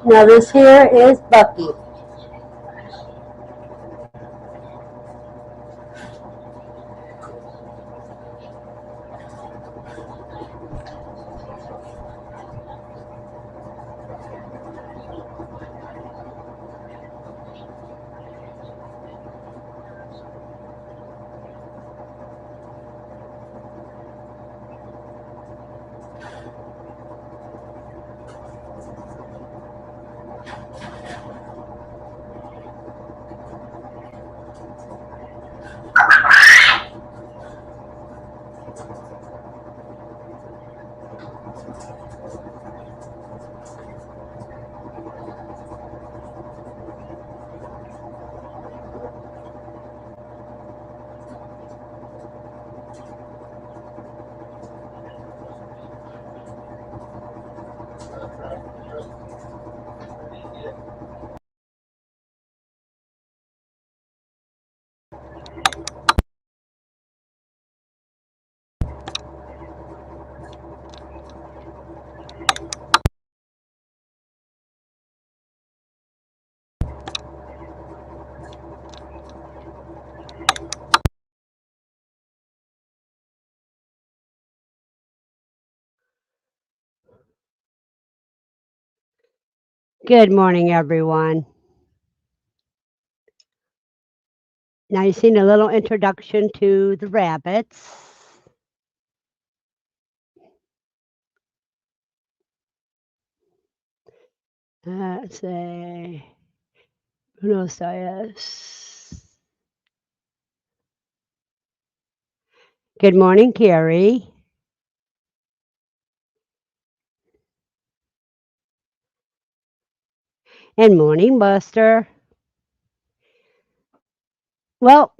Now this here is Bucky. Good morning, everyone. Now you've seen a little introduction to the rabbits. Let's see. Buenos Aires. Good morning, Carrie. And morning, Buster. Well,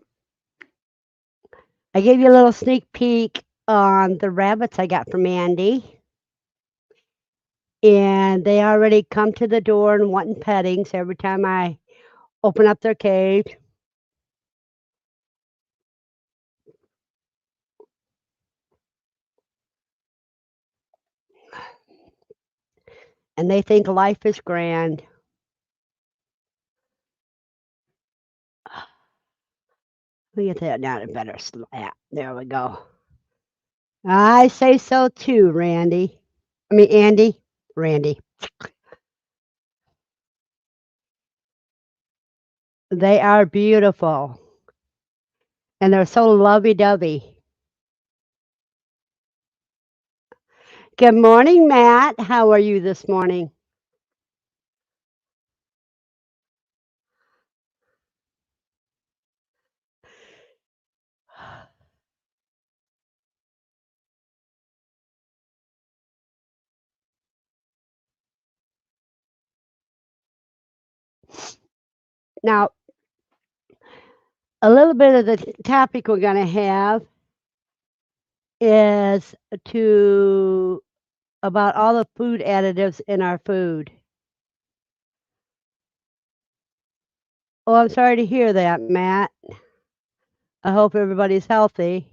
I gave you a little sneak peek on the rabbits I got from Andy. And they already come to the door and wanting petting. So every time I open up their cage, and they think life is grand. Let me get that down a better slap. There we go. I say so too, Randy. I mean, Andy. Randy. They are beautiful. And they're so lovey dovey. Good morning, Matt. How are you this morning? Now, a little bit of the topic we're going to have is to about all the food additives in our food. Oh, I'm sorry to hear that, Matt. I hope everybody's healthy.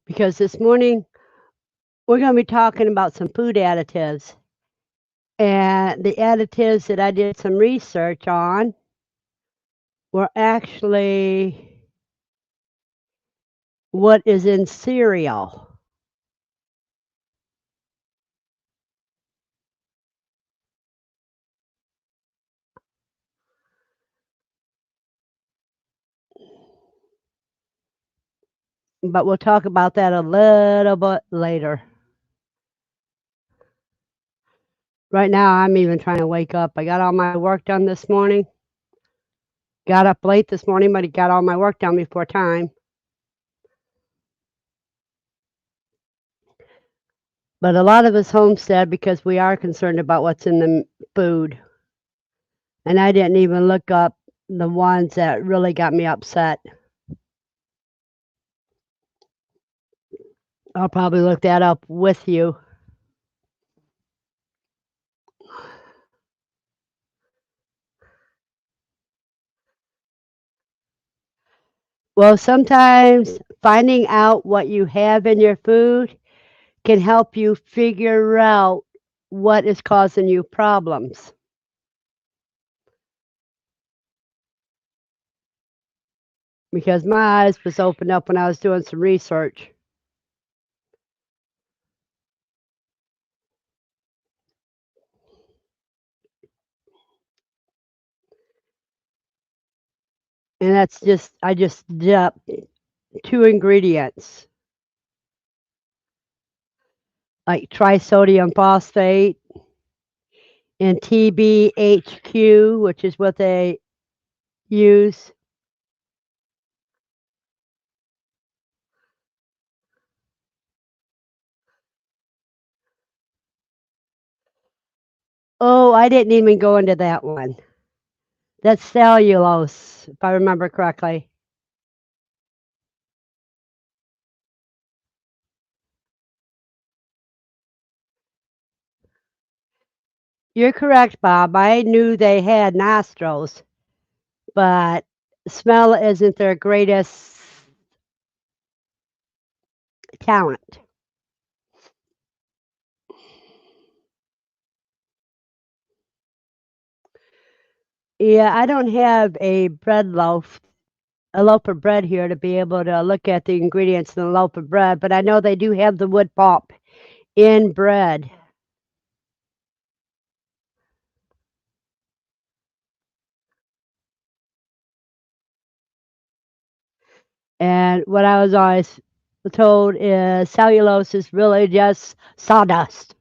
Because this morning we're going to be talking about some food additives. And the additives that I did some research on were actually what is in cereal. But we'll talk about that a little bit later. Right now, I'm even trying to wake up. I got all my work done this morning. Got up late this morning, but I got all my work done before time. But a lot of us homestead because we are concerned about what's in the food. And I didn't even look up the ones that really got me upset. I'll probably look that up with you. Well, sometimes finding out what you have in your food can help you figure out what is causing you problems. Because my eyes was opened up when I was doing some research. And that's just I just did 2 ingredients, like trisodium phosphate and TBHQ, which is what they use. Oh, I didn't even go into that one. That's cellulose, if I remember correctly. You're correct, Bob. I knew they had nostrils, but smell isn't their greatest talent. Yeah, I don't have a loaf of bread here to be able to look at the ingredients in a loaf of bread, but I know they do have the wood pulp in bread. And what I was always told is cellulose is really just sawdust.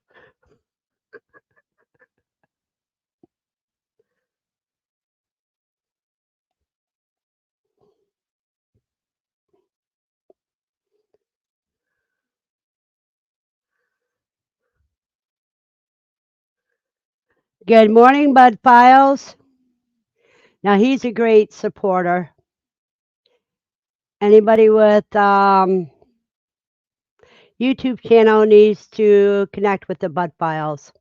Good morning, Bud Files. Now he's a great supporter. Anybody with YouTube channel needs to connect with the Bud Files.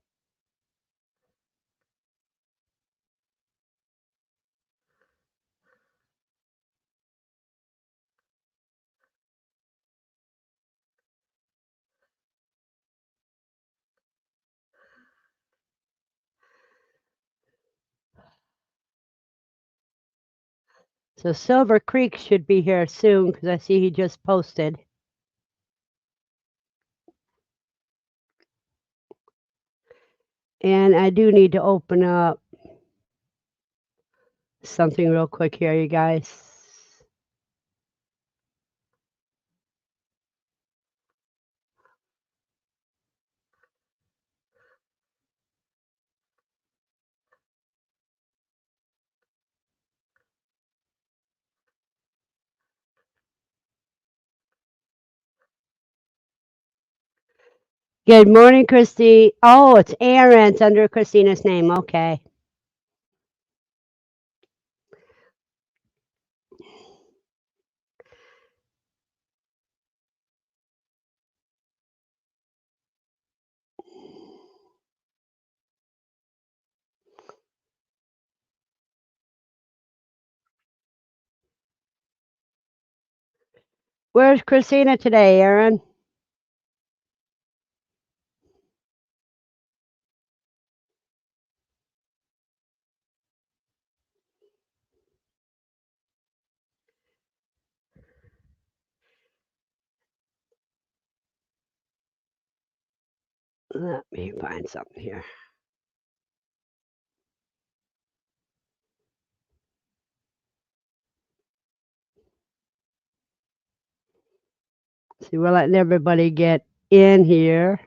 So Silver Creek should be here soon because I see he just posted. And I do need to open up something real quick here, you guys. Good morning, Christy. Oh, it's Aaron. It's under Christina's name. Okay. Where's Christina today, Aaron? Let me find something here. See, we're letting everybody get in here.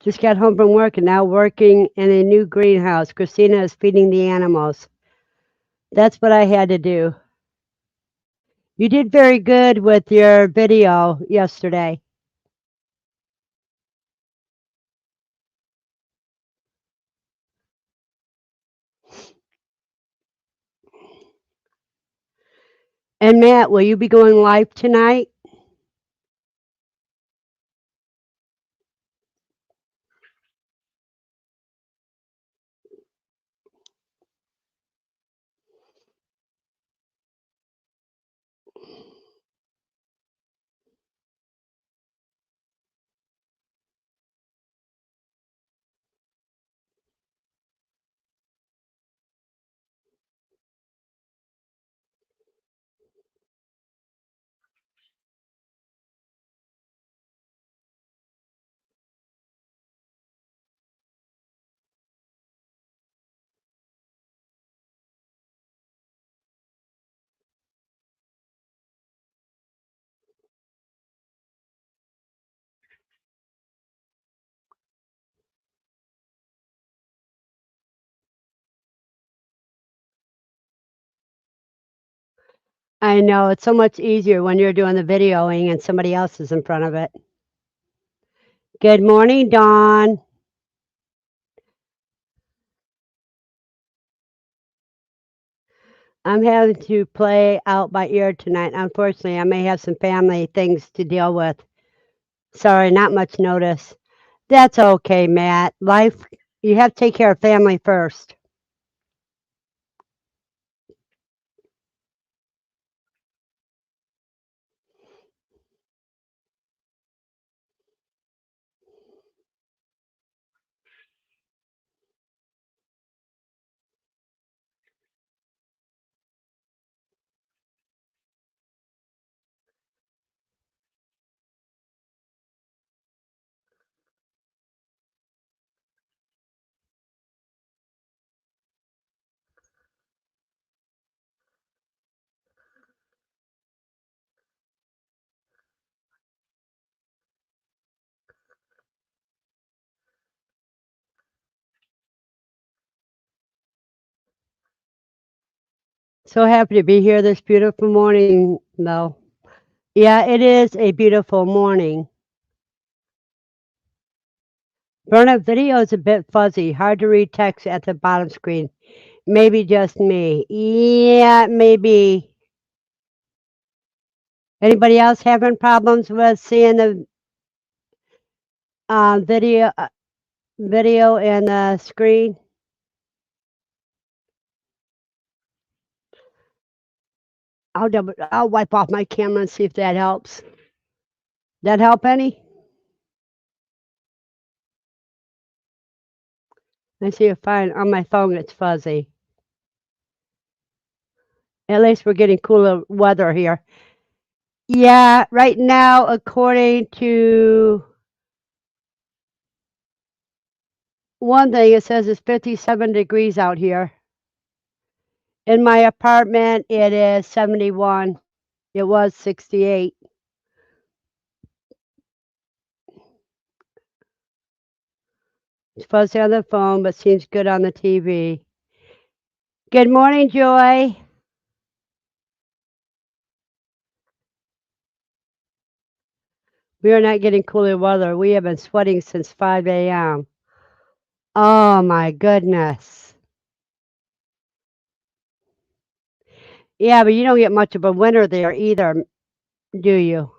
Just got home from work and now working in a new greenhouse. Christina is feeding the animals. That's what I had to do. You did very good with your video yesterday. And Matt, will you be going live tonight? I know it's so much easier when you're doing the videoing and somebody else is in front of it. Good morning, Dawn. I'm having to play out by ear tonight. Unfortunately, I may have some family things to deal with. Sorry, not much notice. That's okay, Matt. Life, you have to take care of family first. So happy to be here this beautiful morning, though. Yeah, it is a beautiful morning. Verna, video is a bit fuzzy, hard to read text at the bottom screen. Maybe just me. Yeah, maybe. Anybody else having problems with seeing the video and the screen? I'll wipe off my camera and see if that helps. That help any? I see it fine on my phone. It's fuzzy. At least we're getting cooler weather here. Yeah, right now, according to one thing, it says it's 57 degrees out here. In my apartment, it is 71. It was 68. It's fuzzy on the phone, but seems good on the TV. Good morning, Joy. We are not getting cooler weather. We have been sweating since 5 a.m. Oh my goodness. Yeah, but you don't get much of a winter there either, do you?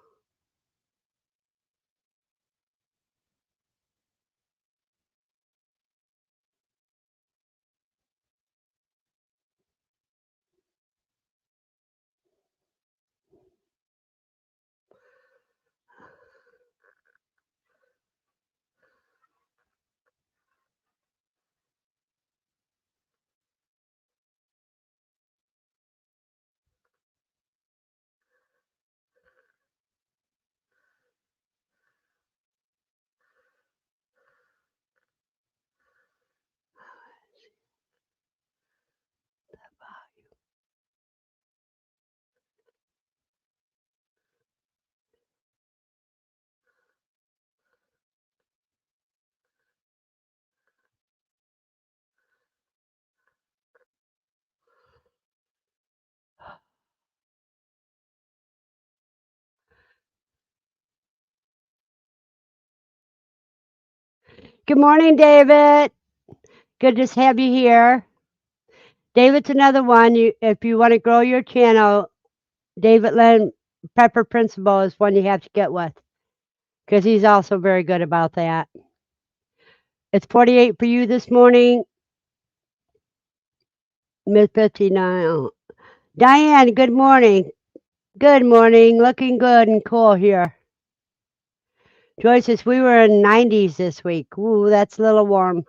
Good morning, David. Good to have you here. David's another one. If you want to grow your channel, David Lynn Pepper Principle is one you have to get with because he's also very good about that. It's 48 for you this morning, mid 59. Diane, good morning. Good morning. Looking good and cool here. Joyce says we were in 90s this week. Ooh, that's a little warm.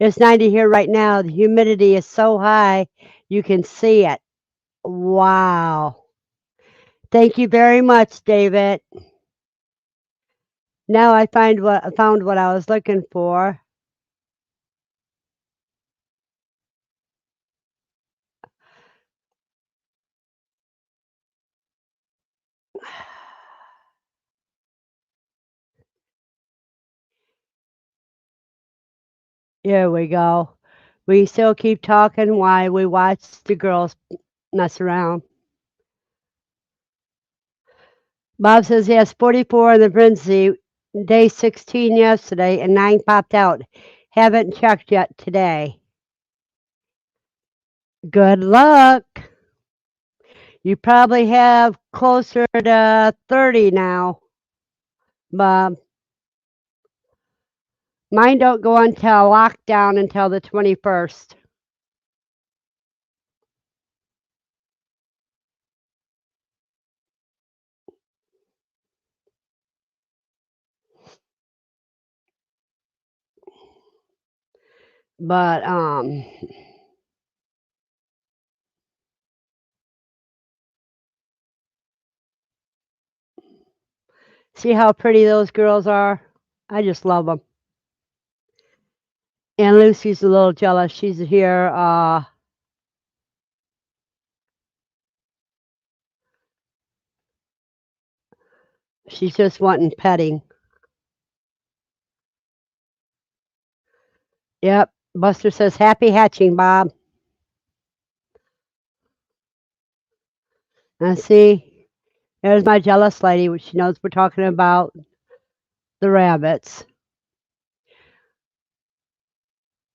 It's 90 here right now. The humidity is so high you can see it. Wow. Thank you very much, David. Now I found what I was looking for. Here we go. We still keep talking while we watch the girls mess around. Bob says yes, 44 in the frenzy. Day 16 yesterday and 9 popped out. Haven't checked yet today. Good luck. You probably have closer to 30 now, Bob. Mine don't go until lockdown until the 21st. But see how pretty those girls are? I just love them. And Lucy's a little jealous. She's here. She's just wanting petting. Yep. Buster says, happy hatching, Bob. And see, there's my jealous lady, which she knows we're talking about the rabbits.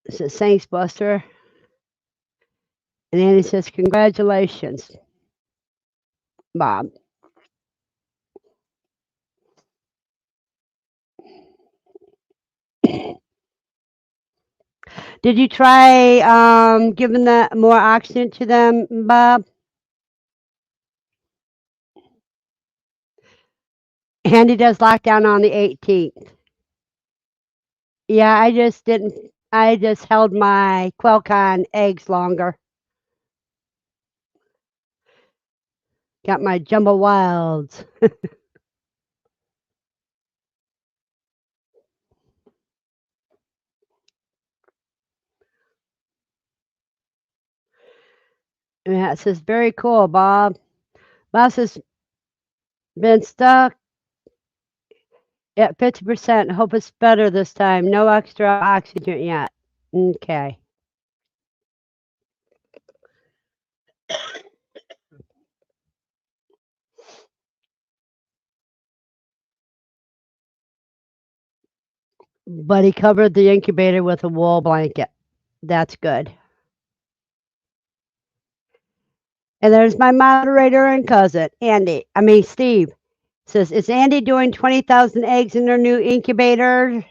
It says, thanks, Buster. And Annie says, congratulations, Bob. Did you try giving more oxygen to them, Bob? Andy does lockdown on the 18th. Yeah, I just didn't. I just held my Quail eggs longer. Got my Jumbo Wilds. Yeah, it says very cool, Bob. Bob says been stuck at 50%. Hope it's better this time. No extra oxygen yet. Okay. But he covered the incubator with a wool blanket. That's good. And there's my moderator and cousin, Steve. Says, is Andy doing 20,000 eggs in their new incubator?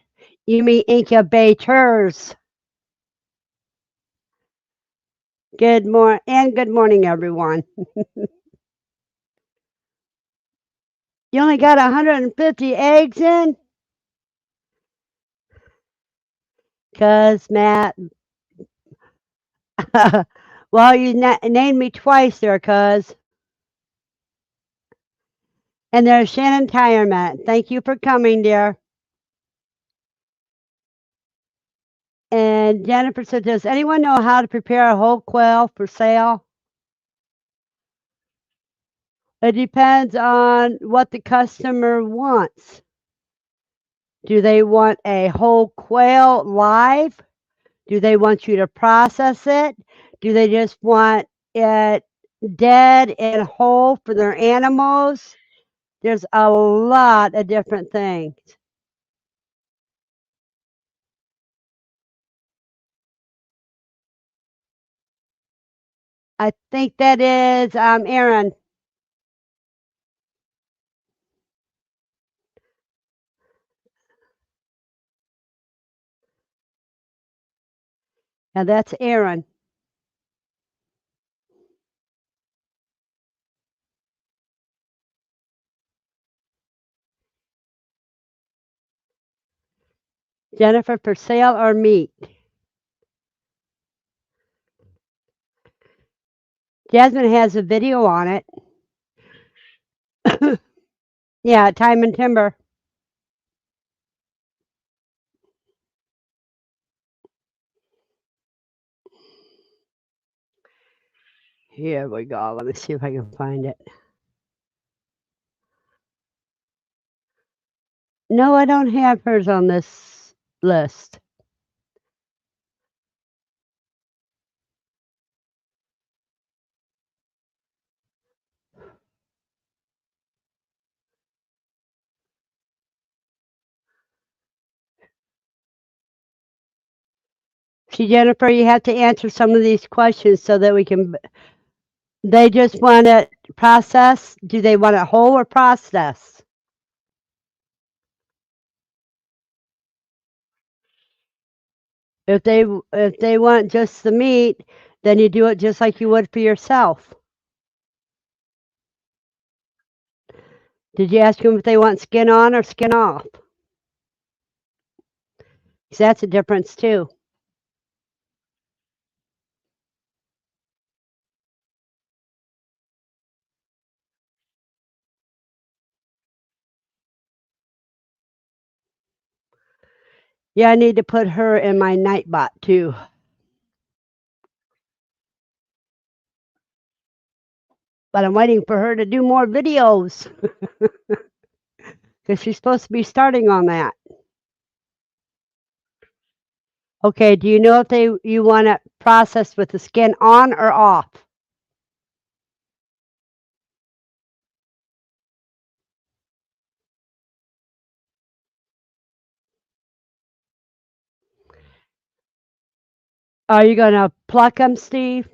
You mean incubators. Good morning, everyone. You only got 150 eggs in? Cuz Matt, well, you named me twice there, cuz. And there's Shannon Tirement. Thank you for coming, dear. And Jennifer said, does anyone know how to prepare a whole quail for sale? It depends on what the customer wants. Do they want a whole quail live? Do they want you to process it? Do they just want it dead and whole for their animals? There's a lot of different things. I think that is Aaron. Now that's Aaron. Jennifer, for sale or meat? Jasmine has a video on it. Yeah, Time and Timber. Here we go. Let me see if I can find it. No, I don't have hers on this list. See, Jennifer, you have to answer some of these questions so that we can. They just want it processed. Do they want it whole or processed? If they want just the meat, then you do it just like you would for yourself. Did you ask them if they want skin on or skin off? 'Cause that's a difference too. Yeah, I need to put her in my Nightbot too. But I'm waiting for her to do more videos because she's supposed to be starting on that. Okay, do you know if you want it processed with the skin on or off? Are you gonna pluck them, Steve?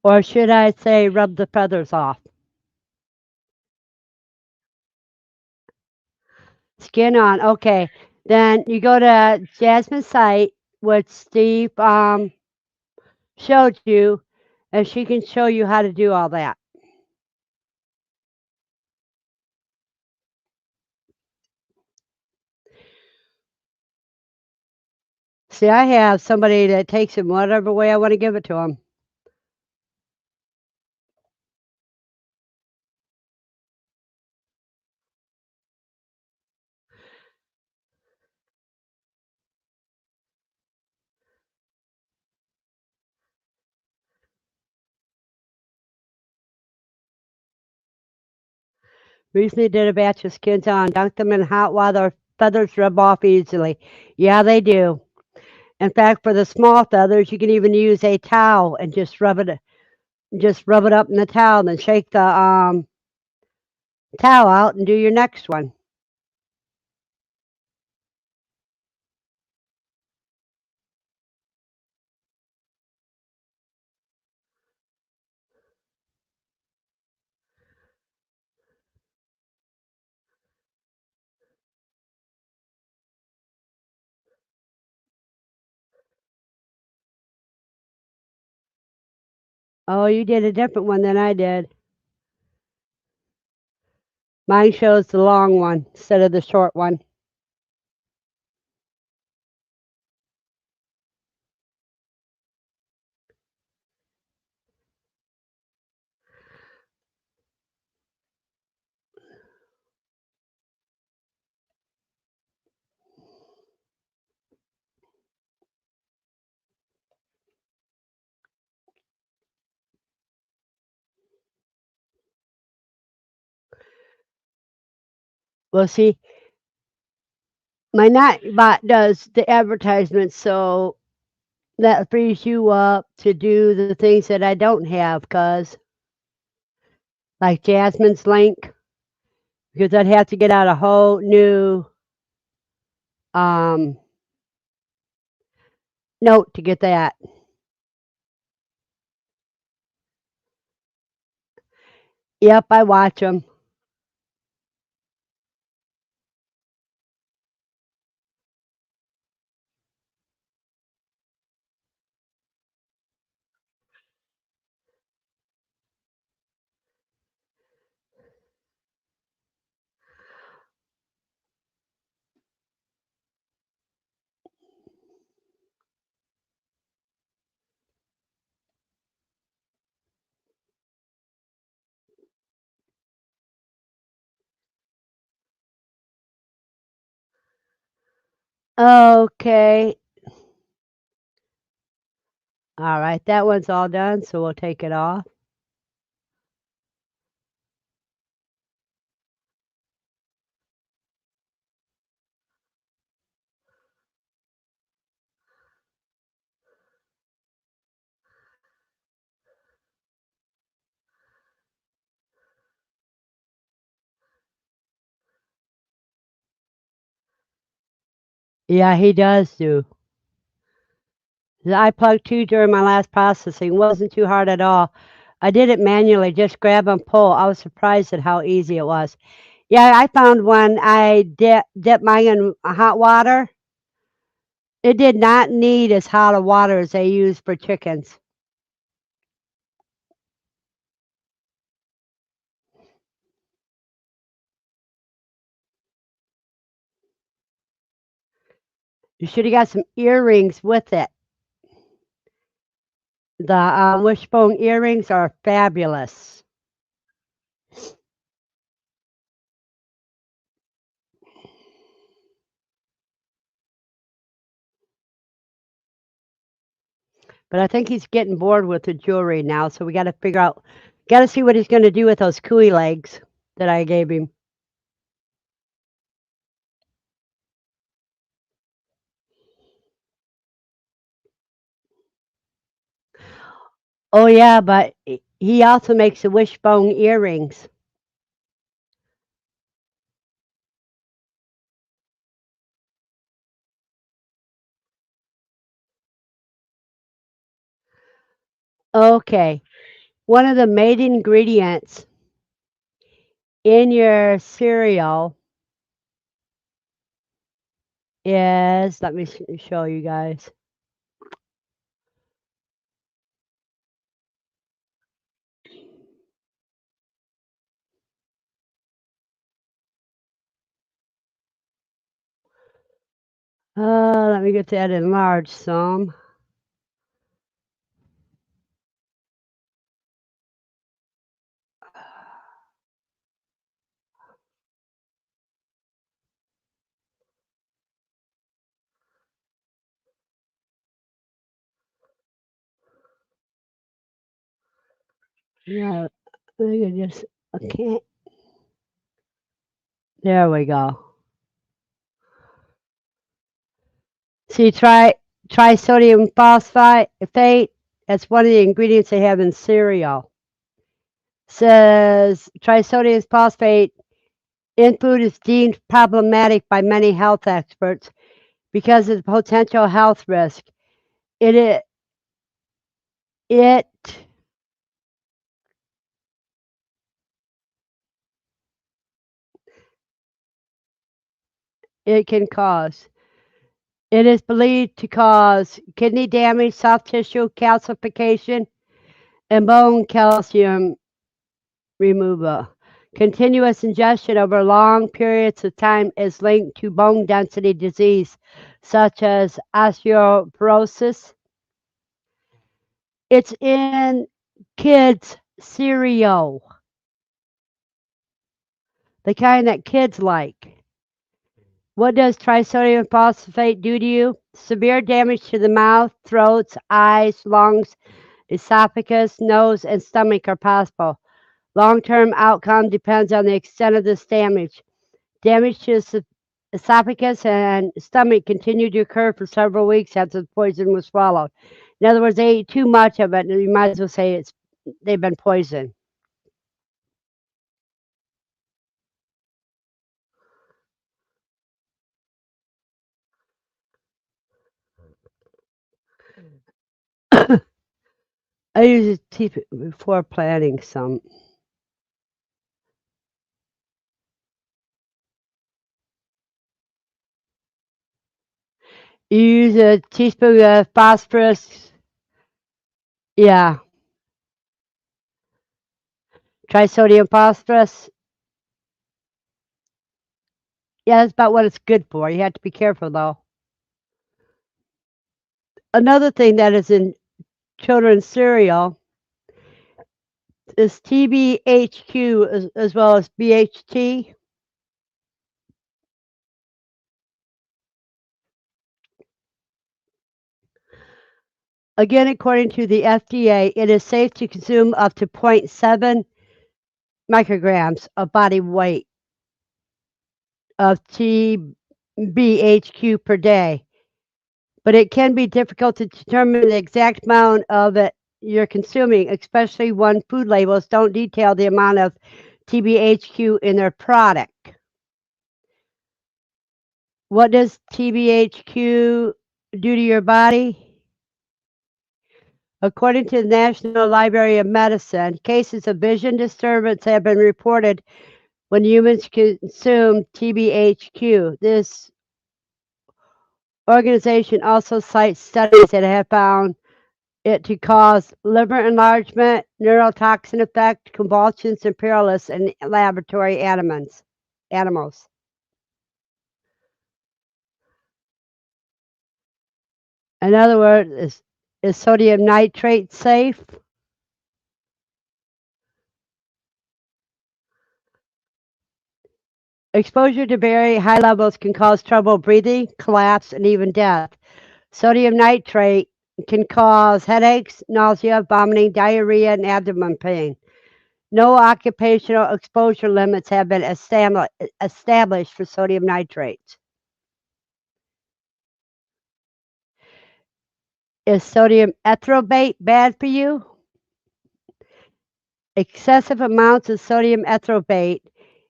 Or should I say rub the feathers off? Skin on. Okay. Then you go to Jasmine's site, which Steve showed you, and she can show you how to do all that. See, I have somebody that takes it whatever way I want to give it to them. Recently did a batch of skins on, dunked them in hot water, feathers rub off easily. Yeah, they do. In fact, for the small feathers, you can even use a towel and just rub it up in the towel, and then shake the towel out and do your next one. Oh, you did a different one than I did. Mine shows the long one instead of the short one. Well, see, my Nightbot does the advertisements, so that frees you up to do the things that I don't have, cause like Jasmine's link, because I'd have to get out a whole new um note to get that. Yep, I watch them. Okay. All right, that one's all done, so we'll take it off. Yeah, he does do. I plugged two during my last processing. Wasn't too hard at all. I did it manually, just grab and pull. I was surprised at how easy it was. Yeah, I found when I dipped mine in hot water, it did not need as hot a water as they use for chickens. You should have got some earrings with it. The wishbone earrings are fabulous. But I think he's getting bored with the jewelry now, so we got to figure out, got to see what he's going to do with those cooey legs that I gave him. Oh yeah, but he also makes the wishbone earrings. Okay, one of the main ingredients in your cereal is, let me show you guys. Let me get that enlarged some. Yeah, I can just, okay, there we go. See, try sodium phosphate. That's one of the ingredients they have in cereal. Says trisodium phosphate in food is deemed problematic by many health experts because of the potential health risk. It it it can cause. It is believed to cause kidney damage, soft tissue calcification, and bone calcium removal. Continuous ingestion over long periods of time is linked to bone density disease, such as osteoporosis. It's in kids' cereal, the kind that kids like. What does trisodium phosphate do to you? Severe damage to the mouth, throats, eyes, lungs, esophagus, nose, and stomach are possible. Long term outcome depends on the extent of this damage. Damage to the esophagus and stomach continued to occur for several weeks after the poison was swallowed. In other words, they ate too much of it, and you might as well say they've been poisoned. I use it before planting some. You use a teaspoon of phosphorus. Yeah, trisodium phosphorus. Yeah, that's about what it's good for. You have to be careful though. Another thing that is in children's cereal is TBHQ as well as BHT. Again, according to the FDA, it is safe to consume up to zero point 0.7 micrograms of body weight of TBHQ per day, but it can be difficult to determine the exact amount of it you're consuming, especially when food labels don't detail the amount of TBHQ in their product. What does TBHQ do to your body? According to the National Library of Medicine, cases of vision disturbance have been reported when humans consume TBHQ. This organization also cites studies that have found it to cause liver enlargement, neurotoxin effect, convulsions, and paralysis in laboratory animals. In other words, is sodium nitrate safe? Exposure to very high levels can cause trouble breathing, collapse, and even death. Sodium nitrate can cause headaches, nausea, vomiting, diarrhea, and abdomen pain. No occupational exposure limits have been established for sodium nitrate. Is sodium ethrobate bad for you? Excessive amounts of sodium ethrobate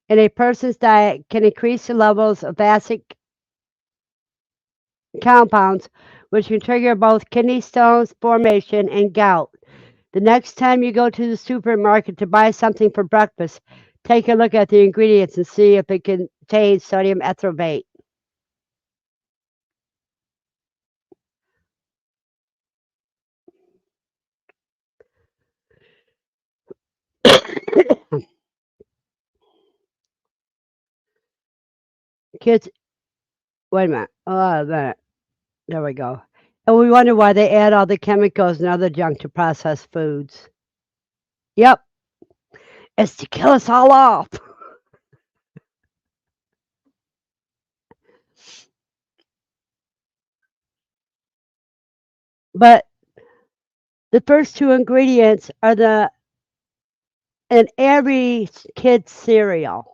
in a person's diet can increase the levels of acid compounds, which can trigger both kidney stones formation and gout. The next time you go to the supermarket to buy something for breakfast, take a look at the ingredients and see if it contains sodium ethrobate. Kids, wait a minute. Oh, there we go. And we wonder why they add all the chemicals and other junk to processed foods. Yep, it's to kill us all off. But the first two ingredients are the in every kid's cereal.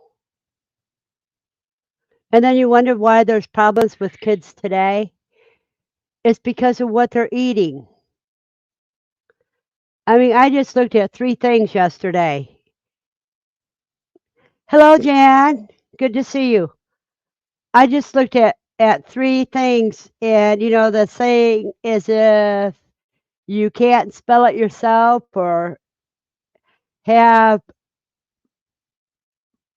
And then you wonder why there's problems with kids today. It's because of what they're eating. I mean, I just looked at three things yesterday. Hello, Jan. Good to see you. I just looked at three things, and the saying is if you can't spell it yourself or have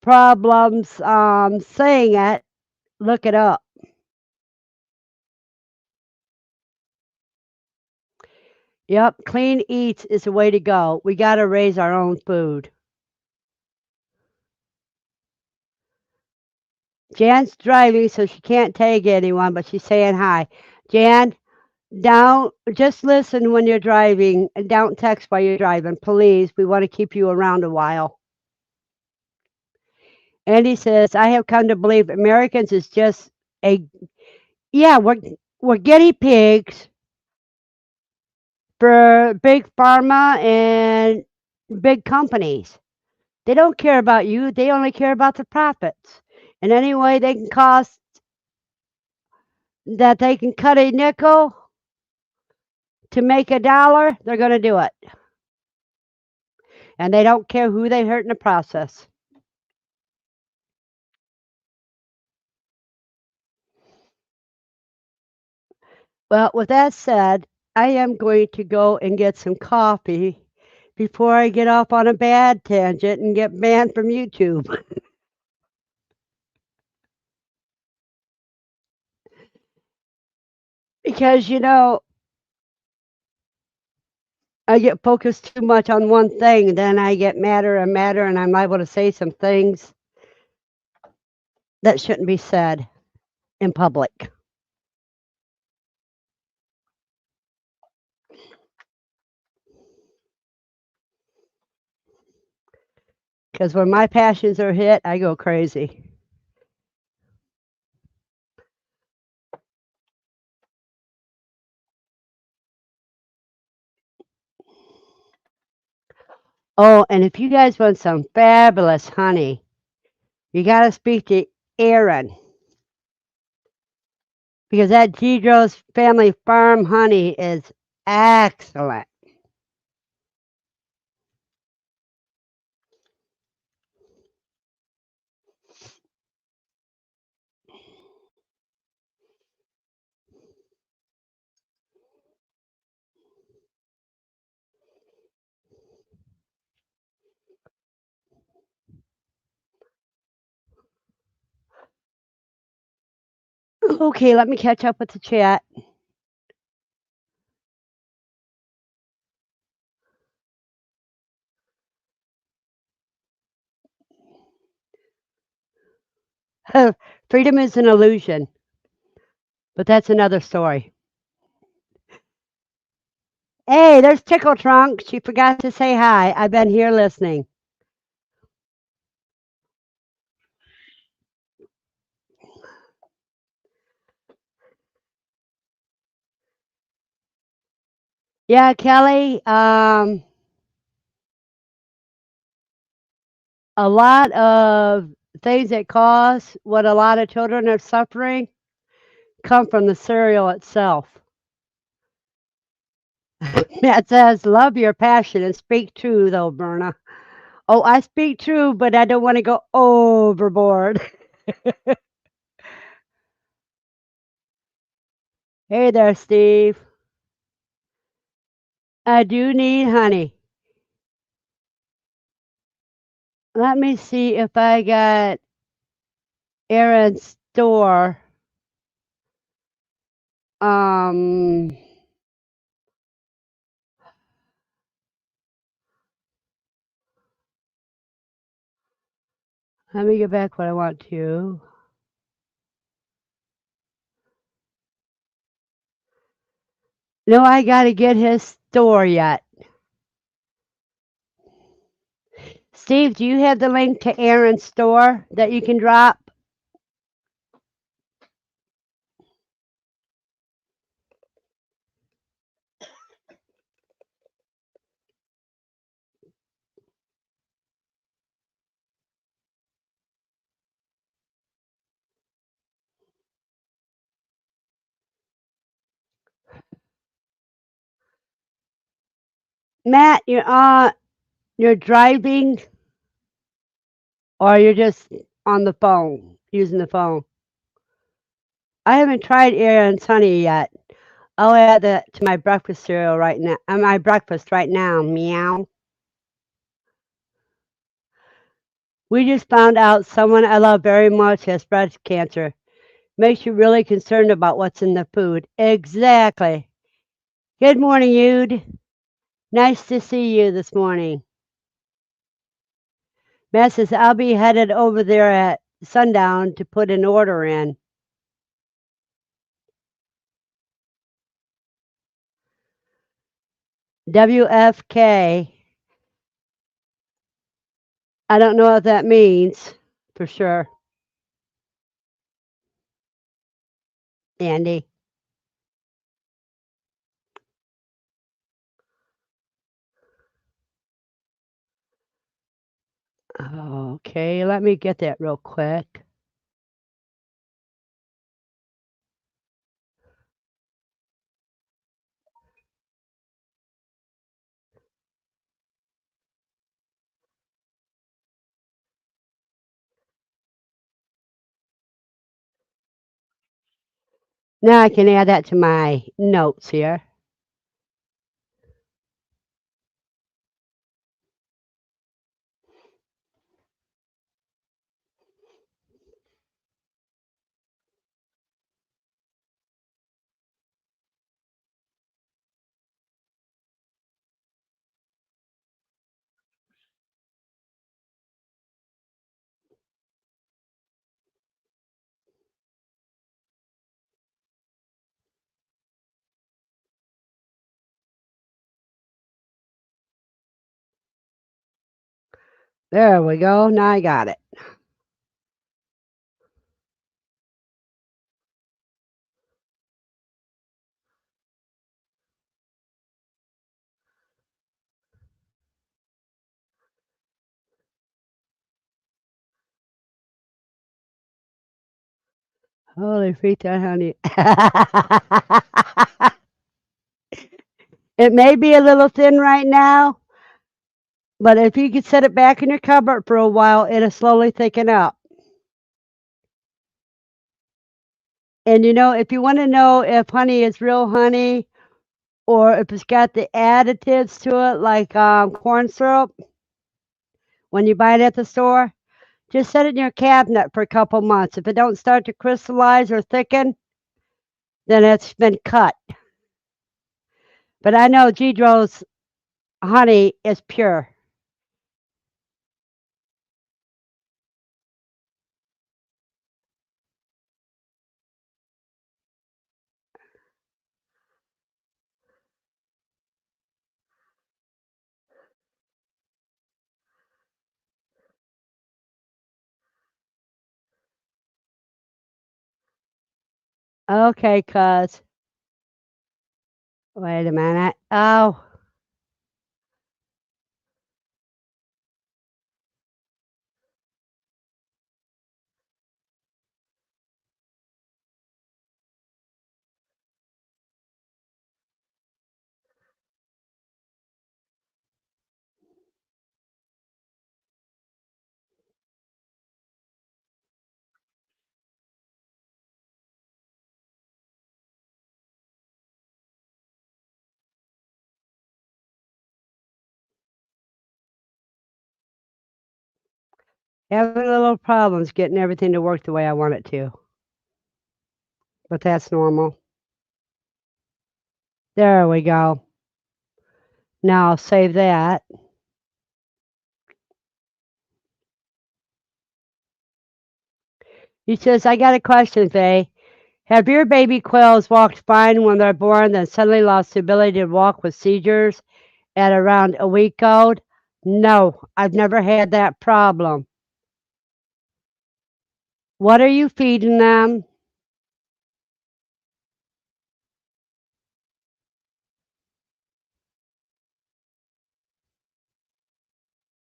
problems saying it, look it up. Yep, clean eats is the way to go. We got to raise our own food. Jan's driving, so she can't tag anyone, but she's saying hi. Jan, don't just listen when you're driving and don't text while you're driving, please. We want to keep you around a while. Andy says, I have come to believe Americans is just a yeah, we're guinea pigs for big pharma and big companies. They don't care about you, they only care about the profits. And any way they can cost that they can cut a nickel to make a dollar, they're going to do it. And they don't care who they hurt in the process. Well, with that said, I am going to go and get some coffee before I get off on a bad tangent and get banned from YouTube. Because, I get focused too much on one thing, then I get madder and madder, and I'm liable to say some things that shouldn't be said in public. Because when my passions are hit, I go crazy. Oh, and if you guys want some fabulous honey, you got to speak to Aaron because that Gedros Family Farm honey is excellent. Okay, let me catch up with the chat. Freedom is an illusion, but that's another story. Hey, there's Tickle Trunk. She forgot to say hi. I've been here listening. Yeah, Kelly. A lot of things that cause what a lot of children are suffering come from the cereal itself. Matt says, love your passion and speak true, though, Verna. Oh, I speak true, but I don't want to go overboard. Hey there, Steve. I do need honey. Let me see if I got Aaron's store. Um, Let me get back what I want to. No, I got to get his store yet. Steve, do you have the link to Aaron's store that you can drop? Matt, you're driving or you're just on the phone, using the phone. I haven't tried Aaron's honey yet. I'll add that to my breakfast cereal right now. My breakfast right now. Meow. We just found out someone I love very much has breast cancer. Makes you really concerned about what's in the food. Exactly. Good morning, Yude. Nice to see you this morning. Matt says, I'll be headed over there at sundown to put an order in. WFK. I don't know what that means for sure. Andy. Okay, let me get that real quick. Now I can add that to my notes here. There we go. Now I got it. Holy freak that honey. It may be a little thin right now, but if you could set it back in your cupboard for a while, it'll slowly thicken up. And you know, if you want to know if honey is real honey or if it's got the additives to it, like corn syrup, when you buy it at the store, just set it in your cabinet for a couple months. If it don't start to crystallize or thicken, then it's been cut. But I know Gedro's honey is pure. Okay, cuz. Wait a minute. Oh, having a little problems getting everything to work the way I want it to. But that's normal. There we go. Now I'll save that. He says, I got a question, Faye. Have your baby quails walked fine when they're born, then suddenly lost the ability to walk with seizures at around a week old? No, I've never had that problem. What are you feeding them?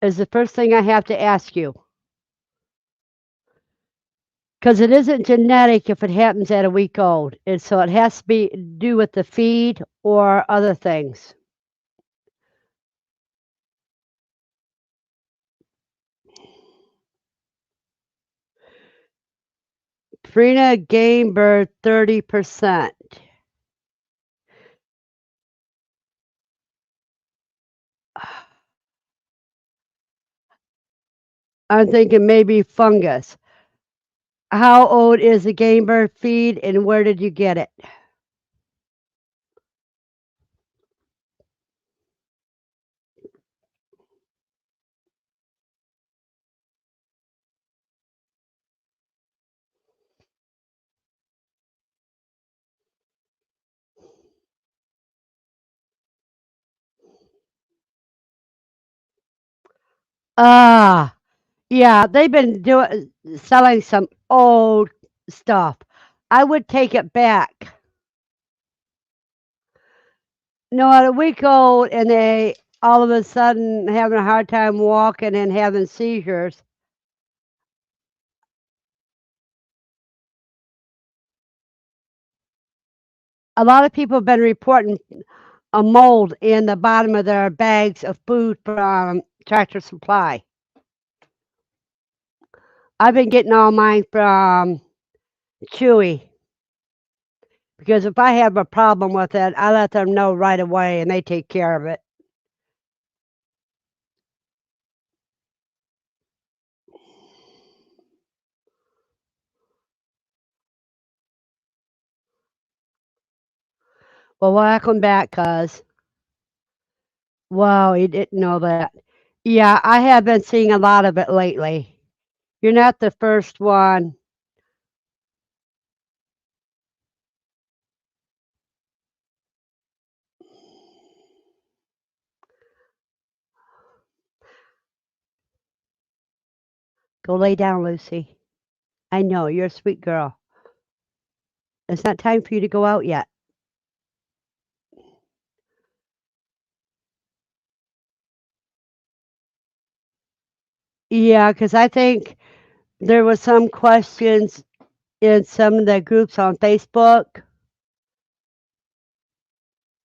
Is the first thing I have to ask you. Because it isn't genetic if it happens at a week old. And so it has to be do with the feed or other things. Frina game bird 30%. I'm thinking maybe fungus. How old is the game bird feed and where did you get it? Ah, yeah, they've been doing selling some old stuff. I would take it back. No, at a week old and they all of a sudden having a hard time walking and having seizures. A lot of people have been reporting a mold in the bottom of their bags of food from Tractor Supply. I've been getting all mine from Chewy because if I have a problem with it, I let them know right away and they take care of it. Well, welcome back, cuz. Wow, you didn't know that. Yeah, I have been seeing a lot of it lately. You're not the first one. Go lay down, Lucy. I know, you're a sweet girl. It's not time for you to go out yet. Yeah, because I think there was some questions in some of the groups on Facebook,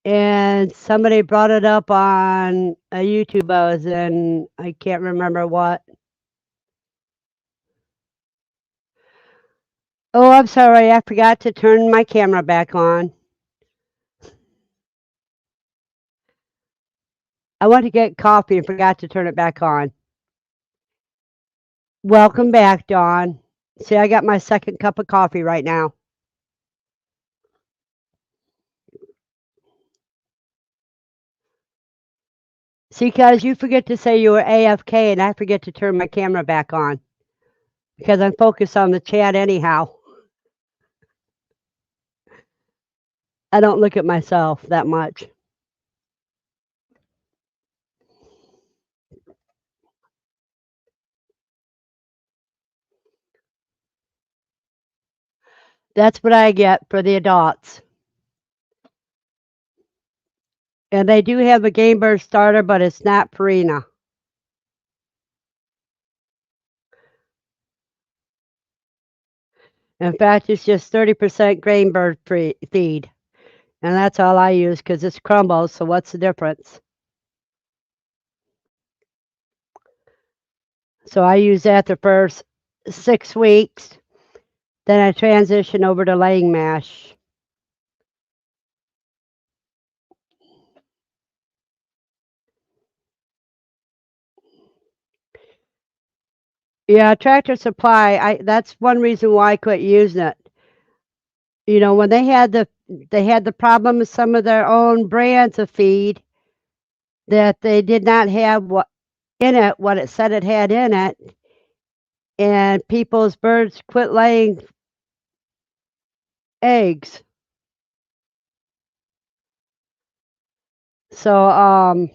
and somebody brought it up on a YouTube I was in. I can't remember what. Oh, I'm sorry. I forgot to turn my camera back on. I went to get coffee and forgot to turn it back on. Welcome back, Dawn. See, I got my second cup of coffee right now. See, because you forget to say you were AFK and I forget to turn my camera back on because I'm focused on the chat anyhow. I don't look at myself that much. That's what I get for the adults. And they do have a Game Bird starter, but it's not Purina. In fact, it's just 30% grain bird feed. And that's all I use because it's crumbles. So what's the difference? So I use that the first 6 weeks. Then I transition over to laying mash. Yeah, Tractor Supply. That's one reason why I quit using it. You know, when they had the problem with some of their own brands of feed that they did not have what in it what it said it had in it, and people's birds quit laying eggs. So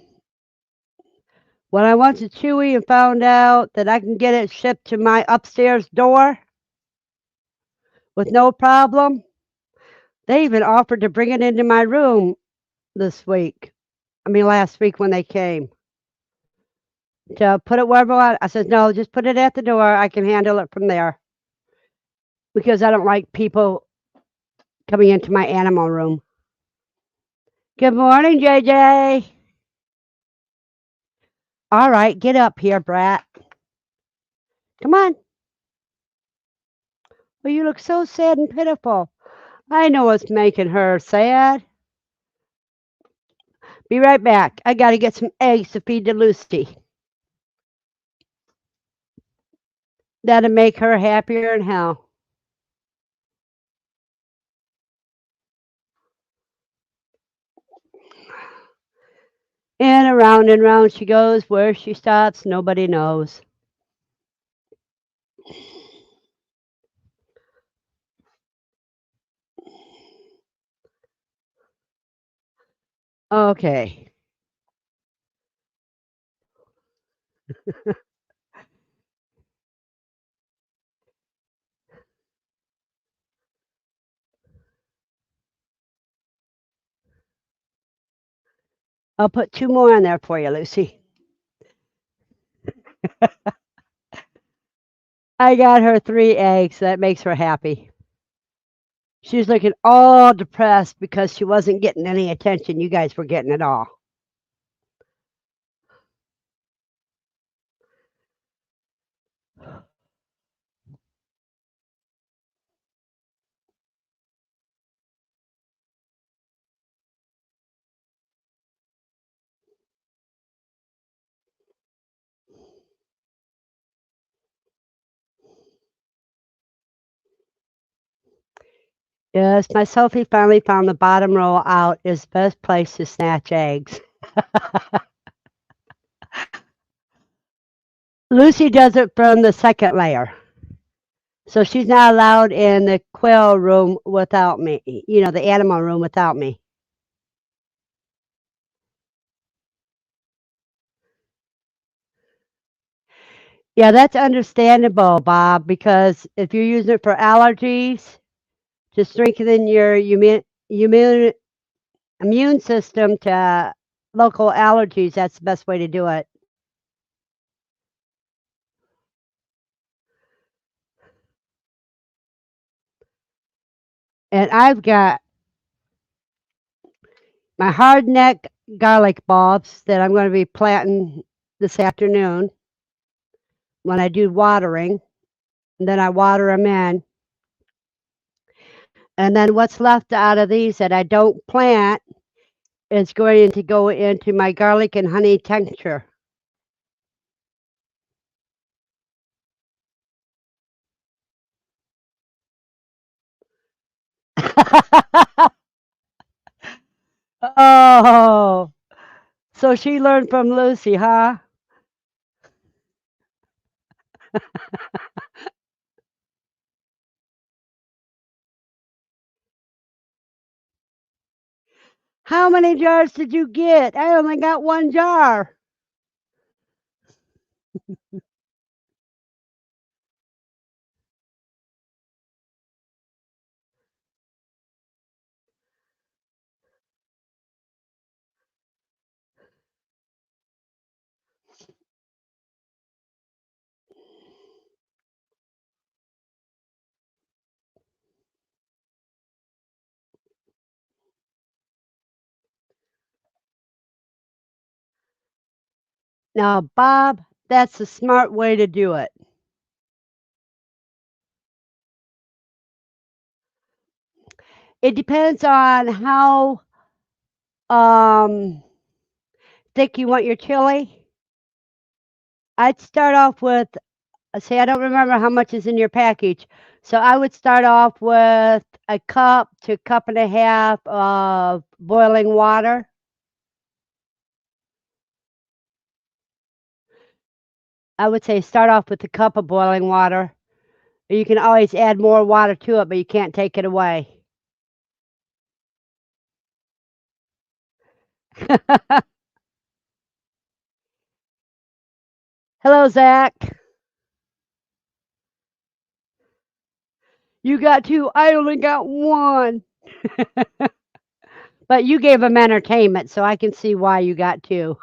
when I went to Chewy and found out that I can get it shipped to my upstairs door with no problem, they even offered to bring it into my room this week. I mean, last week when they came to put it wherever I want. I said, no, just put it at the door. I can handle it from there because I don't like people coming into my animal room. Good morning, JJ. All right, get up here, brat. Come on. Well, you look so sad and pitiful. I know what's making her sad. Be right back. I got to get some eggs to feed to Lucy. That'll make her happier than hell. And round she goes. Where she stops, nobody knows. Okay. I'll put 2 more in there for you, Lucy. I got her 3 eggs. That makes her happy. She was looking all depressed because she wasn't getting any attention. You guys were getting it all. Yes, my Sophie finally found the bottom row out is the best place to snatch eggs. Lucy does it from the second layer. So she's not allowed in the quail room without me, the animal room without me. Yeah, that's understandable, Bob, because if you're using it for allergies to strengthen your immune system to local allergies, that's the best way to do it. And I've got my hard neck garlic bulbs that I'm going to be planting this afternoon when I do watering. And then I water them in. And then what's left out of these that I don't plant is going to go into my garlic and honey tincture. Oh, so she learned from Lucy, huh? How many jars did you get? I only got one jar. Now, Bob, that's the smart way to do it. It depends on how um, thick you want your chili. I'd start off with, say, I don't remember how much is in your package. So I would start off with a cup to cup and a half of boiling water. I would say start off with a cup of boiling water. You can always add more water to it, but you can't take it away. Hello, Zach. You got two. I only got one. But you gave them entertainment, so I can see why you got two.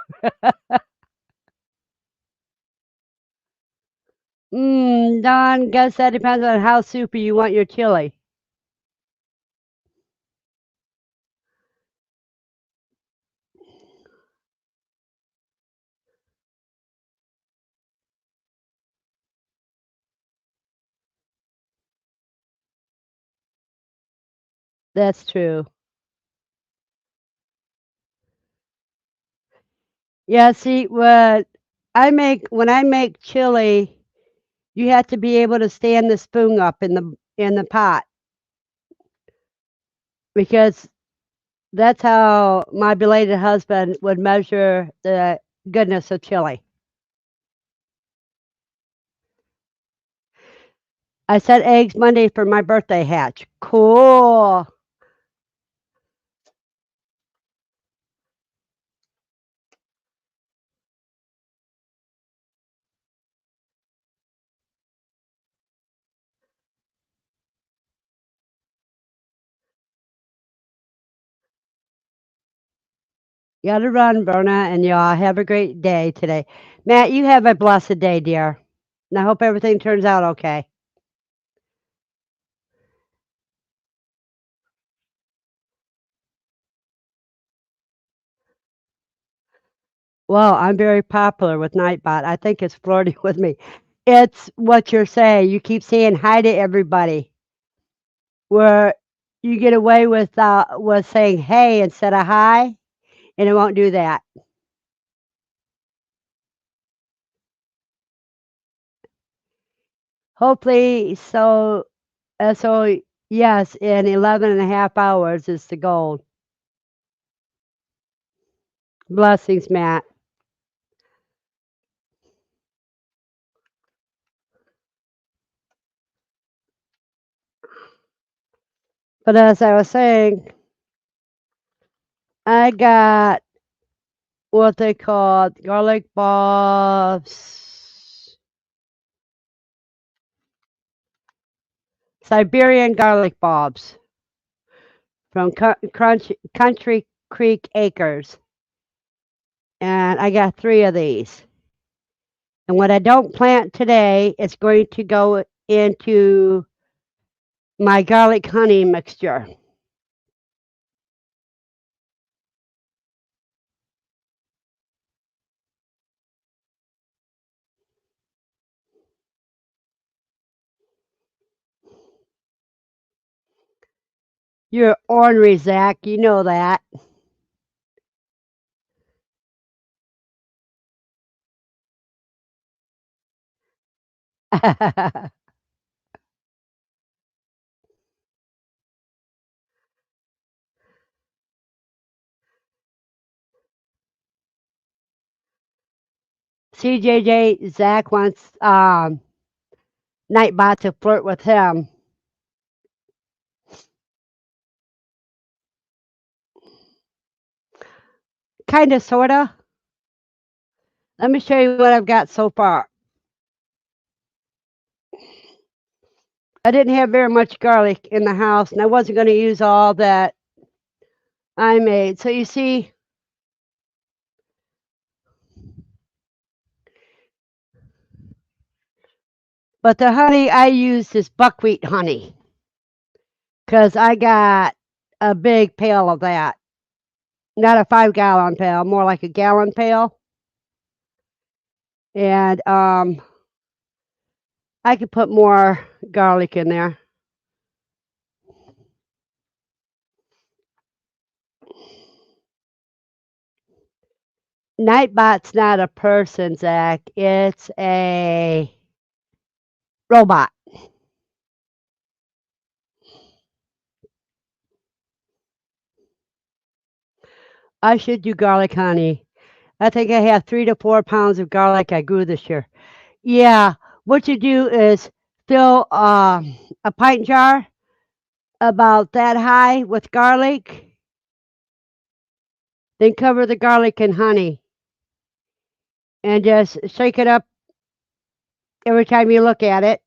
Don, guess that depends on how soupy you want your chili. That's true. Yeah, see, what when I make chili, you have to be able to stand the spoon up in the pot because that's how my belated husband would measure the goodness of chili. I set eggs Monday for my birthday hatch. Cool. You gotta run, Verna, and y'all have a great day today. Matt, you have a blessed day, dear. And I hope everything turns out okay. Well, I'm very popular with Nightbot. I think it's flirting with me. It's what you're saying. You keep saying hi to everybody, where you get away with saying hey instead of hi, and it won't do that. Hopefully, so yes, in 11 and a half hours is the goal. Blessings, Matt. But as I was saying, I got what they call garlic bulbs. Siberian garlic bulbs from Country Creek Acres. And I got 3 of these. And what I don't plant today is going to go into my garlic honey mixture. You're ornery, Zach. You know that. CJJ, Zach wants Nightbot to flirt with him. Kind of, sort of. Let me show you what I've got so far. I didn't have very much garlic in the house, and I wasn't going to use all that I made. So you see, but the honey I used is buckwheat honey because I got a big pail of that. Not a 5-gallon pail, more like a gallon pail. And I could put more garlic in there. Nightbot's not a person, Zach. It's a robot. I should do garlic honey. I think I have 3 to 4 pounds of garlic I grew this year. Yeah, what you do is fill a pint jar about that high with garlic, then cover the garlic in honey, and just shake it up every time you look at it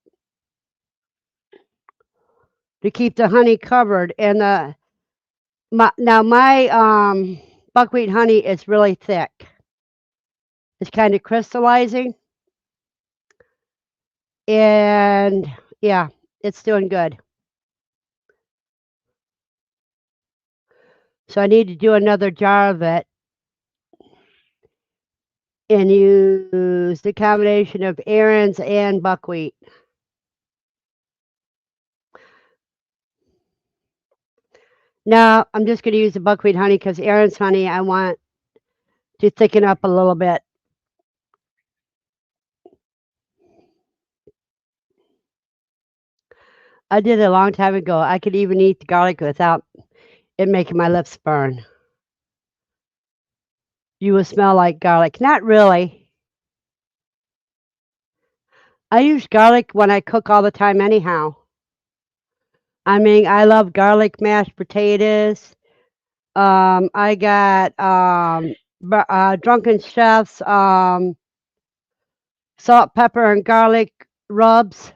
to keep the honey covered. And my buckwheat honey is really thick. It's kind of crystallizing, and yeah, it's doing good. So I need to do another jar of it and use the combination of Aaron's and buckwheat. No, I'm just going to use the buckwheat honey because Aaron's honey I want to thicken up a little bit. I did it a long time ago. I could even eat the garlic without it making my lips burn. You will smell like garlic. Not really. I use garlic when I cook all the time anyhow. I mean, I love garlic mashed potatoes. I got Drunken Chef's salt, pepper, and garlic rubs.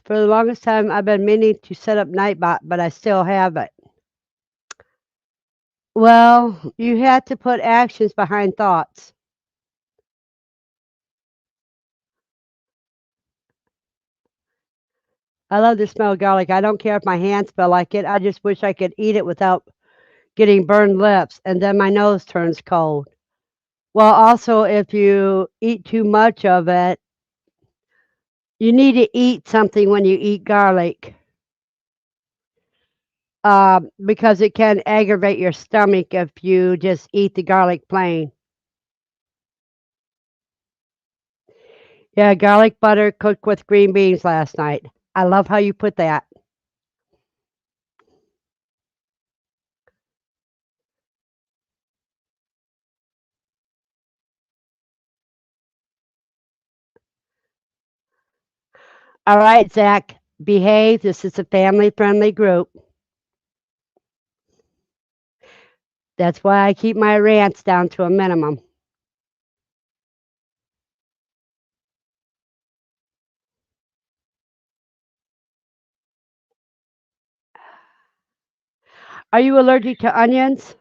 For the longest time, I've been meaning to set up Nightbot, but I still haven't. Well, you have to put actions behind thoughts. I love the smell of garlic. I don't care if my hands smell like it. I just wish I could eat it without getting burned lips, and then my nose turns cold. Well, also, if you eat too much of it, you need to eat something when you eat garlic because it can aggravate your stomach if you just eat the garlic plain. Yeah, garlic butter cooked with green beans last night. I love how you put that. All right, Zach, behave. This is a family friendly group. That's why I keep my rants down to a minimum. Are you allergic to onions?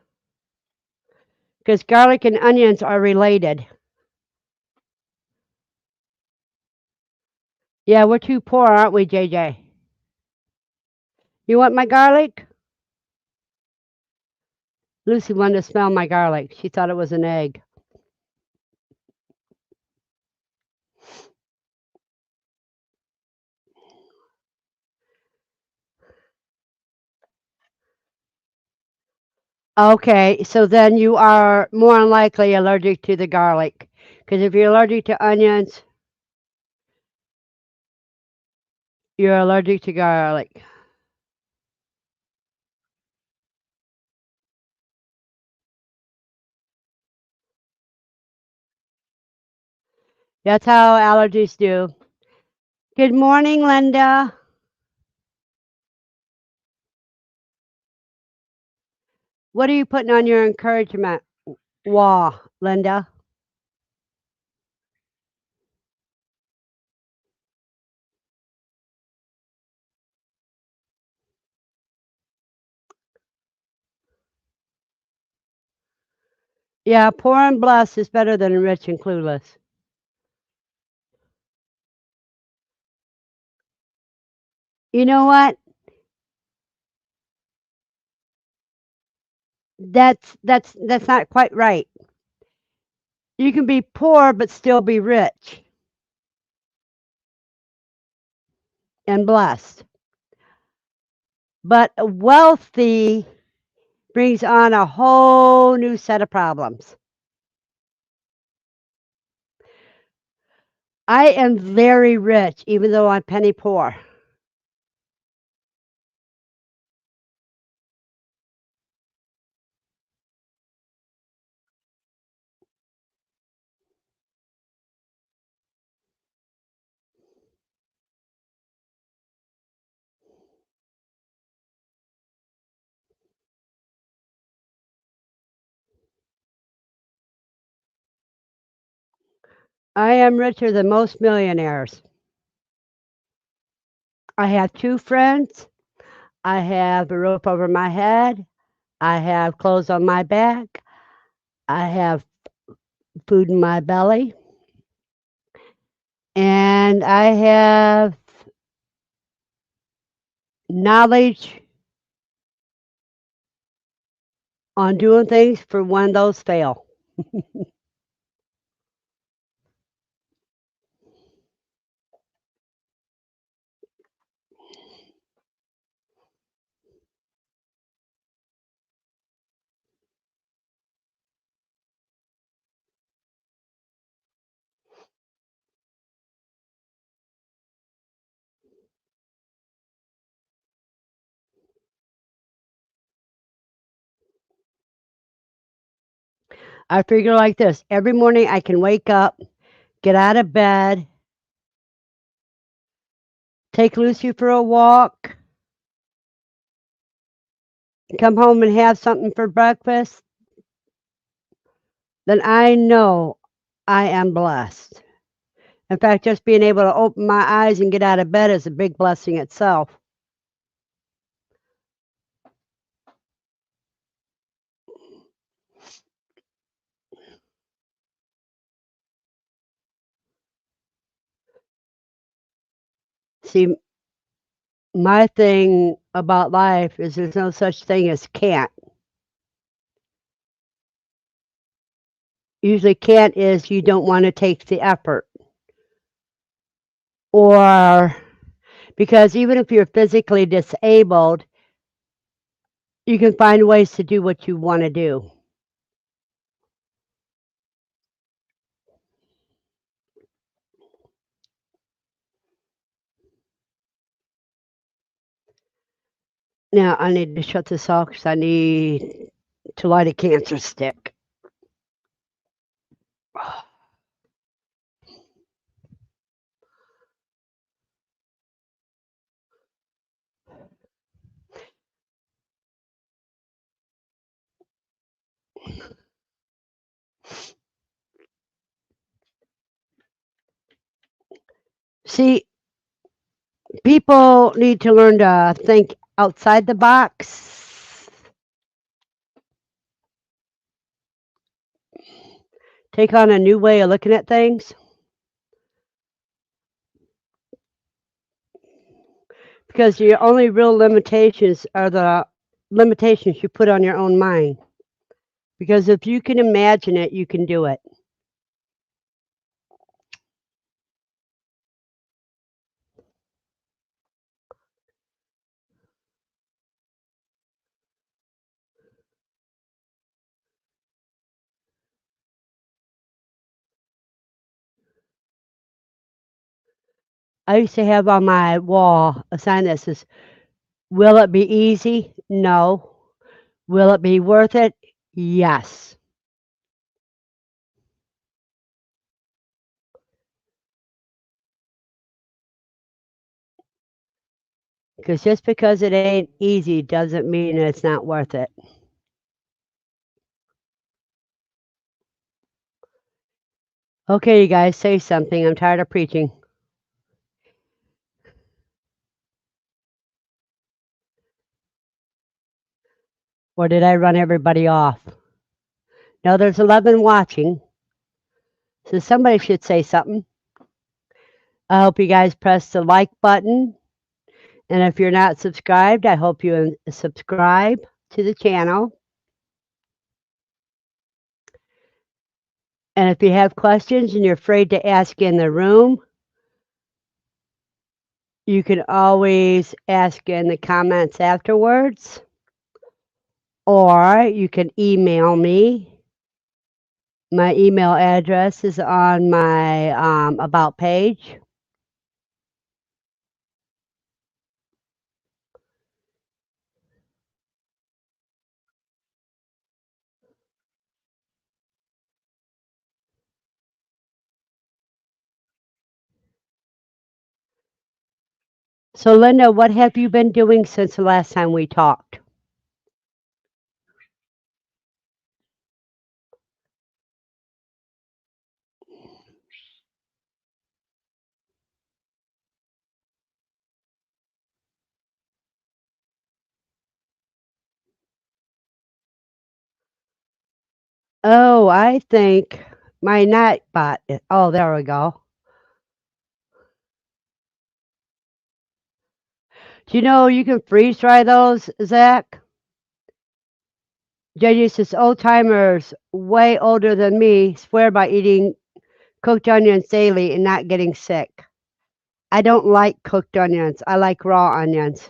Because garlic and onions are related. Yeah, we're too poor, aren't we, JJ? You want my garlic? Lucy wanted to smell my garlic. She thought it was an egg. Okay, so then you are more than likely allergic to the garlic. Because if you're allergic to onions, you're allergic to garlic. That's how allergies do. Good morning, Linda. What are you putting on your encouragement wall, Linda? Yeah, poor and blessed is better than rich and clueless. You know what? That's not quite right. You can be poor but still be rich and blessed. But wealthy brings on a whole new set of problems. I am very rich, even though I'm penny poor. I am richer than most millionaires. I have two friends. I have a roof over my head. I have clothes on my back. I have food in my belly. And I have knowledge on doing things for when those fail. I figure like this every morning I can wake up, get out of bed, take Lucy for a walk, come home and have something for breakfast, then I know I am blessed. In fact, just being able to open my eyes and get out of bed is a big blessing itself. See, my thing about life is there's no such thing as can't. Usually, can't is you don't want to take the effort. Or because even if you're physically disabled, you can find ways to do what you want to do. Now, I need to shut this off because I need to light a cancer stick. See, people need to learn to think outside the box, take on a new way of looking at things, because your only real limitations are the limitations you put on your own mind. Because if you can imagine it, you can do it. I used to have on my wall a sign that says, "Will it be easy? No. Will it be worth it? Yes." Because just because it ain't easy doesn't mean it's not worth it. Okay, you guys, say something. I'm tired of preaching. Or did I run everybody off? No, there's 11 watching, so somebody should say something. I hope you guys press the like button. And if you're not subscribed, I hope you subscribe to the channel. And if you have questions and you're afraid to ask in the room, you can always ask in the comments afterwards, or you can email me. My email address is on my About page. So, Linda, what have you been doing since the last time we talked? Oh, I think my night bot. Oh, there we go. Do you know you can freeze dry those, Zach? JJ says old timers way older than me swear by eating cooked onions daily and not getting sick. I don't like cooked onions. I like raw onions.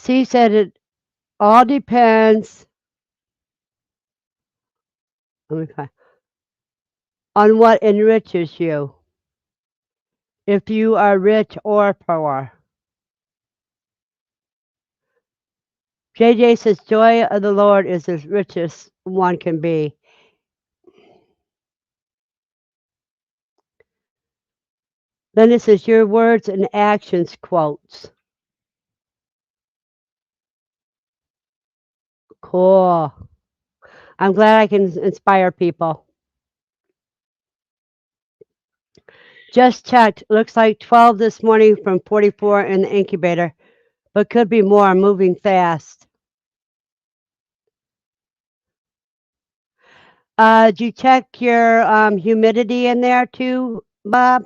She said it all depends. Let me find, on what enriches you. If you are rich or poor. JJ says joy of the Lord is the richest one can be. Linda says your words and actions quotes. Cool. I'm glad I can inspire people. Just checked. Looks like 12 this morning from 44 in the incubator, but could be more. Moving fast. Did you check your humidity in there too, Bob?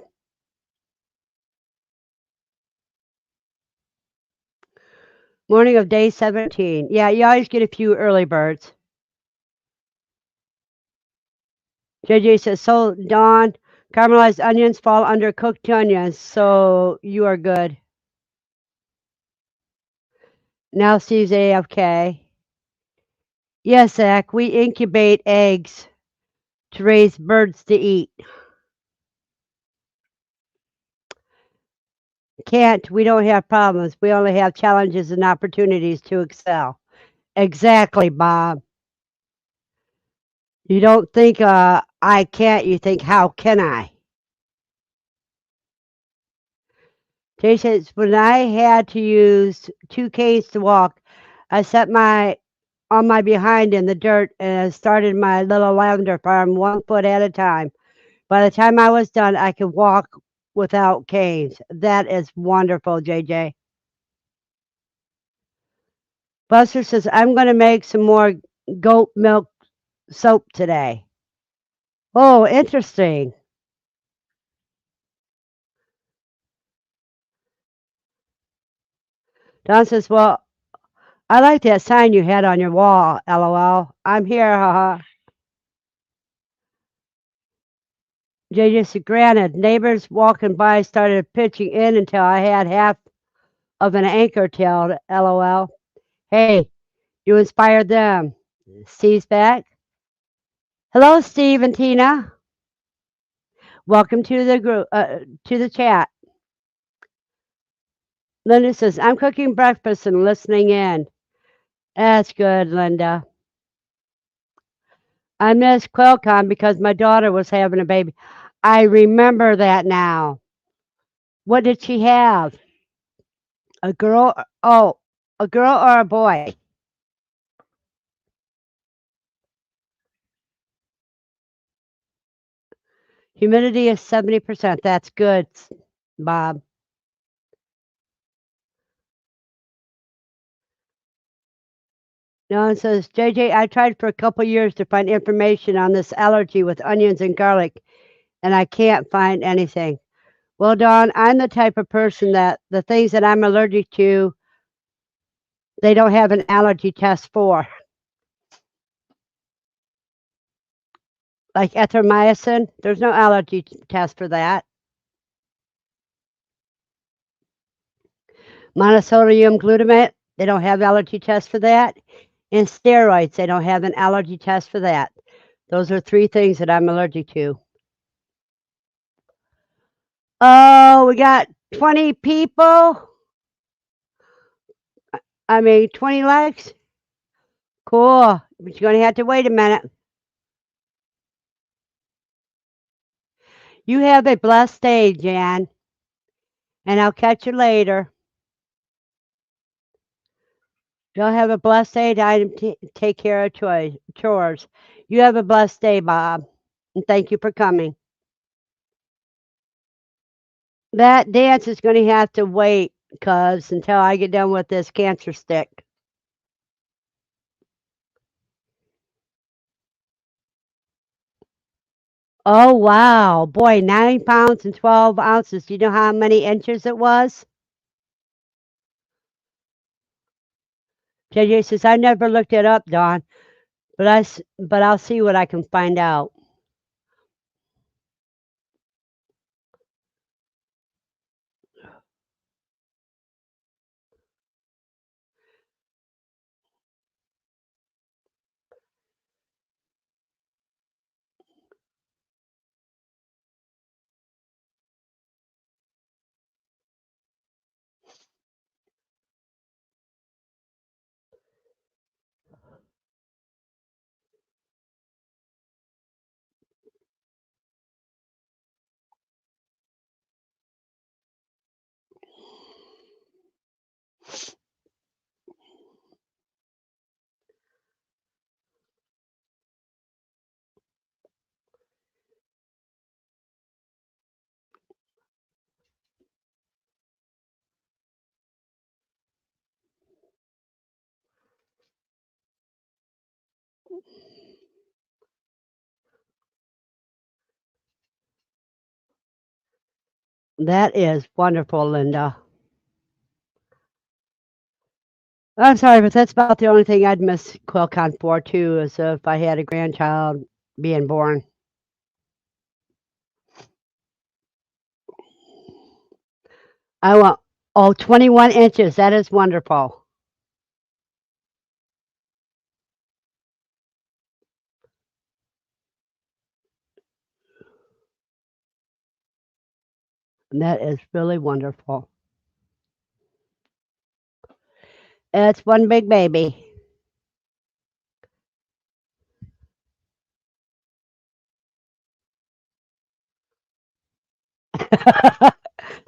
Morning of day 17. Yeah, you always get a few early birds. JJ says, so Dawn, caramelized onions fall under cooked onions, so you are good. Now Steve's AFK. Yes, Zach, we incubate eggs to raise birds to eat. Can't, we don't have problems. We only have challenges and opportunities to excel. Exactly, Bob. You don't think I can't, you think how can I? Jay says, when I had to use 2 canes to walk, I set my on my behind in the dirt and started my little lavender farm 1 foot at a time. By the time I was done, I could walk without canes. That is wonderful, JJ. Buster says, I'm going to make some more goat milk soap today. Oh, interesting. Don says, well, I like that sign you had on your wall, LOL. I'm here, haha. JJ said, granted, neighbors walking by started pitching in until I had half of an anchor tail, LOL. Hey, you inspired them. Steve's back. Hello, Steve and Tina. Welcome to the group, to the chat. Linda says, I'm cooking breakfast and listening in. That's good, Linda. I missed QuailCon because my daughter was having a baby. I remember that now. What did she have? A girl? Oh, a girl or a boy? Humidity is 70%. That's good, Bob. No one says, JJ, I tried for a couple years to find information on this allergy with onions and garlic, and I can't find anything. Well, Dawn, I'm the type of person that the things that I'm allergic to, they don't have an allergy test for. Like erythromycin, there's no allergy test for that. Monosodium glutamate, they don't have allergy tests for that. And steroids, they don't have an allergy test for that. Those are three things that I'm allergic to. Oh, we got 20 people. I mean, 20 likes. Cool. But you're going to have to wait a minute. You have a blessed day, Jan. And I'll catch you later. Y'all have a blessed day. Take care of chores. You have a blessed day, Bob. And thank you for coming. That dance is going to have to wait because until I get done with this cancer stick. Oh, wow. Boy, 9 pounds and 12 ounces. Do you know how many inches it was? JJ says, I never looked it up, Dawn, but I'll see what I can find out. That is wonderful, Linda. I'm sorry, but that's about the only thing I'd miss QuilCon for, too, is if I had a grandchild being born. I want, oh, 21 inches. That is wonderful. That is really wonderful. It's one big baby.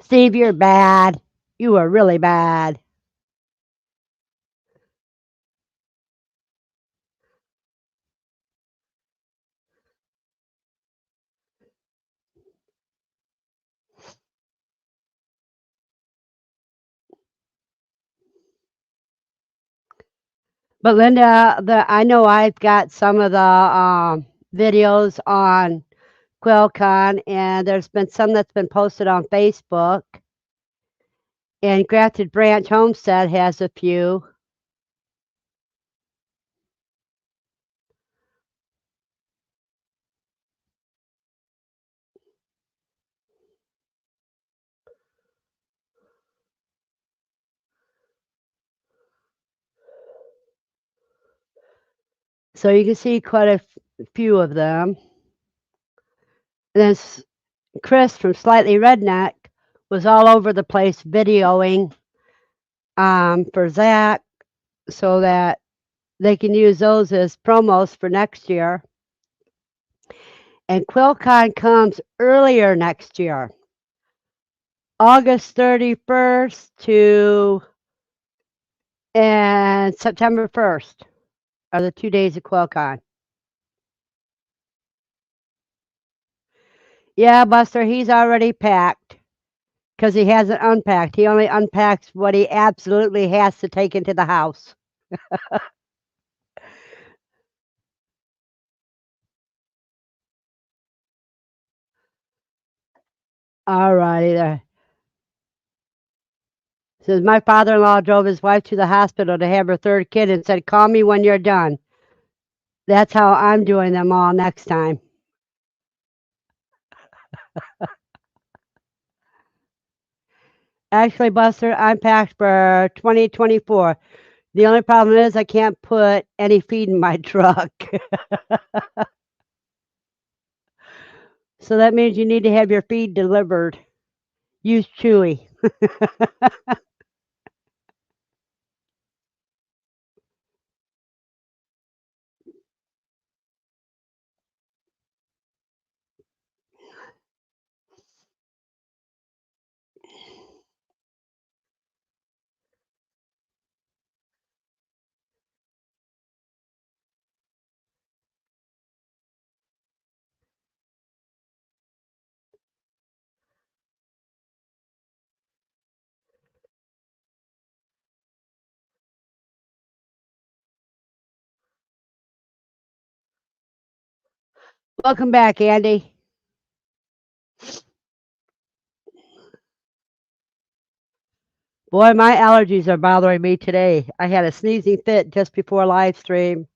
Steve, you're bad. You are really bad. But Linda, I know I've got some of the videos on QuailCon, and there's been some that's been posted on Facebook. And Grafted Branch Homestead has a few. So you can see quite a few of them. And then Chris from Slightly Redneck was all over the place videoing for Zach so that they can use those as promos for next year. And QuilCon comes earlier next year. August 31st to and September 1st are the 2 days of QuilCon. Yeah, Buster, he's already packed because he hasn't unpacked. He only unpacks what he absolutely has to take into the house. All righty there. Says my father-in-law drove his wife to the hospital to have her third kid and said, "Call me when you're done." That's how I'm doing them all next time. Actually, Buster, I'm packed for 2024. The only problem is I can't put any feed in my truck. So that means you need to have your feed delivered. Use Chewy. Welcome back, Andy. Boy, my allergies are bothering me today. I had a sneezing fit just before live stream.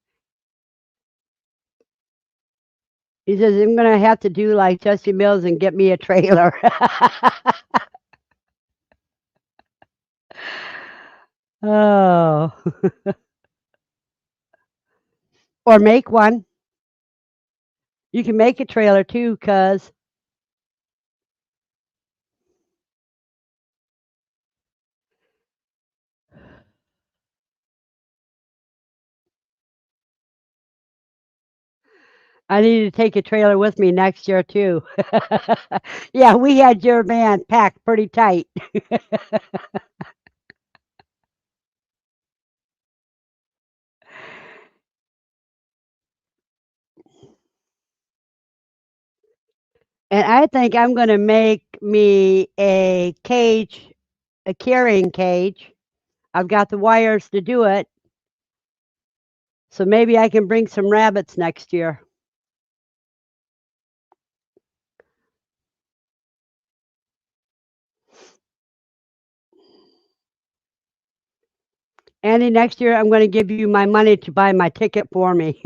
He says, I'm going to have to do like Jesse Mills and get me a trailer. Oh, or make one. You can make a trailer too, cuz I need to take a trailer with me next year too. Yeah, we had your van packed pretty tight. And I think I'm going to make me a cage, a carrying cage. I've got the wires to do it. So maybe I can bring some rabbits next year. Andy, next year I'm going to give you my money to buy my ticket for me.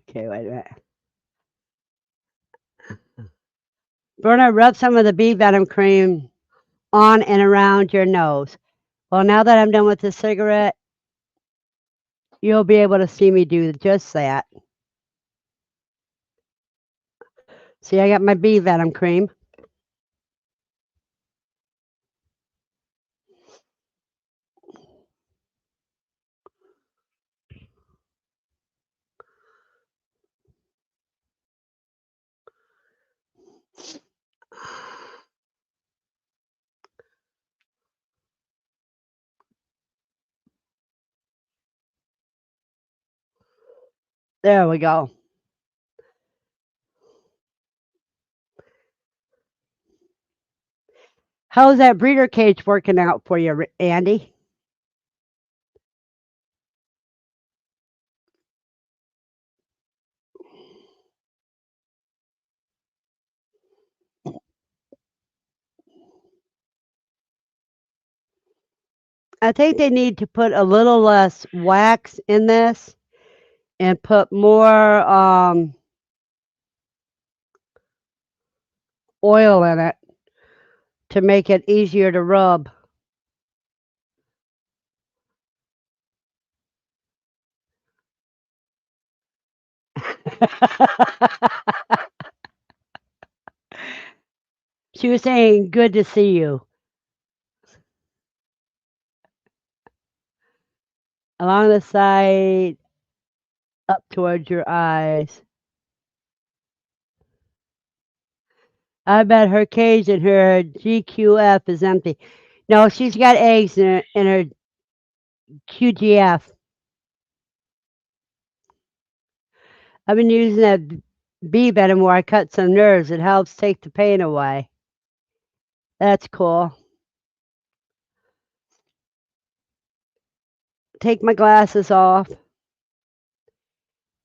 Okay, wait a minute. Verna, rub some of the bee venom cream on and around your nose. Well, now that I'm done with the cigarette, you'll be able to see me do just that. See, I got my bee venom cream. There we go. How's that breeder cage working out for you, Andy? I think they need to put a little less wax in this and put more oil in it to make it easier to rub. She was saying, "Good to see you." Along the side, up towards your eyes. I bet her cage and her GQF is empty. No, she's got eggs in her QGF. I've been using that bee venom where I cut some nerves. It helps take the pain away. That's cool. Take my glasses off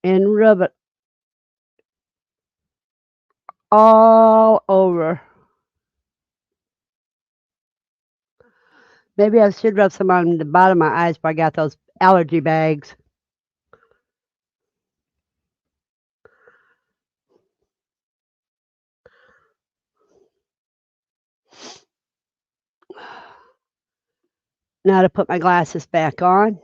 and rub it all over. Maybe I should rub some on the bottom of my eyes, but I got those allergy bags. Now to put my glasses back on.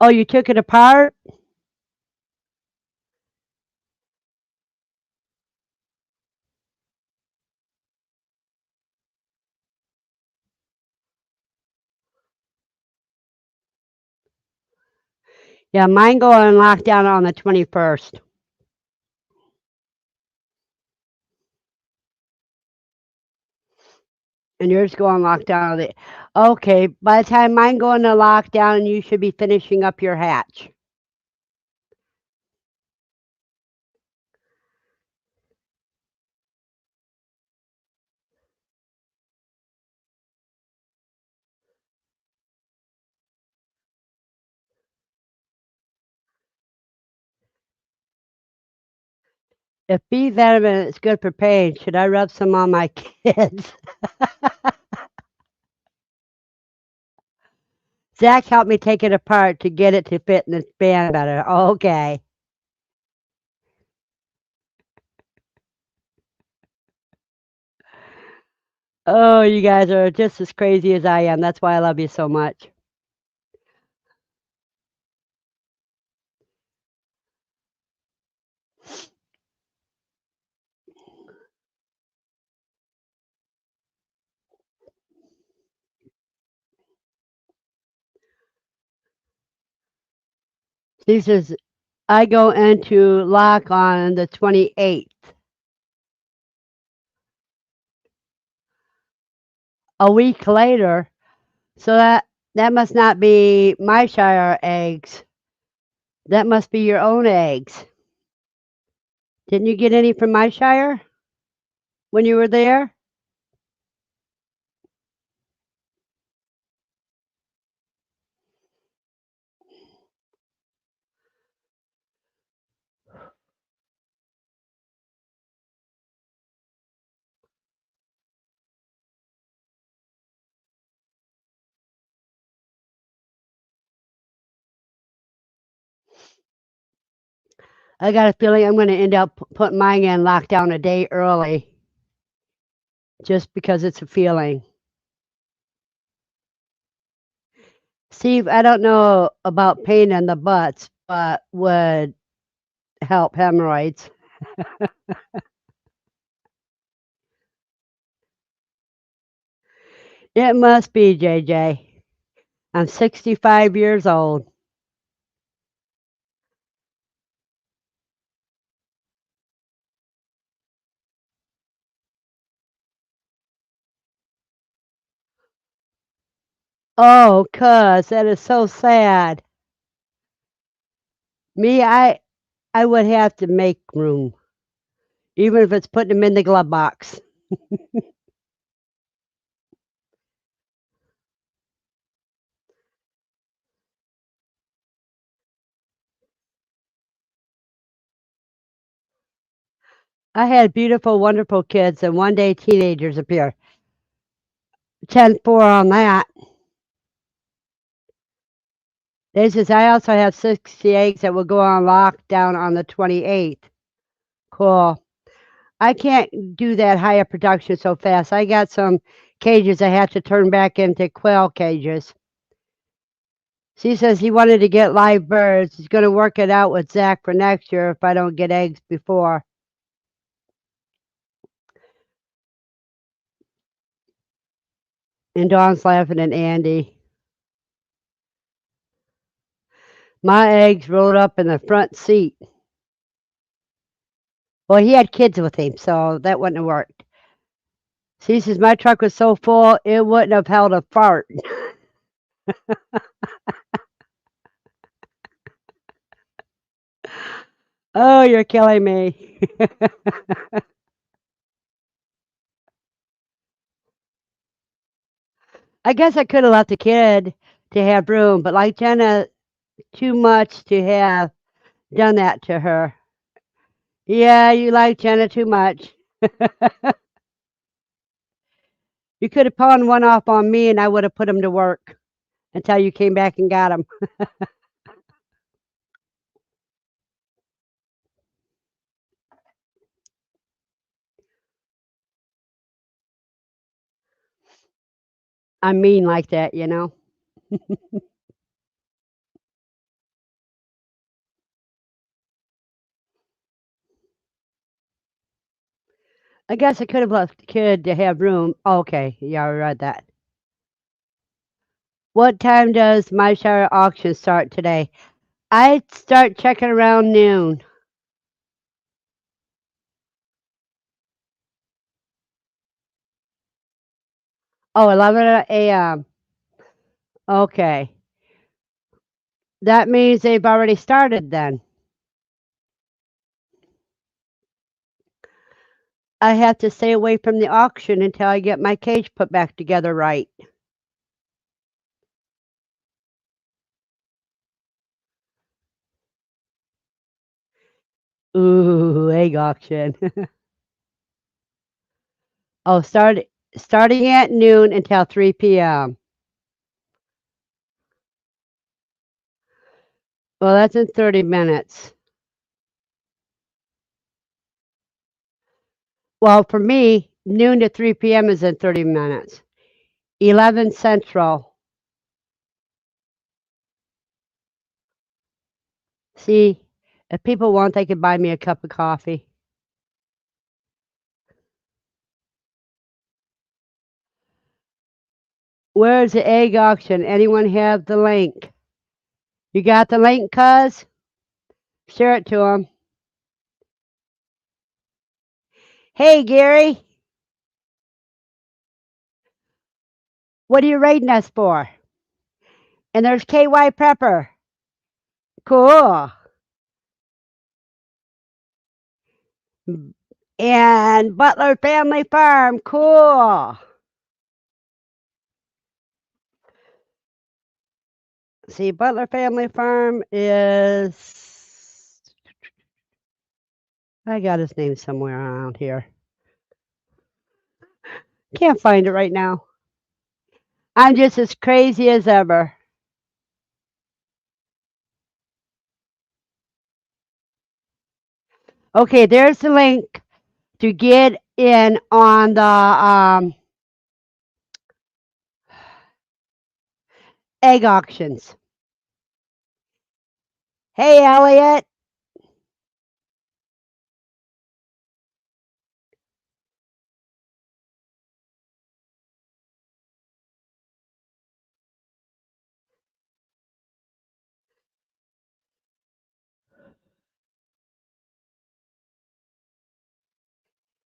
Oh, you took it apart? Yeah, mine go on lockdown on the 21st. And yours go on lockdown on the okay. By the time mine go into lockdown, you should be finishing up your hatch. If bee venom is good for pain, should I rub some on my kids? Zach helped me take it apart to get it to fit in the band better. Okay. Oh, you guys are just as crazy as I am. That's why I love you so much. He says, I go into lock on the 28th. A week later. So that must not be my Shire eggs. That must be your own eggs. Didn't you get any from my Shire when you were there? I got a feeling I'm going to end up putting mine in lockdown a day early just because it's a feeling. Steve, I don't know about pain in the butts, but would help hemorrhoids. It must be, JJ. I'm 65 years old. Oh, cuz that is so sad. Me, I would have to make room. even if it's putting them in the glove box. I had beautiful, wonderful kids, and one day teenagers appear. 10-4 on that. They says, I also have 60 eggs that will go on lockdown on the 28th. Cool. I can't do that higher production so fast. I got some cages I have to turn back into quail cages. She says he wanted to get live birds. He's going to work it out with Zach for next year if I don't get eggs before. And Dawn's laughing at Andy. My eggs rolled up in the front seat. Well, he had kids with him, so that wouldn't have worked. She says my truck was so full it wouldn't have held a fart. Oh, you're killing me. I guess I could have left the kid to have room, but like Jenna, too much to have done that to her. Yeah, you like Jenna too much. You could have pawned one off on me and I would have put him to work until you came back and got him. I'm mean like that, you know. I guess I could have left the kid to have room. Okay, yeah, I read that. What time does my shower auction start today? I start checking around noon. Oh, 11 a.m. Okay. That means they've already started then. I have to stay away from the auction until I get my cage put back together right. Ooh, egg auction. Oh, starting at noon until 3 p.m. Well, that's in 30 minutes. Well, for me, noon to 3 p.m. is in 30 minutes. 11 Central. See, if people want, they could buy me a cup of coffee. Where's the egg auction? Anyone have the link? You got the link, cuz? Share it to them. Hey, Gary, what are you raiding us for? And there's KY Pepper. Cool. And Butler Family Farm. Cool. See, Butler Family Farm is. I got his name somewhere around here. Can't find it right now. I'm just as crazy as ever. Okay, there's the link to get in on the egg auctions. Hey, Elliot.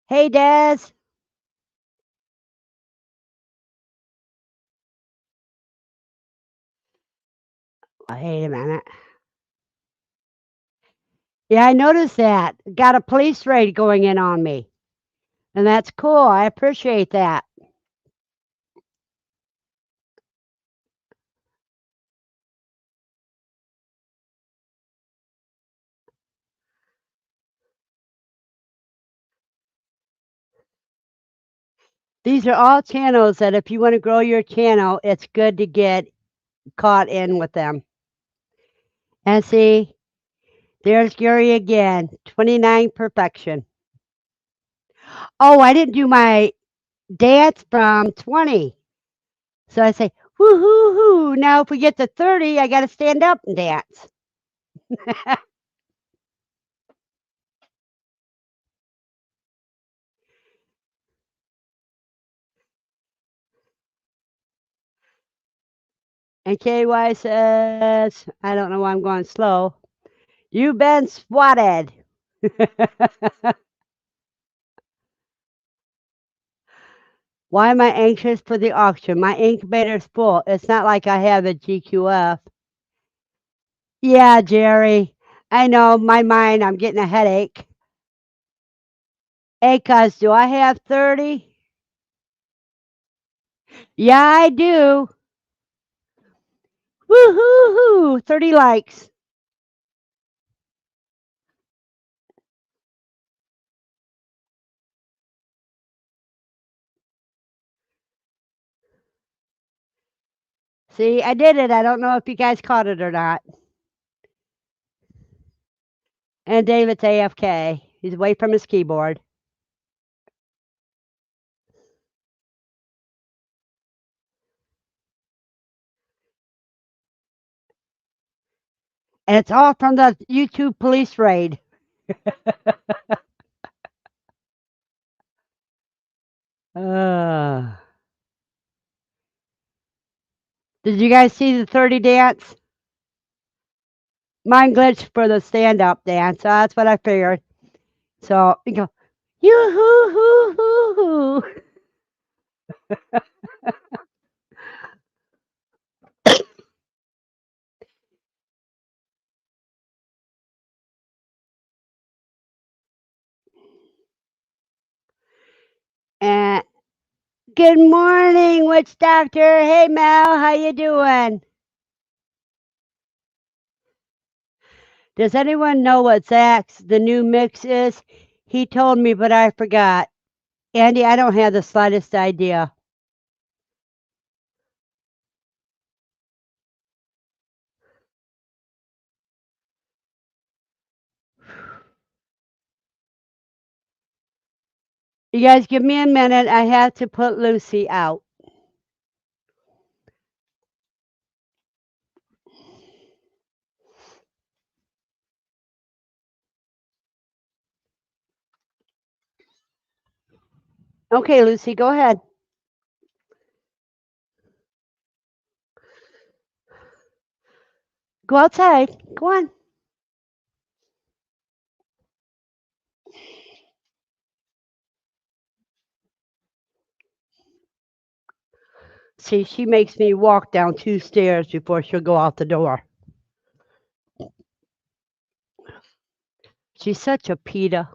Hey, Des. Wait a minute. Yeah, I noticed that. Got a police raid going in on me. And that's cool. I appreciate that. These are all channels that if you want to grow your channel, it's good to get caught in with them. And see, there's Gary again, 29 perfection. Oh, I didn't do my dance from 20. So I say, whoo hoo hoo. Now, if we get to 30, I got to stand up and dance. And KY says, I don't know why I'm going slow. You've been swatted. Why am I anxious for the auction? My incubator's full. It's not like I have a GQF. Yeah, Jerry. I know, my mind, I'm getting a headache. Hey, cuz, do I have 30? Yeah, I do. Woo-hoo-hoo. 30 likes. See, I did it. I don't know if you guys caught it or not. And David's AFK. He's away from his keyboard. And it's all from the YouTube police raid. uh, did you guys see the 30 dance? Mine glitched for the stand up dance. So that's what I figured. So you go, yoo hoo hoo hoo hoo. And good morning, witch doctor. Hey Mel, how you doing? Does anyone know what Zach's the new mix is? He told me, but I forgot. Andy, I don't have the slightest idea. You guys give me a minute. I have to put Lucy out. Okay, Lucy, go ahead. Go outside. Go on. See, she makes me walk down 2 stairs before she'll go out the door. She's such a PETA.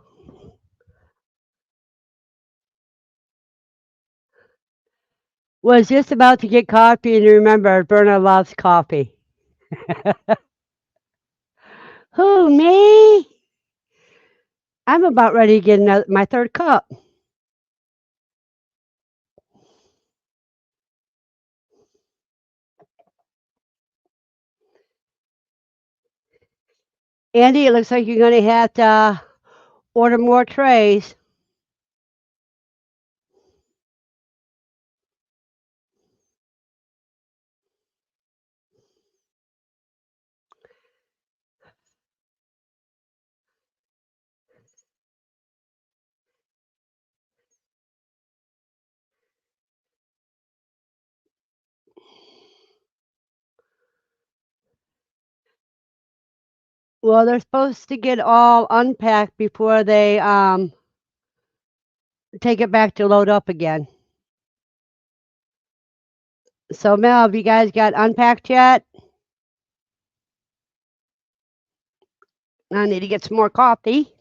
Was just about to get coffee and remember Verna loves coffee. Who, me? I'm about ready to get my third cup. Andy, it looks like you're going to have to order more trays. Well, they're supposed to get all unpacked before they take it back to load up again. So, Mel, have you guys got unpacked yet? I need to get some more coffee.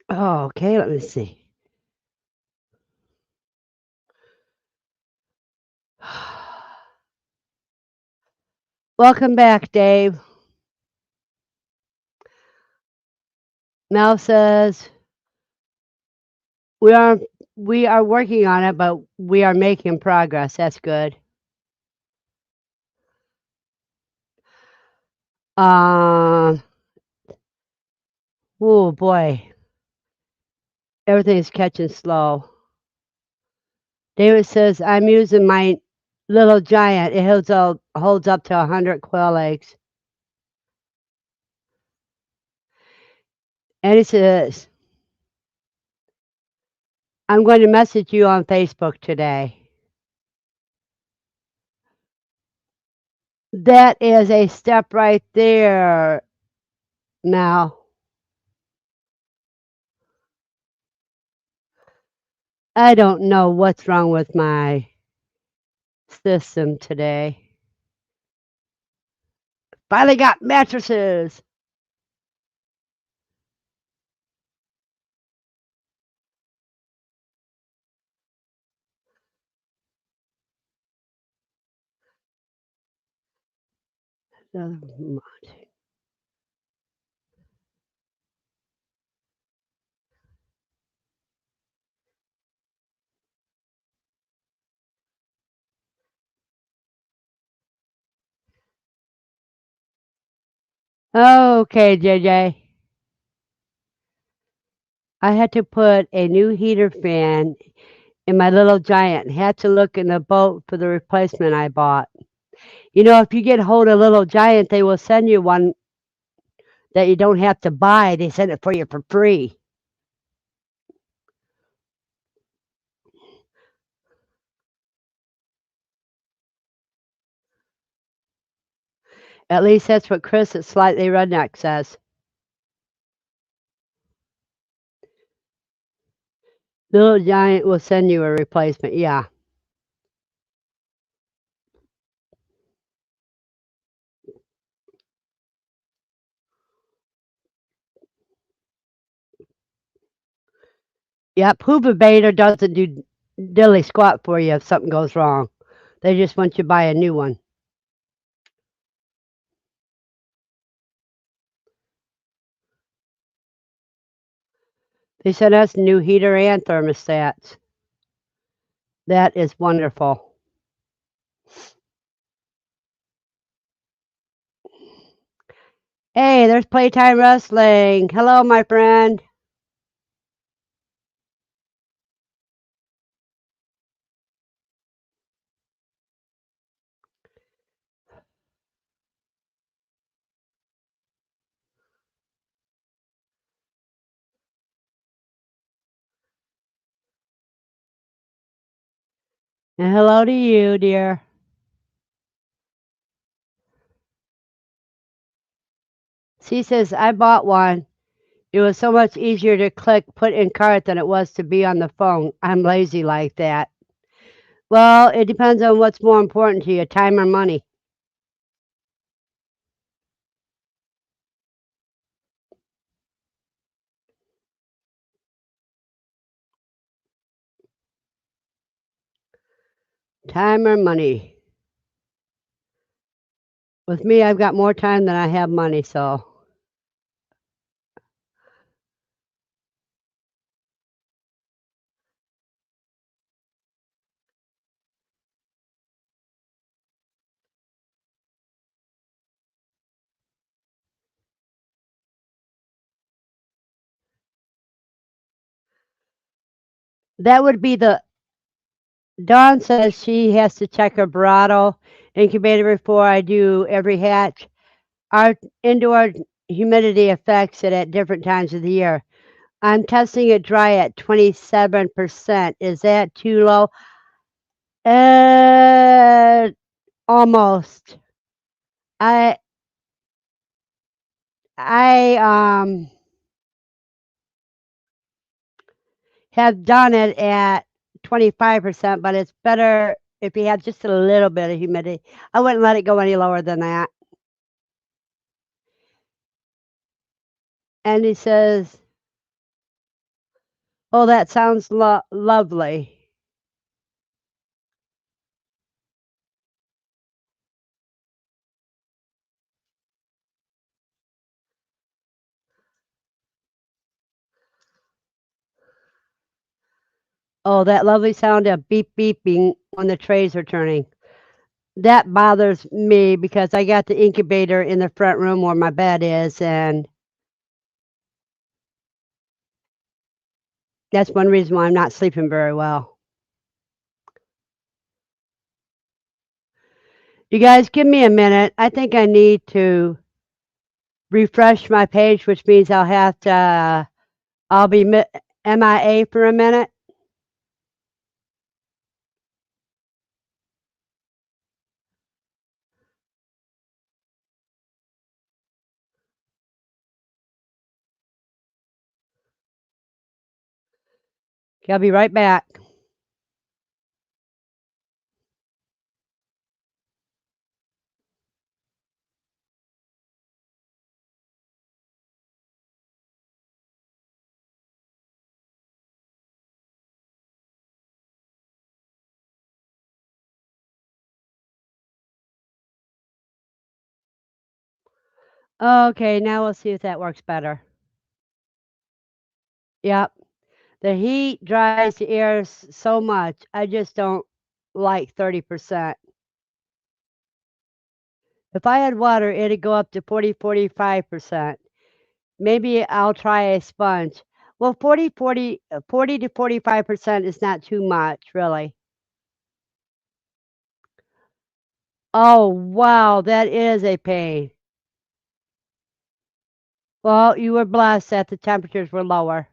Oh, okay, let me see. Welcome back, Dave. Mel says we are we are working on it, but we are making progress. That's good. Um, oh boy, everything's catching slow. David says I'm using my little giant. It holds up to 100 quail eggs. And he says I'm going to message you on Facebook today. That is a step right there. Now I don't know what's wrong with my system today. Finally got mattresses. Okay, JJ. I had to put a new heater fan in my little giant. Had to look in the boat for the replacement I bought. You know, if you get hold of Little Giant, they will send you one that you don't have to buy. They send it for you for free. At least that's what Chris at Slightly Redneck says. Little Giant will send you a replacement. Yeah. Yep. Hoover Bader doesn't do dilly squat for you if something goes wrong. They just want you to buy a new one. They sent us new heater and thermostats. That is wonderful. Hey, there's Playtime Wrestling. Hello, my friend. And hello to you, dear. She says, I bought one. It was so much easier to click put in cart than it was to be on the phone. I'm lazy like that. Well, it depends on what's more important to you, time or money. Time or money? With me, I've got more time than I have money, so that would be the Dawn says she has to check her Barato incubator before I do every hatch. Our indoor humidity affects it at different times of the year. I'm testing it dry at 27%. Is that too low? Uh, almost. I I have done it at 25%, but it's better if you have just a little bit of humidity. I wouldn't let it go any lower than that. And he says, "Oh, that sounds lovely." Oh, that lovely sound of beep beeping when the trays are turning. That bothers me because I got the incubator in the front room where my bed is, and that's one reason why I'm not sleeping very well. You guys, give me a minute. I think I need to refresh my page, which means I'll be MIA for a minute. I'll be right back. Okay, now we'll see if that works better. Yep. The heat dries the air so much. I just don't like 30%. If I had water, it'd go up to 45%. Maybe I'll try a sponge. Well, 40 to 45% is not too much, really. Oh, wow, that is a pain. Well, you were blessed that the temperatures were lower.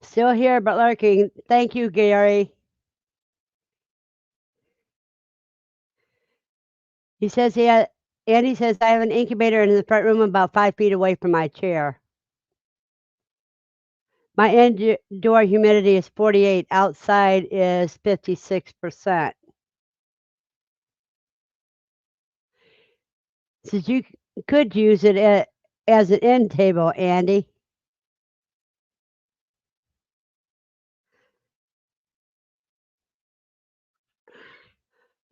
Still here, but lurking. Thank you, Gary. He says he had, Andy says I have an incubator in the front room about 5 feet away from my chair. My indoor humidity is 48. Outside is 56%. Says you could use it as an end table, Andy.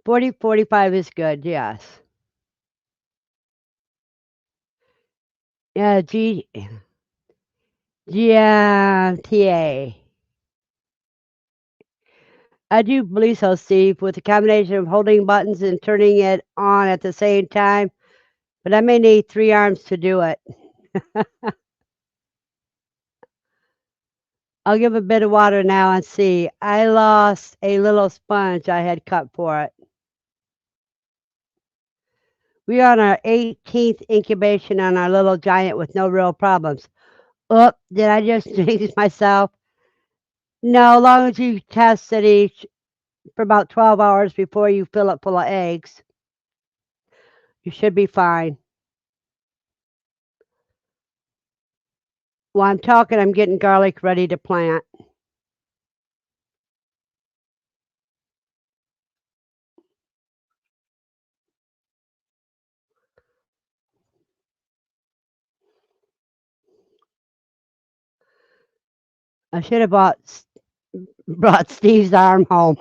40, 45 is good, yes. Yeah, GMTA. I do believe so, Steve, with the combination of holding buttons and turning it on at the same time, but I may need 3 arms to do it. I'll give a bit of water now and see. I lost a little sponge I had cut for it. We are on our 18th incubation on our little giant with no real problems. Oh, did I just jinx myself? No, as long as you test it each for about 12 hours before you fill it full of eggs, you should be fine. While I'm talking, I'm getting garlic ready to plant. I should have brought Steve's arm home.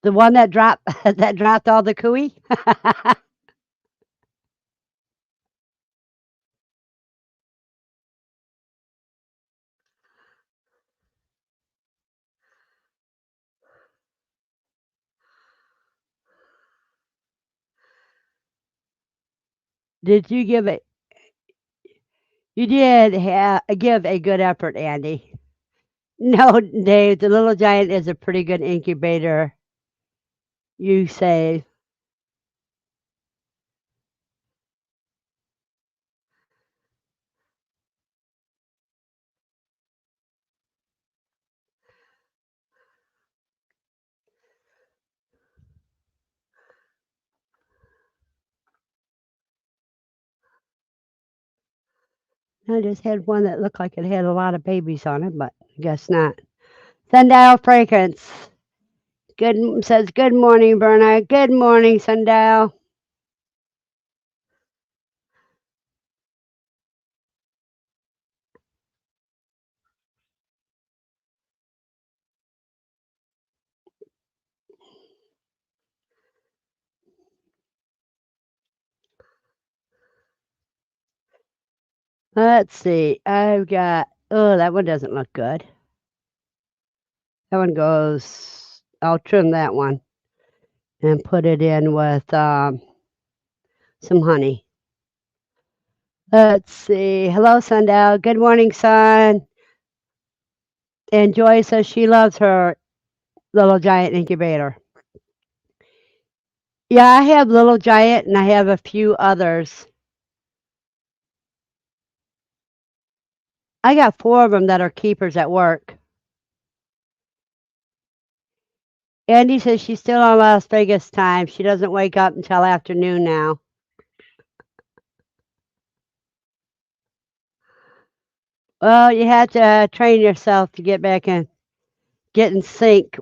The one that dropped that dropped all the cooey. Did you give it? You did give a good effort, Andy. No, Dave, the Little Giant is a pretty good incubator. You say. I just had one that looked like it had a lot of babies on it, but I guess not. Sundial Fragrance. Good says good morning, Verna. Good morning, Sundial. Let's see. I've got. Oh, that one doesn't look good. That one goes. I'll trim that one and put it in with some honey. Let's see. Hello, Sundial. Good morning, son. And Joy says she loves her Little Giant incubator. Yeah, I have Little Giant and I have a few others. I got 4 of them that are keepers at work. Andy says she's still on Las Vegas time. She doesn't wake up until afternoon now. Well, you have to train yourself to get back and get in sync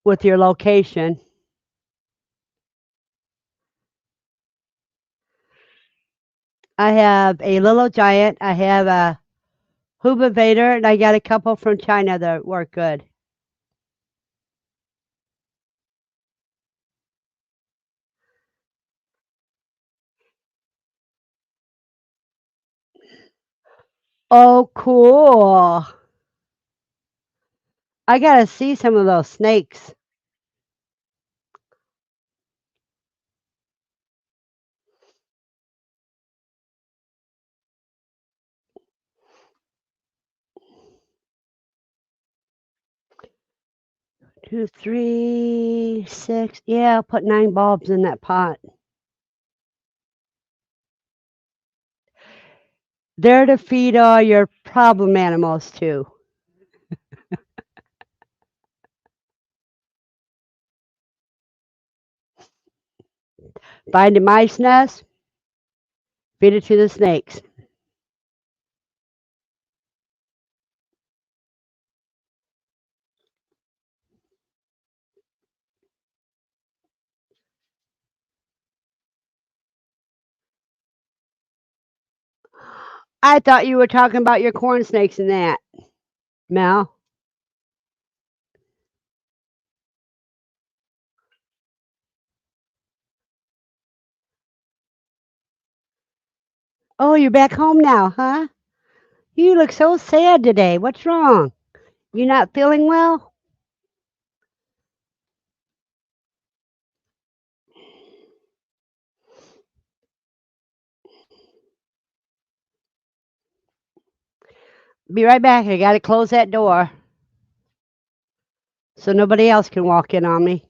with your location. I have a Little Giant, I have a Huba Vader, and I got a couple from China that work good. Oh, cool. I gotta see some of those snakes. Two, three, six. Yeah, I'll put 9 bulbs in that pot. They're to feed all your problem animals too. Find a mice nest, feed it to the snakes. I thought you were talking about your corn snakes and that, Mel. Oh, you're back home now, huh? You look so sad today. What's wrong? You not feeling well? Be right back. I gotta close that door so nobody else can walk in on me.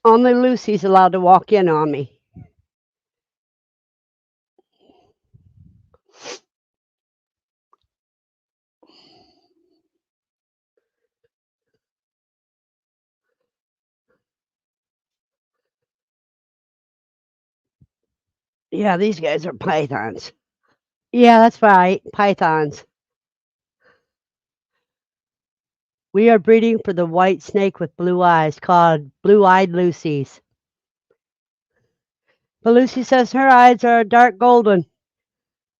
Only Lucy's allowed to walk in on me. Yeah, these guys are pythons. Yeah, that's right. Pythons. We are breeding for the white snake with blue eyes called blue-eyed Lucy's. But Lucy says her eyes are dark golden.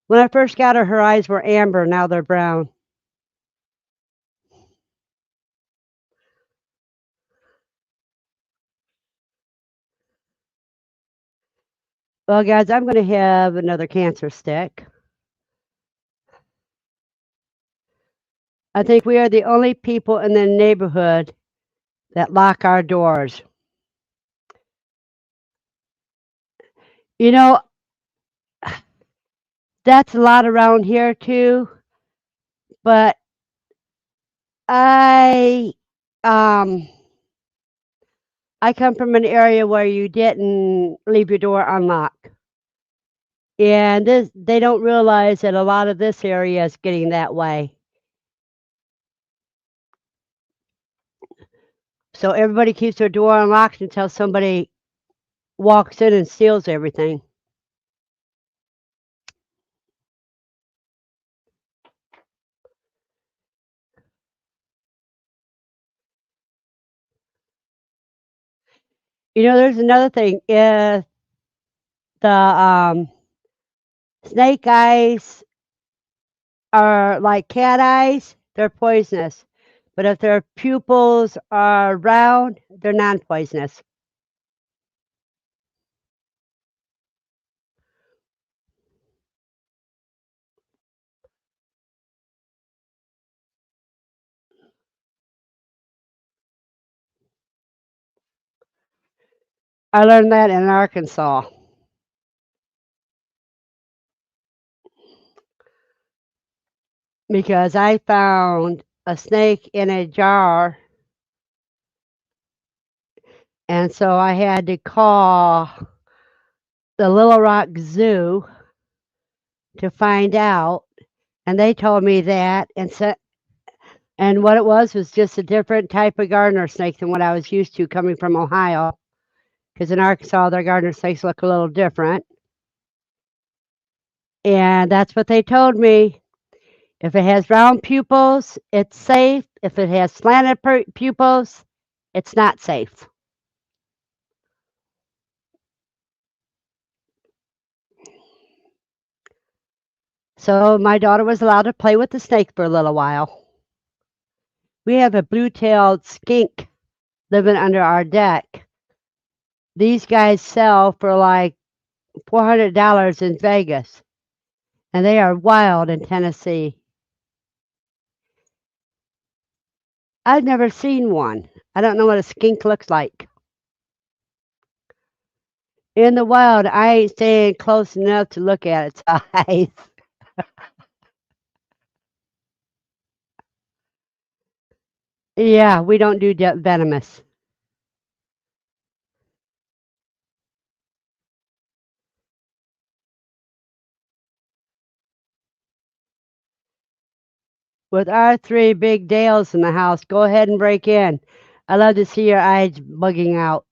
When I first got her, her eyes were amber. Now they're brown. Well, guys, I'm going to have another cancer stick. I think we are the only people in the neighborhood that lock our doors. You know, that's a lot around here too, but I um I come from an area where you didn't leave your door unlocked. And this they don't realize that a lot of this area is getting that way. So everybody keeps their door unlocked until somebody walks in and steals everything. You know, there's another thing. If the snake eyes are like cat eyes, they're poisonous. But if their pupils are round, they're non-poisonous. I learned that in Arkansas because I found a snake in a jar, and so I had to call the Little Rock Zoo to find out, and they told me that, and what it was just a different type of gardener snake than what I was used to coming from Ohio. Because in Arkansas, their gardener snakes look a little different, and that's what they told me. If it has round pupils, it's safe. If it has slanted pupils, it's not safe. So my daughter was allowed to play with the snake for a little while. We have a blue-tailed skink living under our deck. These guys sell for like $400 in Vegas, and they are wild in Tennessee. I've never seen one. I don't know what a skink looks like. In the wild, I ain't staying close enough to look at its eyes. Yeah, we don't do venomous. With our three big Dales in the house, go ahead and break in. I love to see your eyes bugging out.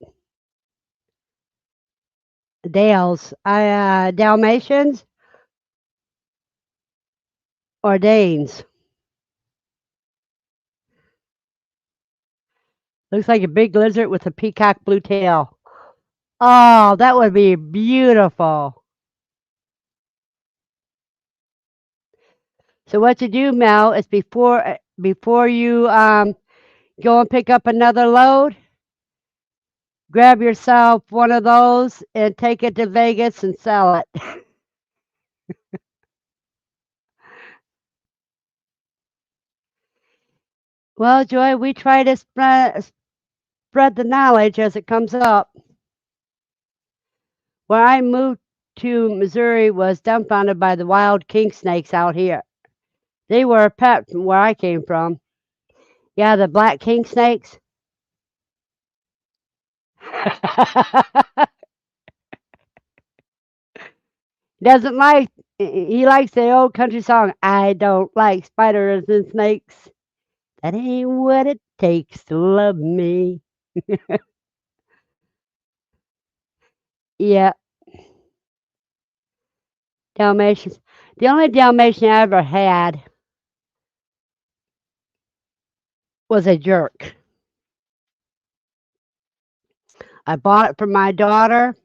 Dales, Dalmatians or Danes? Looks like a big lizard with a peacock blue tail. Oh, that would be beautiful. So what you do, Mel, is before you go and pick up another load, grab yourself one of those and take it to Vegas and sell it. Well, Joy, we try to spread the knowledge as it comes up. Where I moved to Missouri was dumbfounded by the wild king snakes out here. They were a pet from where I came from. Yeah, the black king snakes. Doesn't like he likes the old country song. I don't like spiders and snakes. That ain't what it takes to love me. Yeah, Dalmatians. The only Dalmatian I ever had was a jerk. I bought it for my daughter,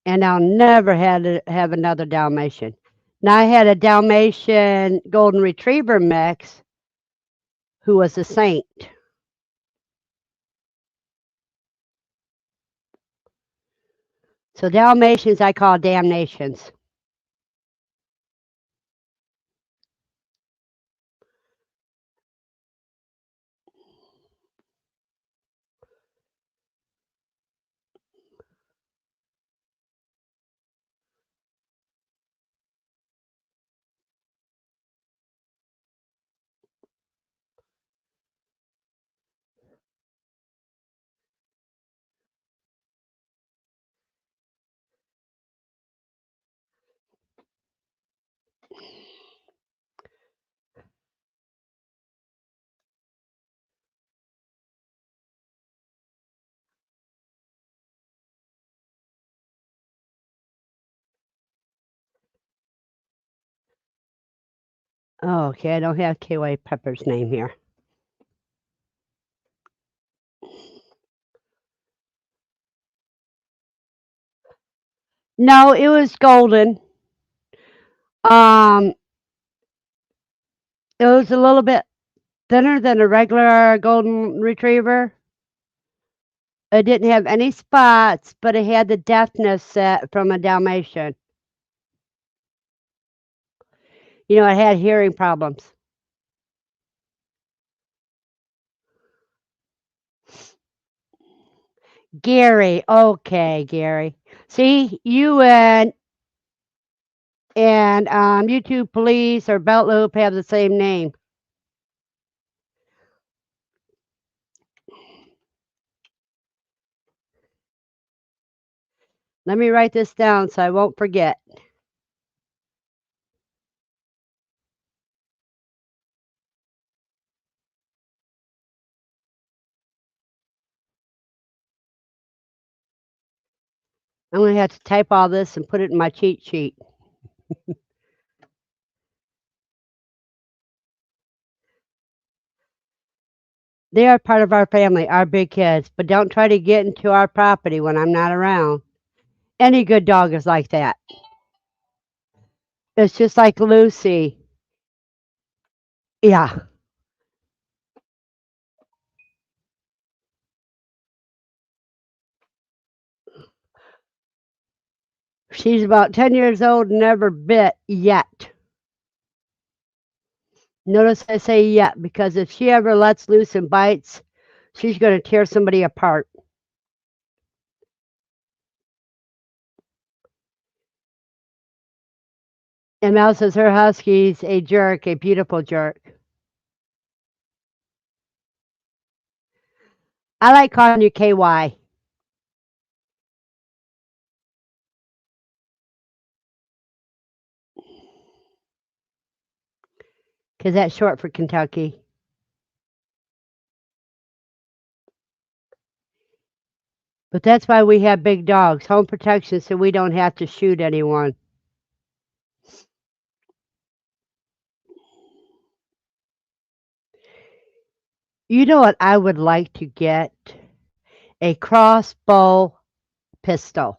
and I'll never have another Dalmatian. Now I had a Dalmatian Golden Retriever mix who was a saint. So Dalmatians I call damnations. Oh, okay, I don't have KY Pepper's name here. No, it was golden. Um, it was a little bit thinner than a regular golden retriever. It didn't have any spots, but it had the deafness set from a Dalmatian. You know, it had hearing problems. Gary, okay, Gary. See, you and YouTube Police or Belt Loop have the same name. Let me write this down so I won't forget. I'm going to have to type all this and put it in my cheat sheet. They are part of our family, our big kids, but don't try to get into our property when I'm not around. Any good dog is like that. It's just like Lucy. Yeah. She's about 10 years old and never bit yet. Notice I say yet because if she ever lets loose and bites, she's going to tear somebody apart. And Mel says her husky's a jerk, a beautiful jerk. I like calling you KY because that's short for Kentucky. But that's why we have big dogs, home protection, so we don't have to shoot anyone. You know what I would like to get? A crossbow pistol.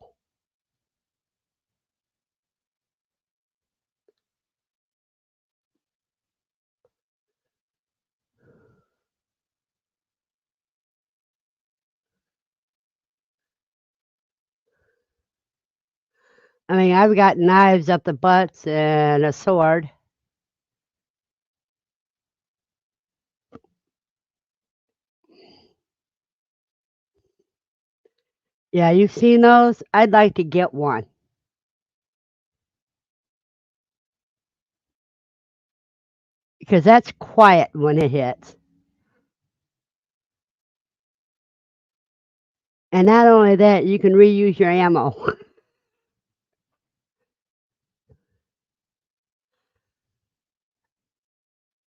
I mean, I've got knives up the butts and a sword. Yeah, you've seen those? I'd like to get one because that's quiet when it hits. And not only that, you can reuse your ammo.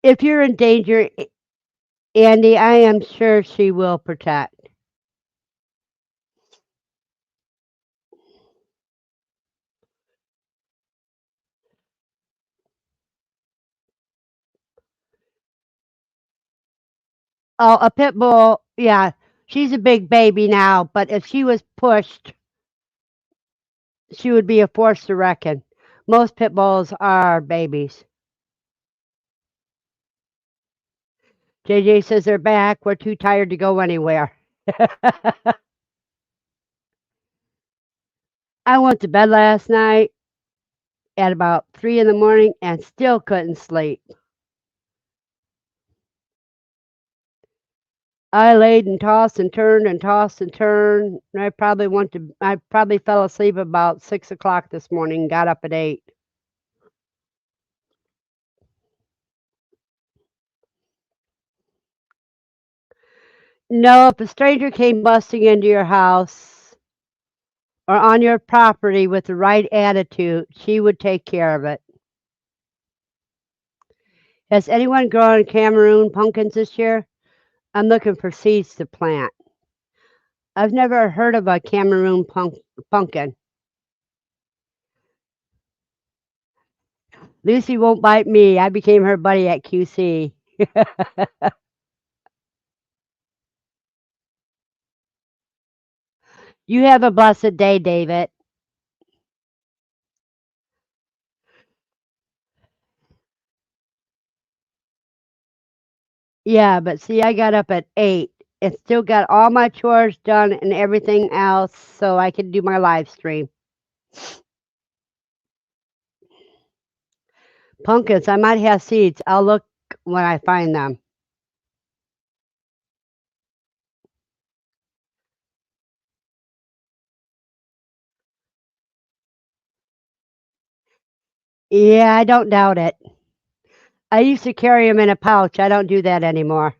If you're in danger, Andy, I am sure she will protect. Oh, a pit bull, yeah, she's a big baby now, but if she was pushed, she would be a force to reckon. Most pit bulls are babies. JJ says they're back. We're too tired to go anywhere. I went to bed last night at about 3 in the morning and still couldn't sleep. I laid and tossed and turned and tossed and turned. I probably fell asleep about 6 o'clock this morning, got up at 8. No, if a stranger came busting into your house or on your property with the right attitude, she would take care of it. Has anyone grown Cameroon pumpkins this year? I'm looking for seeds to plant. I've never heard of a Cameroon pumpkin. Lucy won't bite me. I became her buddy at QC. You have a blessed day, David. Yeah, but see, I got up at 8 and still got all my chores done and everything else so I could do my live stream. Pumpkins, I might have seeds. I'll look when I find them. Yeah, I don't doubt it. I used to carry them in a pouch. I don't do that anymore.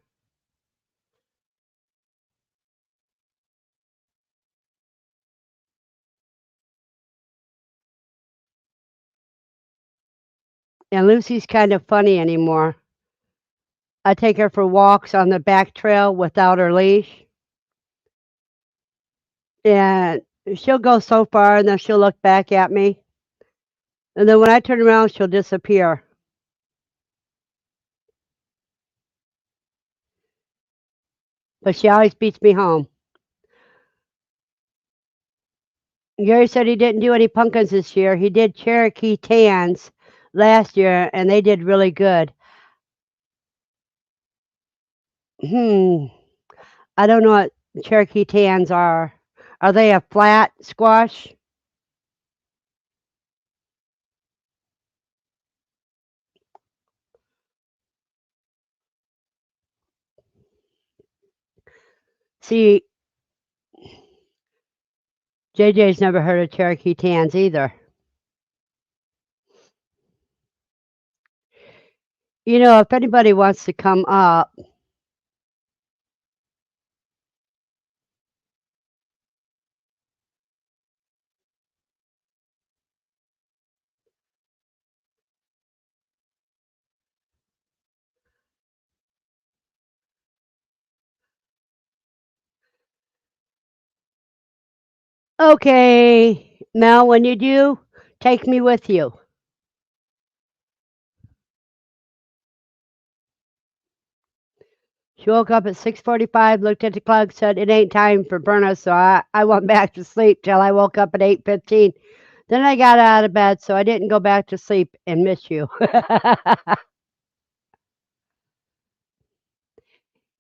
And Lucy's kind of funny anymore. I take her for walks on the back trail without her leash, and she'll go so far and then she'll look back at me. And then when I turn around, she'll disappear. But she always beats me home. Gary said he didn't do any pumpkins this year. He did Cherokee tans last year, and they did really good. Hmm. I don't know what Cherokee tans are. Are they a flat squash? See, JJ's never heard of Cherokee tans either. You know, if anybody wants to come up, okay, Mel, when you do, take me with you. She woke up at 6:45, looked at the clock, said it ain't time for Verna, so I went back to sleep till I woke up at 8:15. Then I got out of bed, so I didn't go back to sleep and miss you.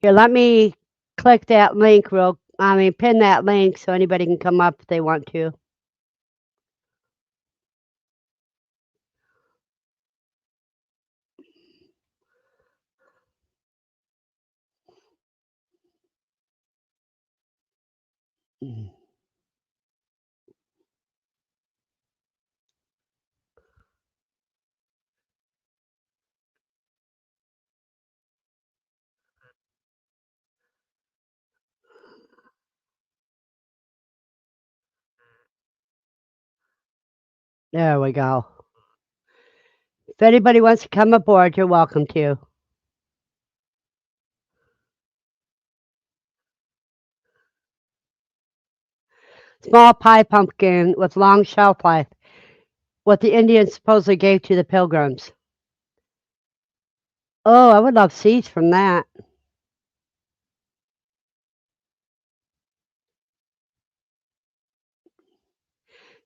Here, let me click that link pin that link so anybody can come up if they want to. There we go. If anybody wants to come aboard, you're welcome to. Small pie pumpkin with long shelf life, what the Indians supposedly gave to the pilgrims. Oh, I would love seeds from that.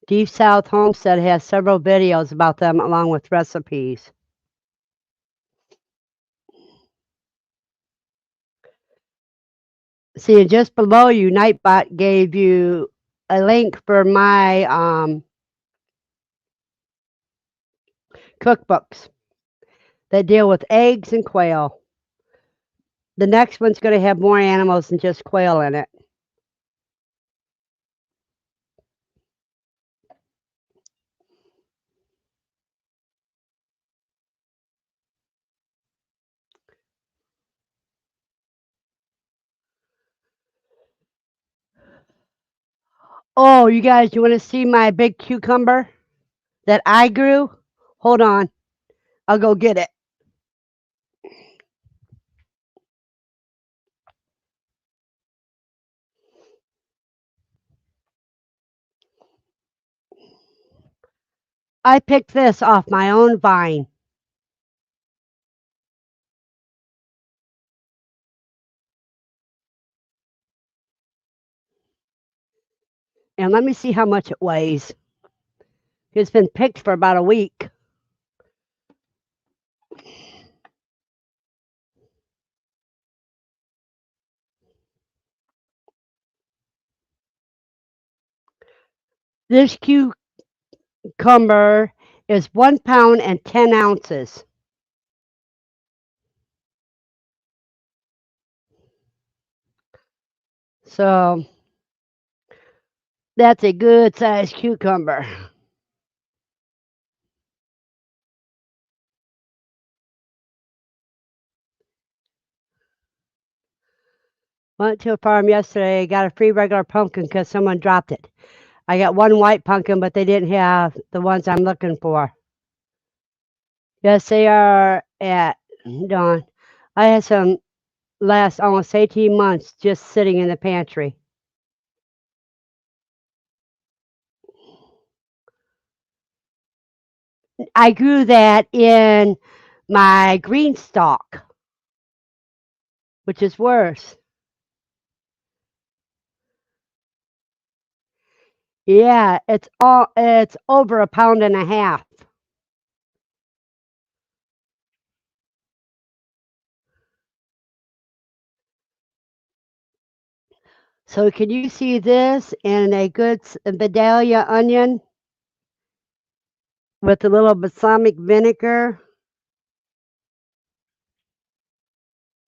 Deep South Homestead has several videos about them along with recipes. See, just below you, Nightbot gave you a link for my cookbooks that deal with eggs and quail. The next one's going to have more animals than just quail in it. Oh, you guys, you want to see my big cucumber that I grew? Hold on. I'll go get it. I picked this off my own vine. And let me see how much it weighs. It's been picked for about a week. This cucumber is 1 pound and 10 ounces. So that's a good sized cucumber. Went to a farm yesterday, got a free regular pumpkin because someone dropped it. I got one white pumpkin, but they didn't have the ones I'm looking for. Yes, they are at Dawn. I had some last almost 18 months just sitting in the pantry. I grew that in my green stalk, which is worse. Yeah, it's over 1.5 pounds. So can you see this in a good Vidalia onion with a little balsamic vinegar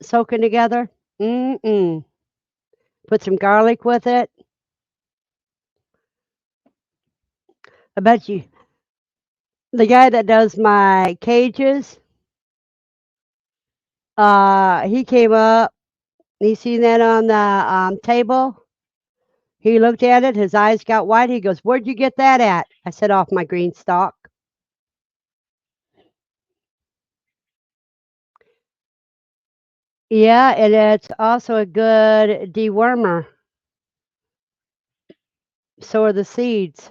soaking together? Mm-mm. Put some garlic with it. I bet you the guy that does my cages, he came up. He seen that on the table. He looked at it. His eyes got wide. He goes, "Where'd you get that at?" I said, "Off my green stalk." Yeah, and it's also a good dewormer. So are the seeds.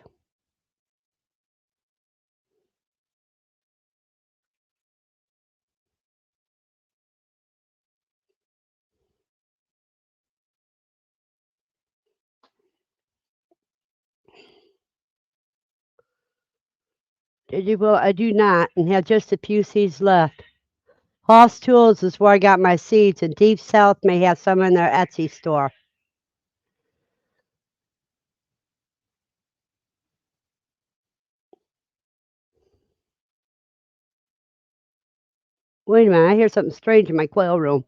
Did you? Well, I do not, and have just a few seeds left. Hoss Tools is where I got my seeds, and Deep South may have some in their Etsy store. Wait a minute, I hear something strange in my quail room.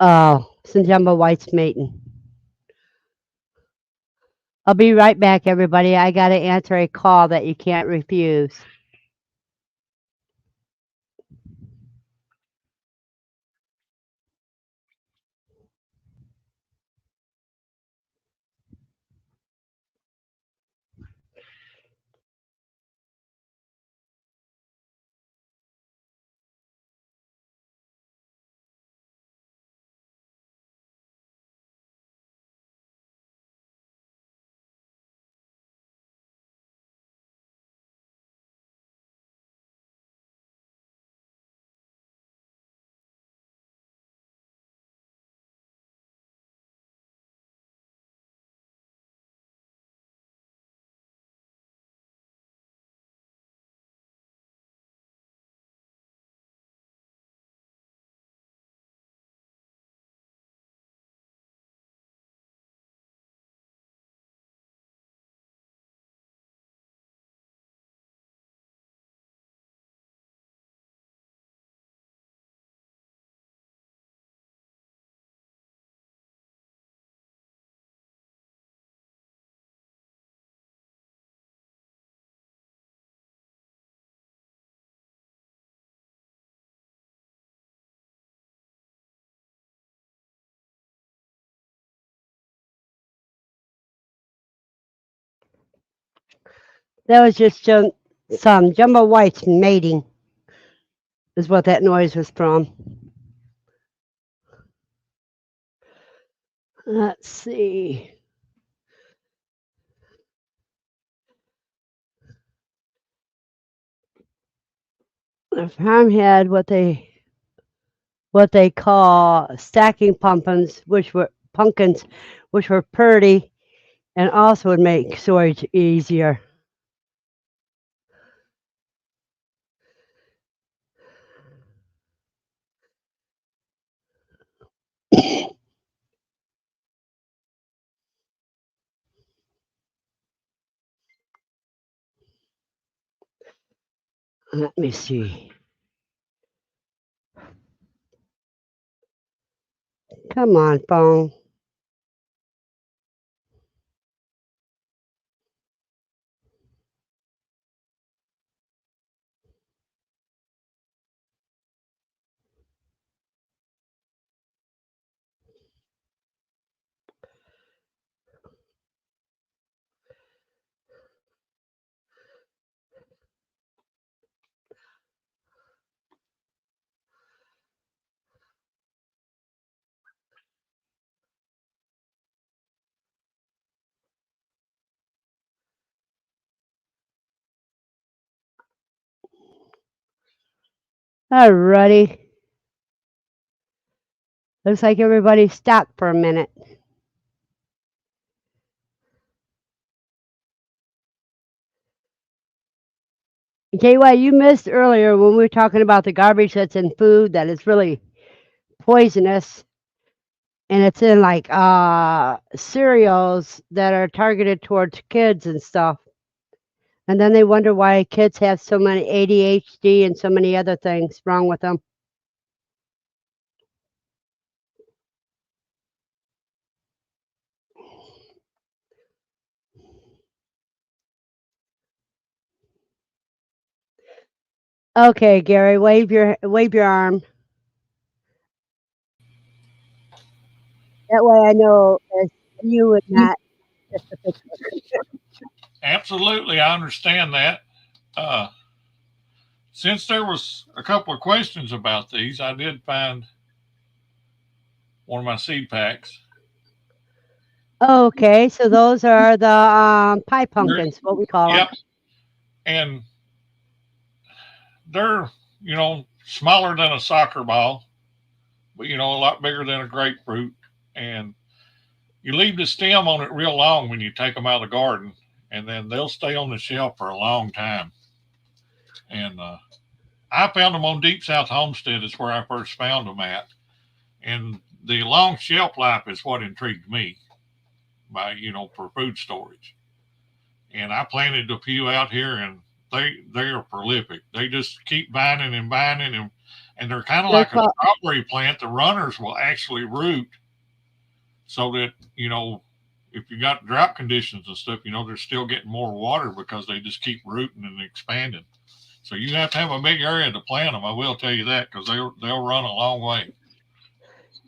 Oh, some jumbo white's mating. I'll be right back, everybody. I got to answer a call that you can't refuse. That was just some jumbo whites mating, is what that noise was from. Let's see. The farm had what they call stacking pumpkins, which were pretty and also would make storage easier. Let me see. Come on, phone. Alrighty. Looks like everybody stopped for a minute. JY, you missed earlier when we were talking about the garbage that's in food that is really poisonous, and it's in like cereals that are targeted towards kids and stuff. And then they wonder why kids have so many ADHD and so many other things wrong with them. Okay, Gary, wave your arm. That way I know it's you and not just a picture. Absolutely, I understand that. Uh, since there was a couple of questions about these, I did find one of my seed packs. Okay, so those are the pie pumpkins, what we call them. Yep, and they're smaller than a soccer ball, but a lot bigger than a grapefruit. And you leave the stem on it real long when you take them out of the garden, and then they'll stay on the shelf for a long time. And I found them on Deep South Homestead. Is where I first found them at, and the long shelf life is what intrigued me by for food storage. And I planted a few out here, and they are prolific. They just keep binding and binding, and they're kind of They're like a called strawberry plant. The runners will actually root, so that if you got drought conditions and stuff, they're still getting more water because they just keep rooting and expanding. So you have to have a big area to plant them. I will tell you that because they'll run a long way.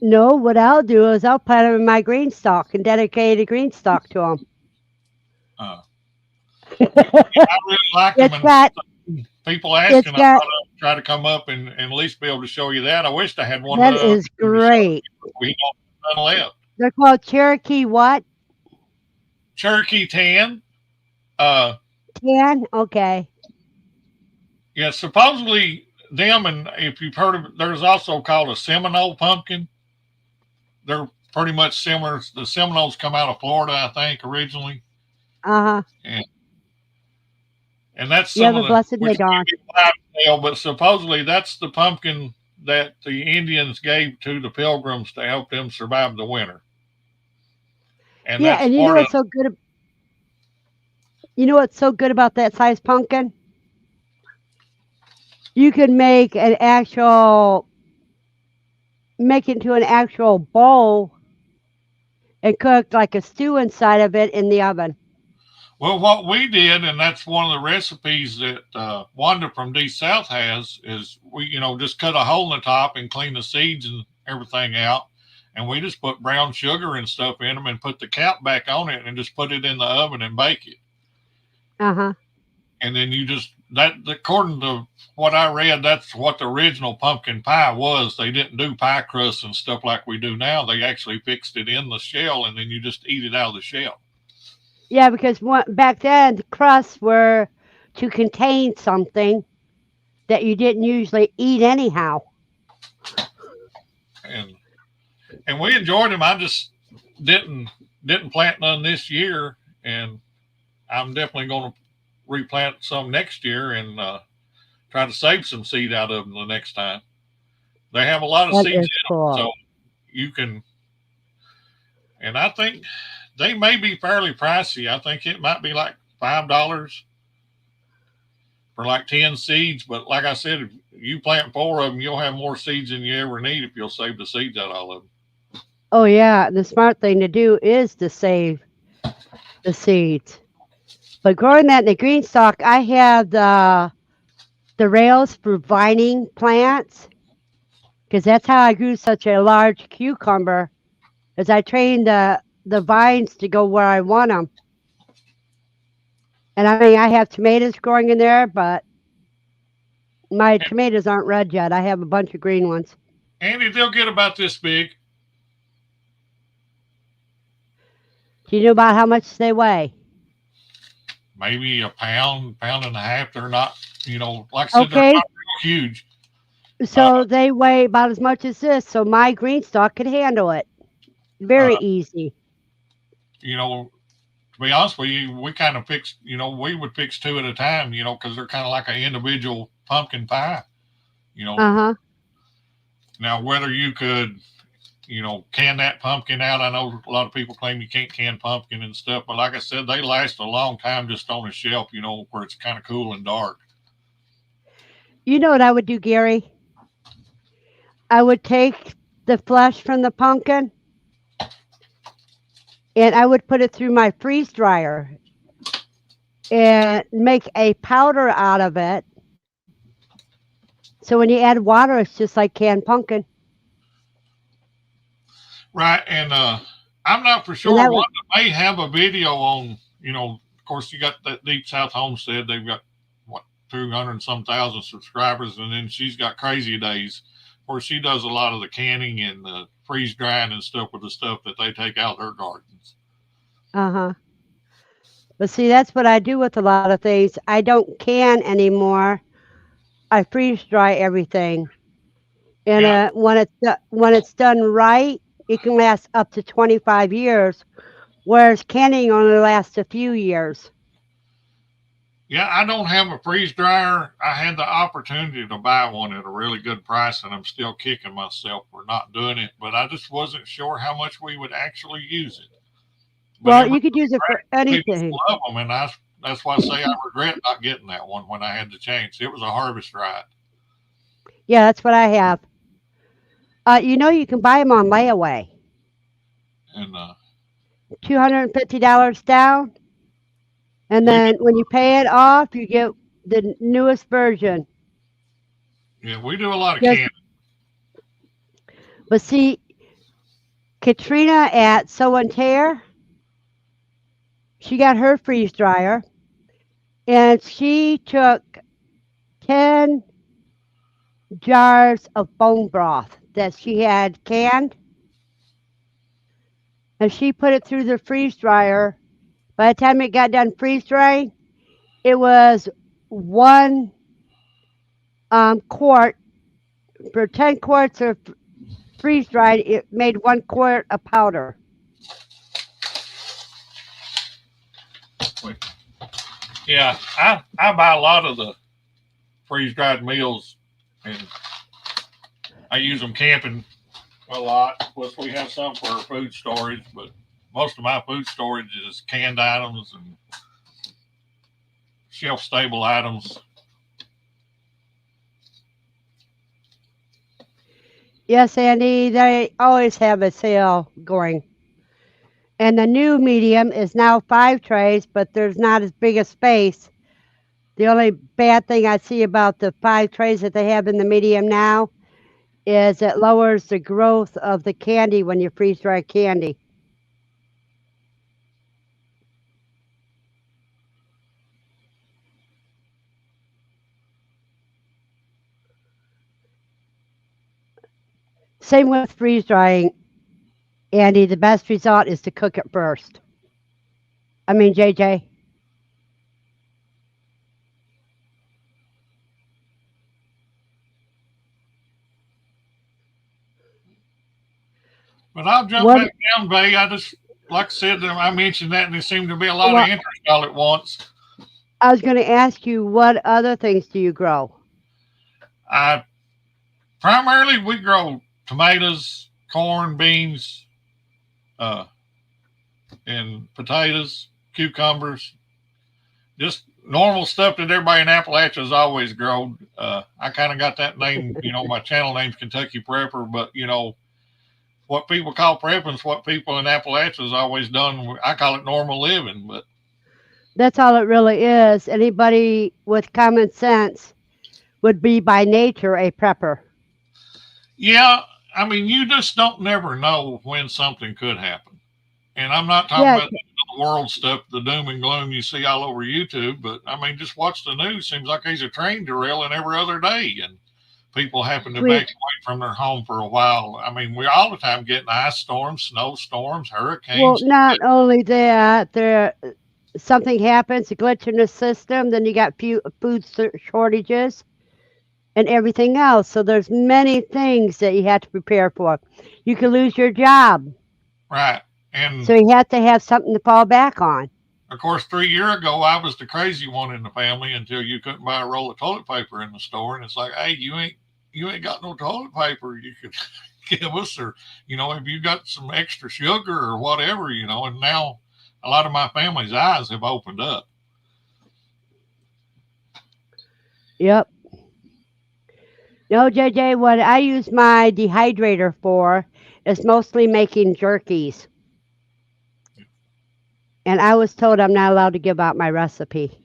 No, what I'll do is I'll plant them in my green stalk and dedicate a green stalk to them. Uh, but yeah, I really like them, It's and got people it's asking, I got thought I'd try to come up and at least be able to show you that. I wished I had one that other is thing to show great. you, but we don't have none left. They're called Cherokee what? Cherokee tan. Uh, Tan? Okay. yeah, supposedly them, and if you've heard of it, there's also called a Seminole pumpkin. They're pretty much similar. The Seminoles come out of Florida, I think, originally, Uh-huh. and that's Yeah, some the of the blessed which may Hagar. be live sale, but supposedly that's the pumpkin that the Indians gave to the Pilgrims to help them survive the winter, and Yeah, that's and part of. you know what's so good about that size pumpkin? You can make it into an actual bowl and cook like a stew inside of it in the oven. Well, what we did, and that's one of the recipes that Wanda from D South has, is we, just cut a hole in the top and clean the seeds and everything out. And we just put brown sugar and stuff in them and put the cap back on it and just put it in the oven and bake it. Uh-huh. and then you just that according to what I read, that's what the original pumpkin pie was. They didn't do pie crusts and stuff like we do now. They actually fixed it in the shell, and then you just eat it out of the shell. Yeah, because back then the crusts were to contain something that you didn't usually eat anyhow. And we enjoyed them. I just didn't didn't plant none this year, and I'm definitely going to replant some next year and try to save some seed out of them the next time. They have a lot of That seeds is in them, cool. so you can. And I think they may be fairly pricey. I think it might be like $5 for like 10 seeds. But like I said, if you plant four of them, you'll have more seeds than you ever need if you'll save the seeds out of all of them. Oh yeah, the smart thing to do is to save the seeds. But growing that in the green stalk, I have the rails for vining plants because that's how I grew such a large cucumber. As I trained the vines to go where I want them. And I mean, I have tomatoes growing in there, but my And tomatoes aren't red yet. I have a bunch of green ones. Andy, they'll get about this big. Do you know about how much they weigh? Maybe a pound, pound and a half. They're not, like I said, they're Okay, not real huge. Uh, so they weigh about as much as this. So my green stalk could handle it. Very uh, easy. to be honest with you, we kind of fixed, we would fix two at a time, because they're kind of like an individual pumpkin pie. You know, Uh huh. now whether you could, can that pumpkin out. I know a lot of people claim you can't can pumpkin and stuff, but like I said, they last a long time just on a shelf, where it's kind of cool and dark. You know what I would do, Gary? I would take the flesh from the pumpkin and I would put it through my freeze dryer and make a powder out of it. So when you add water, it's just like canned pumpkin. Right. And I'm not for And sure. that would, Wanda may have a video on, of course, you got that Deep South Homestead. They've got, what, 200 and some thousand subscribers. And then she's got Crazy Days, where she does a lot of the canning and the freeze drying and stuff with the stuff that they take out of their gardens. uh-huh. But see, that's what I do with a lot of things. I don't can anymore. I freeze dry everything. And Yeah. when it's done right, it can last up to 25 years, whereas canning only lasts a few years. Yeah. I don't have a freeze dryer. I had the opportunity to buy one at a really good price, and I'm still kicking myself for not doing it. But I just wasn't sure how much we would actually use it. But Well, every you could use it for people anything. love them, and that's why I say I regret not getting that one when I had the chance. It was a harvest right, Yeah, that's what I have. You can buy them on layaway. and $250 down, and we do, then when you pay it off, you get the newest version. yeah, we do a lot of Yes, canning. but see, Katrina at Sew and Tear, she got her freeze dryer, and she took 10 jars of bone broth that she had canned, and she put it through the freeze dryer. By the time it got done freeze drying, it was one quart for 10 quarts of freeze dried. It made 1 quart of powder. Yeah, I buy a lot of the freeze dried meals, and I use them camping a lot. Plus, we have some for our food storage, but most of my food storage is canned items and shelf stable items. Yes, Andy, they always have a sale going. And the new medium is now 5 trays, but there's not as big a space. The only bad thing I see about the 5 trays that they have in the medium now is it lowers the growth of the candy when you freeze dry candy. Same with freeze drying, Andy. The best result is to cook it first. I mean, JJ. But I'll jump What? back down, Bay. I just, like I said, I mentioned that, and there seemed to be a lot of Well, interest all at once. I was going to ask you, what other things do you grow? I primarily we grow tomatoes, corn, beans, uh, and potatoes, cucumbers, just normal stuff that everybody in Appalachia has always grown. I kind of got that name, my channel name's Kentucky Prepper, but what people call prepping is what people in Appalachia has always done. I call it normal living, but That's all it really is. Anybody with common sense would be by nature a prepper. yeah, I mean, you just don't never know when something could happen. And I'm not talking Yeah, about the world stuff, the doom and gloom you see all over YouTube, but I mean, just watch the news. Seems like there's a train derailing every other day, and people happen to we evacuate from their home for a while. I mean, we're all the time getting ice storms, snowstorms, well, hurricanes. not only that, there something happens, a glitch in the system, then you got food shortages and everything else. So there's many things that you have to prepare for. You could lose your job, Right. And so you have to have something to fall back on. of course, 3 years ago, I was the crazy one in the family until you couldn't buy a roll of toilet paper in the store, and it's like, hey, you ain't got no toilet paper you could give us, or if you got some extra sugar or whatever, and now a lot of my family's eyes have opened up. Yep. No, JJ, what I use my dehydrator for is mostly making jerkies. And I was told I'm not allowed to give out my recipe.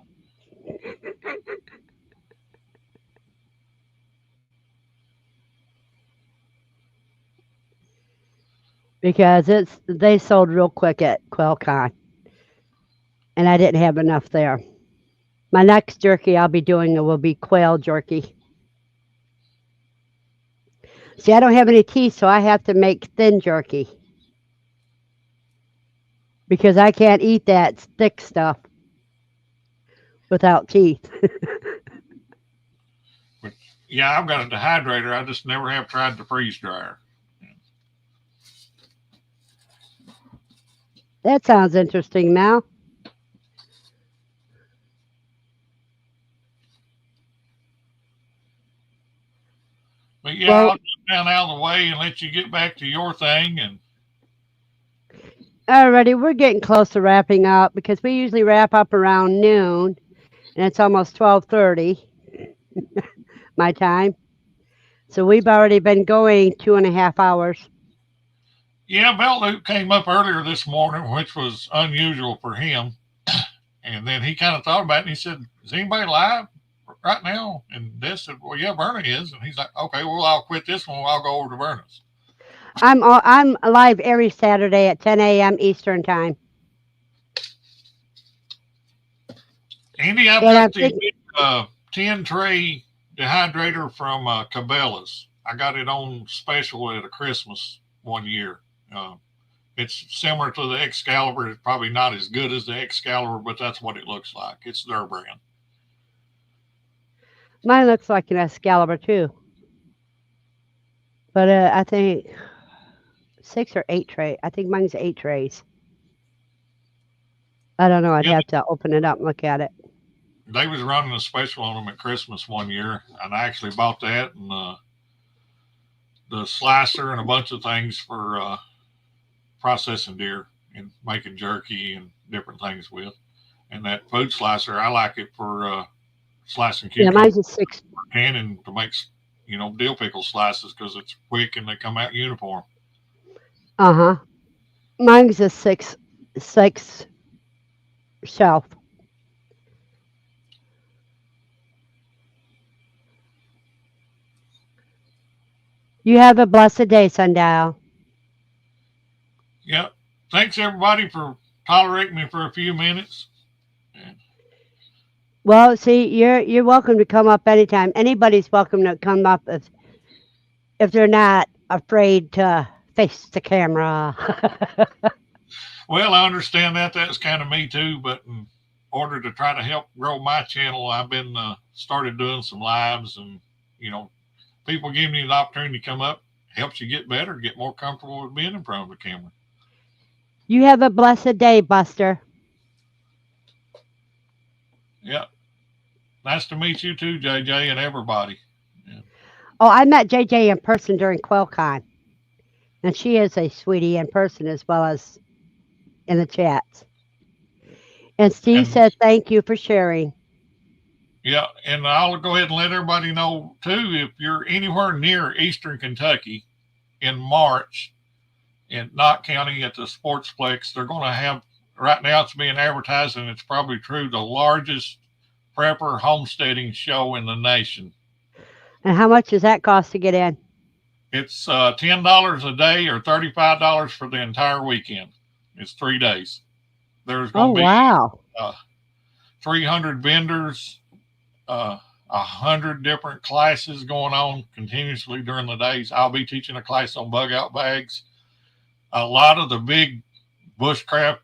Because they sold real quick at QuailCon, and I didn't have enough there. My next jerky I'll be doing will be quail jerky. See, I don't have any teeth, so I have to make thin jerky because I can't eat that thick stuff without teeth. But yeah, I've got a dehydrator. I just never have tried the freeze dryer. That sounds interesting, Mal. But yeah, I'll Well, jump down out of the way and let you get back to your thing. And alrighty, we're getting close to wrapping up because we usually wrap up around noon, and it's almost 12:30 my time. So we've already been going 2.5 hours. yeah, Belt Loop came up earlier this morning, which was unusual for him. And then he kind of thought about it and he said, is anybody live right now? And Des said, well, yeah, Verna is. And he's like, okay, well, I'll quit this one. I'll go over to Verna's. I'm live every Saturday at 10 a.m. Eastern time. Andy, I've And got I'm the thinking, 10 tray dehydrator from Cabela's. I got it on special at a Christmas one year. It's similar to the Excalibur. It's probably not as good as the Excalibur, but that's what it looks like. It's their brand. mine looks like an Excalibur too, but I think 6 or 8 tray. I think mine's 8 trays. I don't know. I'd Yeah, have to open it up and look at it. they was running a special on them at Christmas one year, and I actually bought that and the slicer and a bunch of things for processing deer and making jerky and different things with. And that food slicer, I like it for slicing Yeah, cucumber mine's a 6. canning to make dill pickle slices because it's quick and they come out uniform. Uh huh. Mine's a six shelf. You have a blessed day, Sundial. Yep. Thanks everybody for tolerating me for a few minutes. And Well, see, you're welcome to come up anytime. Anybody's welcome to come up if they're not afraid to face the camera. Well, I understand that. That's kind of me too. But in order to try to help grow my channel, I've been started doing some lives, and you know, people giving you the opportunity to come up helps you get better, get more comfortable with being in front of the camera. You have a blessed day, Buster. Yeah, nice to meet you too, JJ, and everybody. Yeah. Oh, I met JJ in person during QuailCon, and she is a sweetie in person as well as in the chats. And Steve And said thank you for sharing. yeah, and I'll go ahead and let everybody know too, if you're anywhere near Eastern Kentucky in March in Knott County at the Sportsplex, they're going to have, right now it's being advertised, and it's probably true, the largest prepper homesteading show in the nation. And how much does that cost to get in? It's $10 a day or $35 for the entire weekend. It's 3 days. There's Oh, going to be wow. uh, 300 vendors, 100 different classes going on continuously during the days. I'll be teaching a class on bug out bags. A lot of the big bushcraft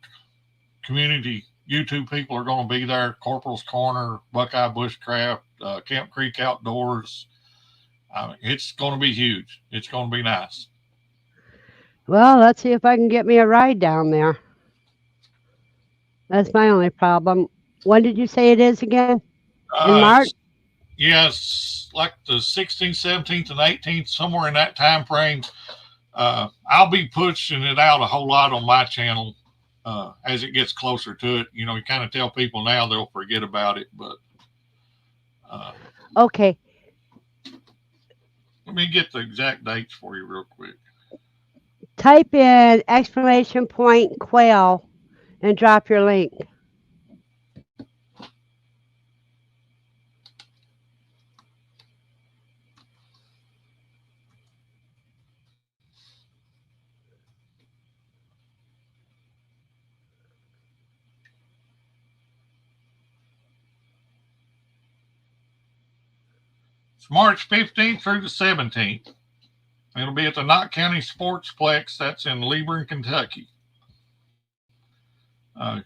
community YouTube people are going to be there. Corporal's Corner, Buckeye Bushcraft, Camp Creek Outdoors. It's going to be huge. It's going to be nice. Well, let's see if I can get me a ride down there. That's my only problem. When did you say it is again? In March? Yes, like the 16th, 17th, and 18th, somewhere in that time frame. I'll be pushing it out a whole lot on my channel as it gets closer to it. You know, you kind of tell people now, they'll forget about it. But Okay. let me get the exact dates for you real quick. Type in exclamation point quail and drop your link. It's March 15th through the 17th. It'll be at the Knott County Sportsplex. That's in Leeburn, Kentucky.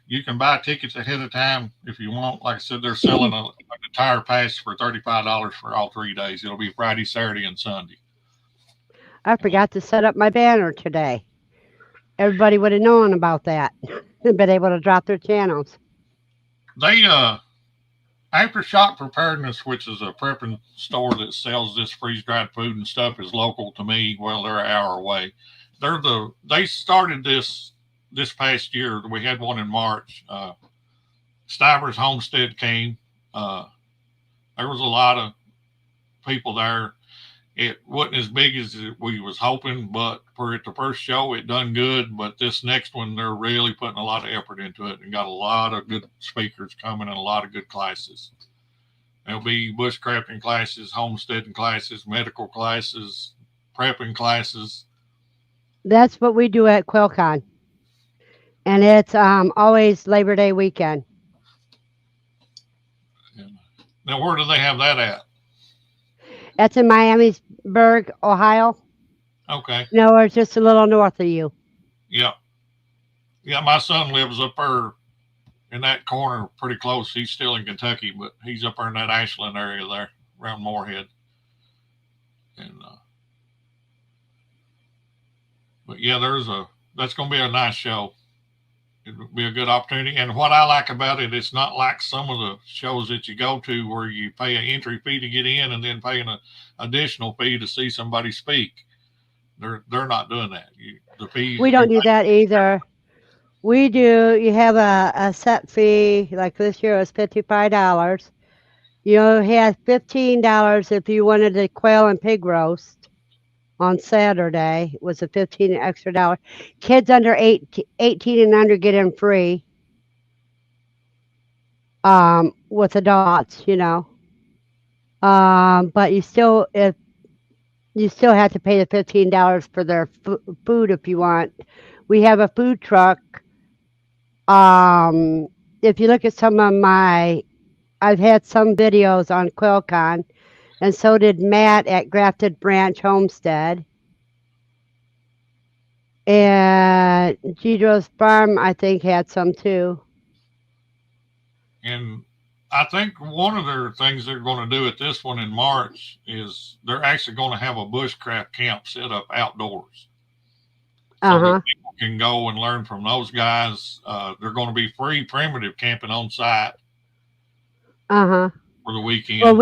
You can buy tickets ahead of time if you want. Like I said, they're selling an entire pass for $35 for all 3 days. It'll be Friday, Saturday, and Sunday. I forgot to set up my banner today. Everybody would have known about that and been able to drop their channels. They Aftershock Preparedness, which is a prepping store that sells this freeze dried food and stuff, is local to me. Well, they're an hour away. They started this past year. We had one in March. Stiver's Homestead came. There was a lot of people there. It wasn't as big as we was hoping, but for it the first show, it done good. But this next one, they're really putting a lot of effort into it and got a lot of good speakers coming and a lot of good classes. There'll be bushcrafting classes, homesteading classes, medical classes, prepping classes. That's what we do at QuailCon. And it's always Labor Day weekend. Now, where do they have that at? That's in Miamisburg, Ohio. Okay. No, we're just a little north of you. Yeah. Yeah, my son lives up there in that corner pretty close. He's still in Kentucky, but he's up there in that Ashland area there around Moorhead. And but yeah, that's going to be a nice show. It'll be a good opportunity. And what I like about it, it's not like some of the shows that you go to where you pay an entry fee to get in and then pay an additional fee to see somebody speak. They're not doing that. The fee. We don't do that either. We do. You have a set fee. Like this year, it was $55. You had $15 if you wanted the quail and pig roast. On Saturday was a $15 extra dollar. Kids under 18 and under get in free. With adults, but you still have to pay the $15 for their food if you want. We have a food truck. If you look at I've had some videos on QuailCon. And so did Matt at Grafted Branch Homestead. And Gidro's farm, I think, had some too. And I think one of their things they're going to do at this one in March is they're actually going to have a bushcraft camp set up outdoors Uh so that huh. people can go and learn from those guys. They're going to be free primitive camping on site Uh huh. for the Well, weekend.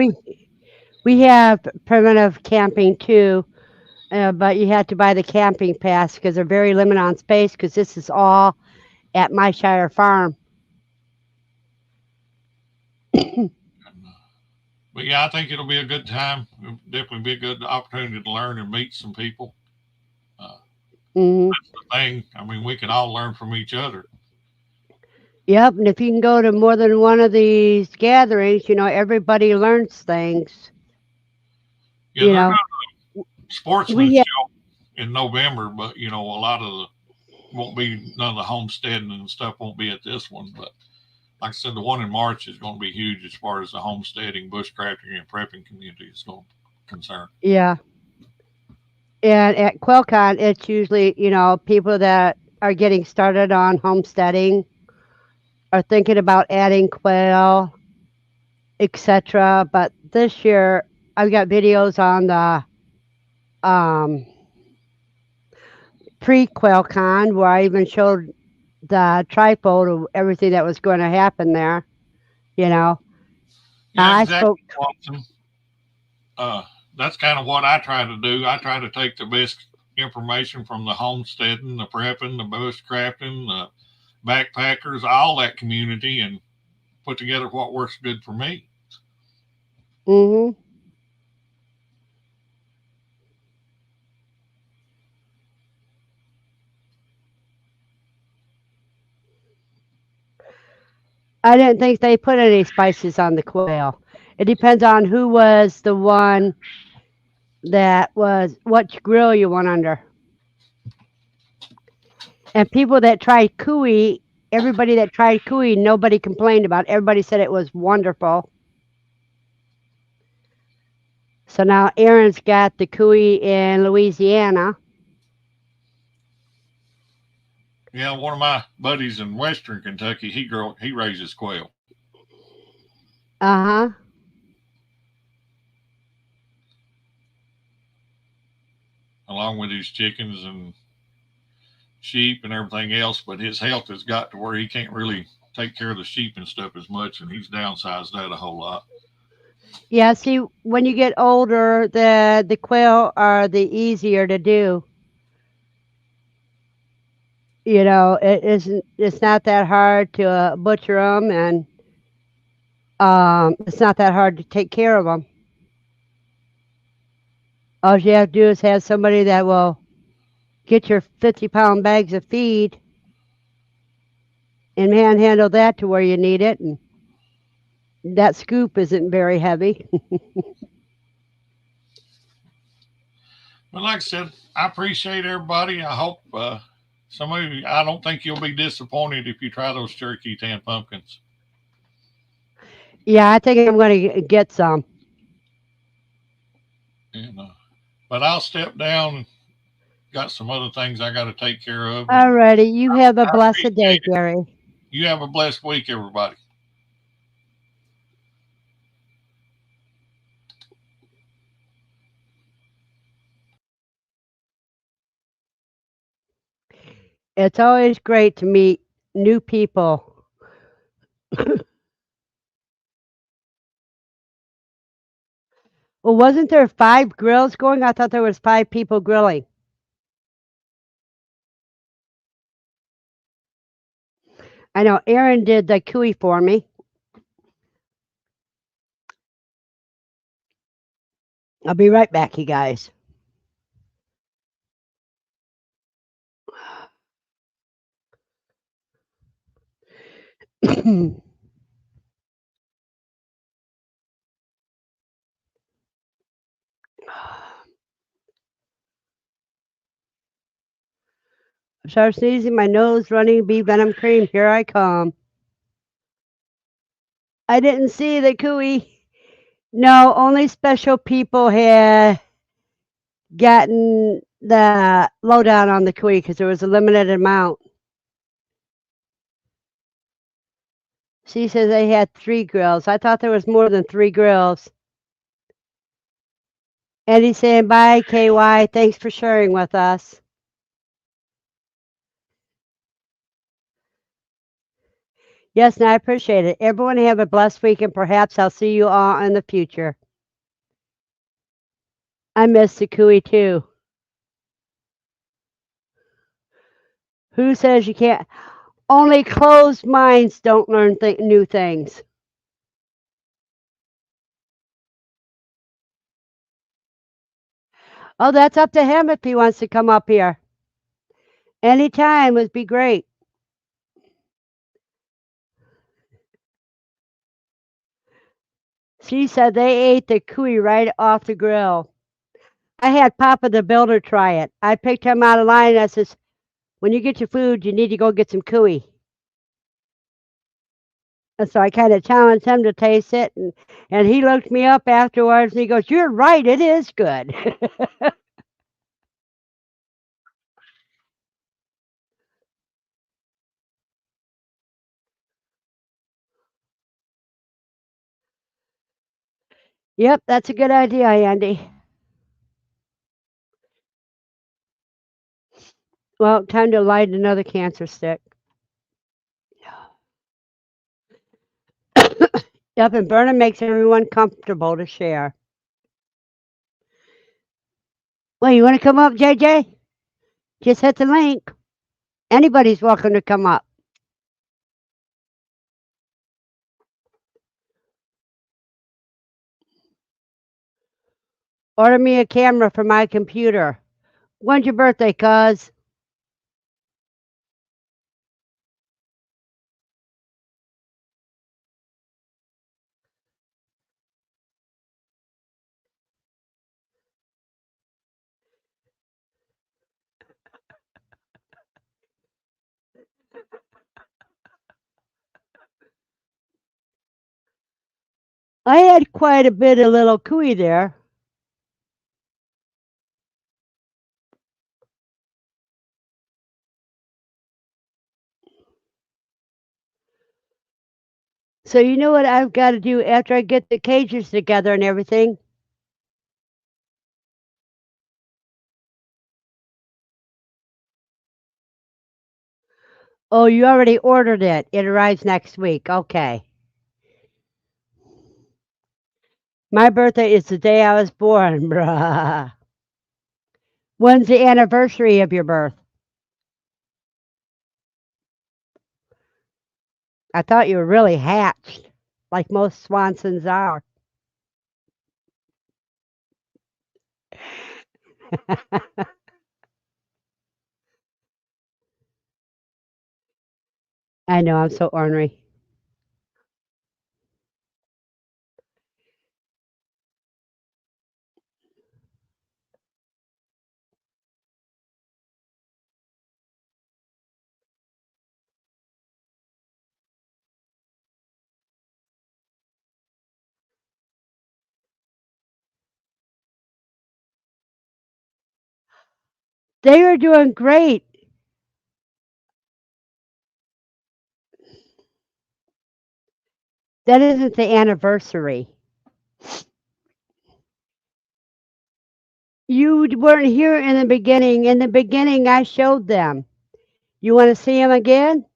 we have primitive camping too, but you have to buy the camping pass because they're very limited on space. Because this is all at my Shire farm. But yeah, I think it'll be a good time. It'll definitely be a good opportunity to learn and meet some people. Uh, Hmm. the thing, I mean, we can all learn from each other. Yep, and if you can go to more than one of these gatherings, everybody learns things. Yeah, You they're know, doing a sportsman we have, show in November, but a lot of the won't be none of the homesteading and stuff won't be at this one. But like I said, the one in March is going to be huge as far as the homesteading, bushcrafting, and prepping community is going concerned. yeah, and at QuailCon, it's usually people that are getting started on homesteading are thinking about adding quail, etc. But this year, I've got videos on the um, pre-QuailCon where I even showed the tripod of everything that was going to happen there. You know, Yeah, I exactly, spoke. Watson. Uh, that's kind of what I try to do. I try to take the best information from the homesteading, the prepping, the bushcrafting, the backpackers, all that community, and put together what works good for me. Hmm. I didn't think they put any spices on the quail. It depends on who was the one that was what grill you went under. And people that tried cuy, everybody that tried cuy, nobody complained about. It. Everybody said it was wonderful. So now Aaron's got the cuy in Louisiana. Yeah, one of my buddies in Western Kentucky, he raises quail Uh huh. along with his chickens and sheep and everything else. But his health has got to where he can't really take care of the sheep and stuff as much, and he's downsized that a whole lot. Yeah. See, when you get older, the quail are the easier to do. It isn't. It's not that hard to butcher them, and it's not that hard to take care of them. All you have to do is have somebody that will get your 50-pound bags of feed and manhandle that to where you need it. And that scoop isn't very heavy. But like I said, I appreciate everybody. I hope some of you, I don't think you'll be disappointed if you try those Cherokee tan pumpkins. Yeah, I think I'm going to get some. And but I'll step down. Got some other things I got to take care of, and Alrighty, you have a I blessed day, appreciate it. Gary. You have a blessed week, everybody. It's always great to meet new people. Well, wasn't there 5 grills going? I thought there was 5 people grilling. I know Aaron did the cuy for me. I'll be right back, you guys. Start sneezing, my nose running, bee venom cream. Here I come. I didn't see the cuy. No, only special people had gotten the lowdown on the cuy because there was a limited amount. She says they had 3 grills. I thought there was more than 3 grills. And he's saying, bye, KY. Thanks for sharing with us. Yes, and I appreciate it. Everyone have a blessed week, and perhaps I'll see you all in the future. I miss the cuy too. Who says you can't? Only closed minds don't learn new things. Oh, that's up to him if he wants to come up here. Anytime would be great. She said they ate the cuy right off the grill. I had Papa the Builder try it. I picked him out of line and I says, when you get your food, you need to go get some cuy. And so I kind of challenged him to taste it. And he looked me up afterwards and he goes, you're right, it is good. Yep, that's a good idea, Andy. Well, time to light another cancer stick. Yep, and Verna makes everyone comfortable to share. Well, you want to come up, JJ? Just hit the link. Anybody's welcome to come up. Order me a camera for my computer. When's your birthday, cuz? I had quite a bit of little cuy there. So you know what I've got to do after I get the cages together and everything? Oh, you already ordered it. It arrives next week. Okay. My birthday is the day I was born, bruh. When's the anniversary of your birth? I thought you were really hatched, like most Swansons are. I know, I'm so ornery. They are doing great. That isn't the anniversary. You weren't here in the beginning. In the beginning, I showed them. You want to see them again?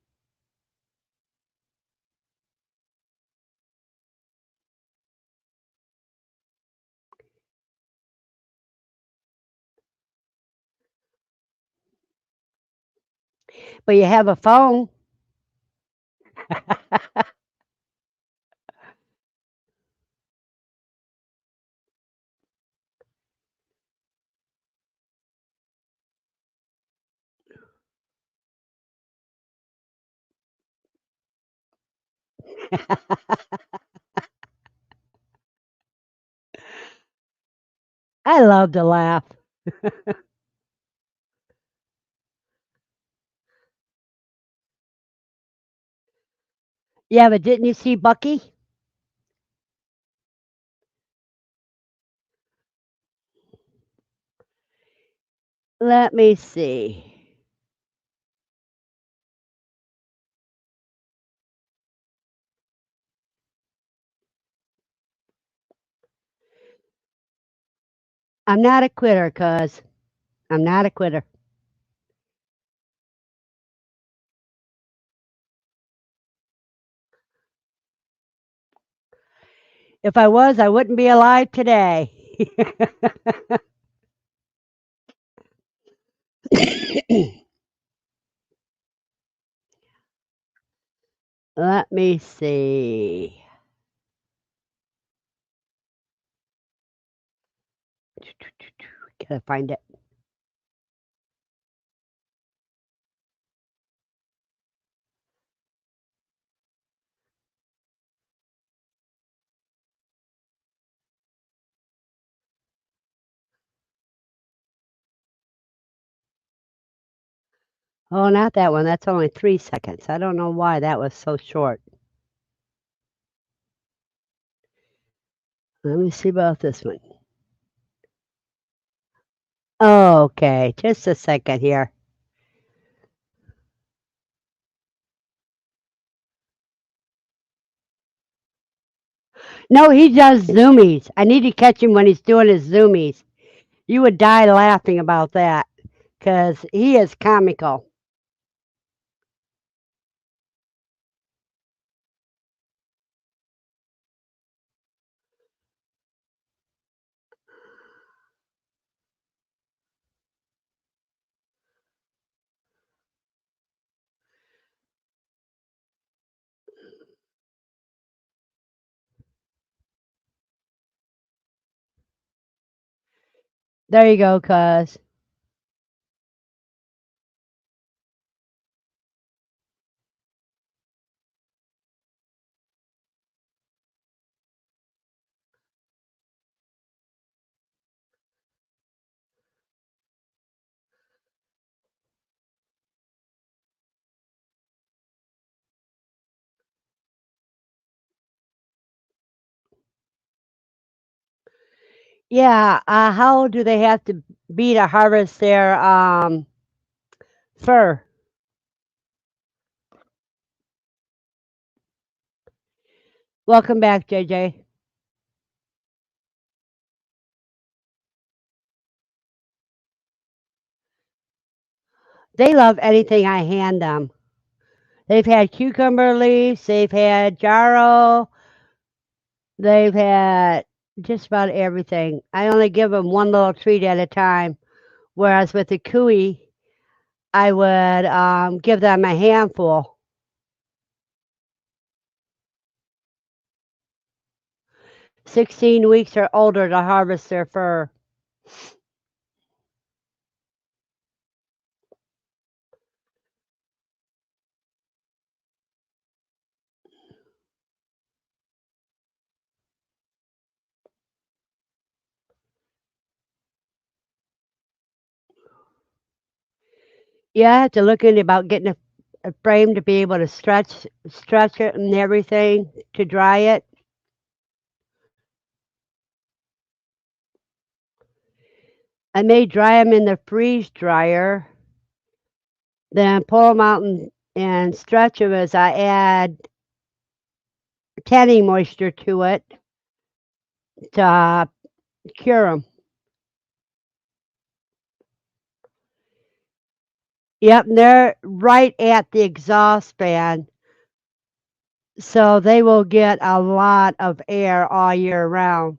But you have a phone. I love to laugh. Yeah, but didn't you see Bucky? Let me see. I'm not a quitter, cuz. I'm not a quitter. If I was, I wouldn't be alive today. Let me see. Gotta find it. Oh, not that one. That's only 3 seconds. I don't know why that was so short. Let me see about this one. Okay, just a second here. No, he does zoomies. I need to catch him when he's doing his zoomies. You would die laughing about that because he is comical. There you go, cuz. Yeah, how do they have to be to harvest their fur? Welcome back, JJ. They love anything I hand them. They've had cucumber leaves, they've had jarro, they've had just about everything. I only give them one little treat at a time, whereas with the cuy, I would give them a handful. 16 weeks or older to harvest their fur. Yeah, I have to look into about getting a frame to be able to stretch it and everything to dry it. I may dry them in the freeze dryer, then pull them out and stretch them as I add tanning moisture to it to cure them. Yep, and they're right at the exhaust fan, so they will get a lot of air all year round.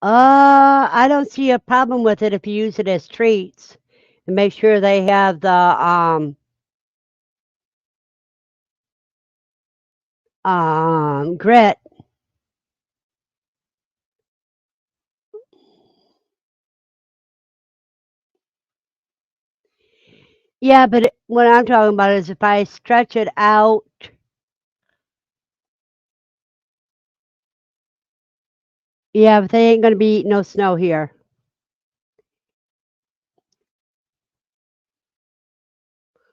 I don't see a problem with it if you use it as treats and make sure they have the grit. Yeah, but what I'm talking about is if I stretch it out. Yeah, but they ain't gonna be eating no snow here.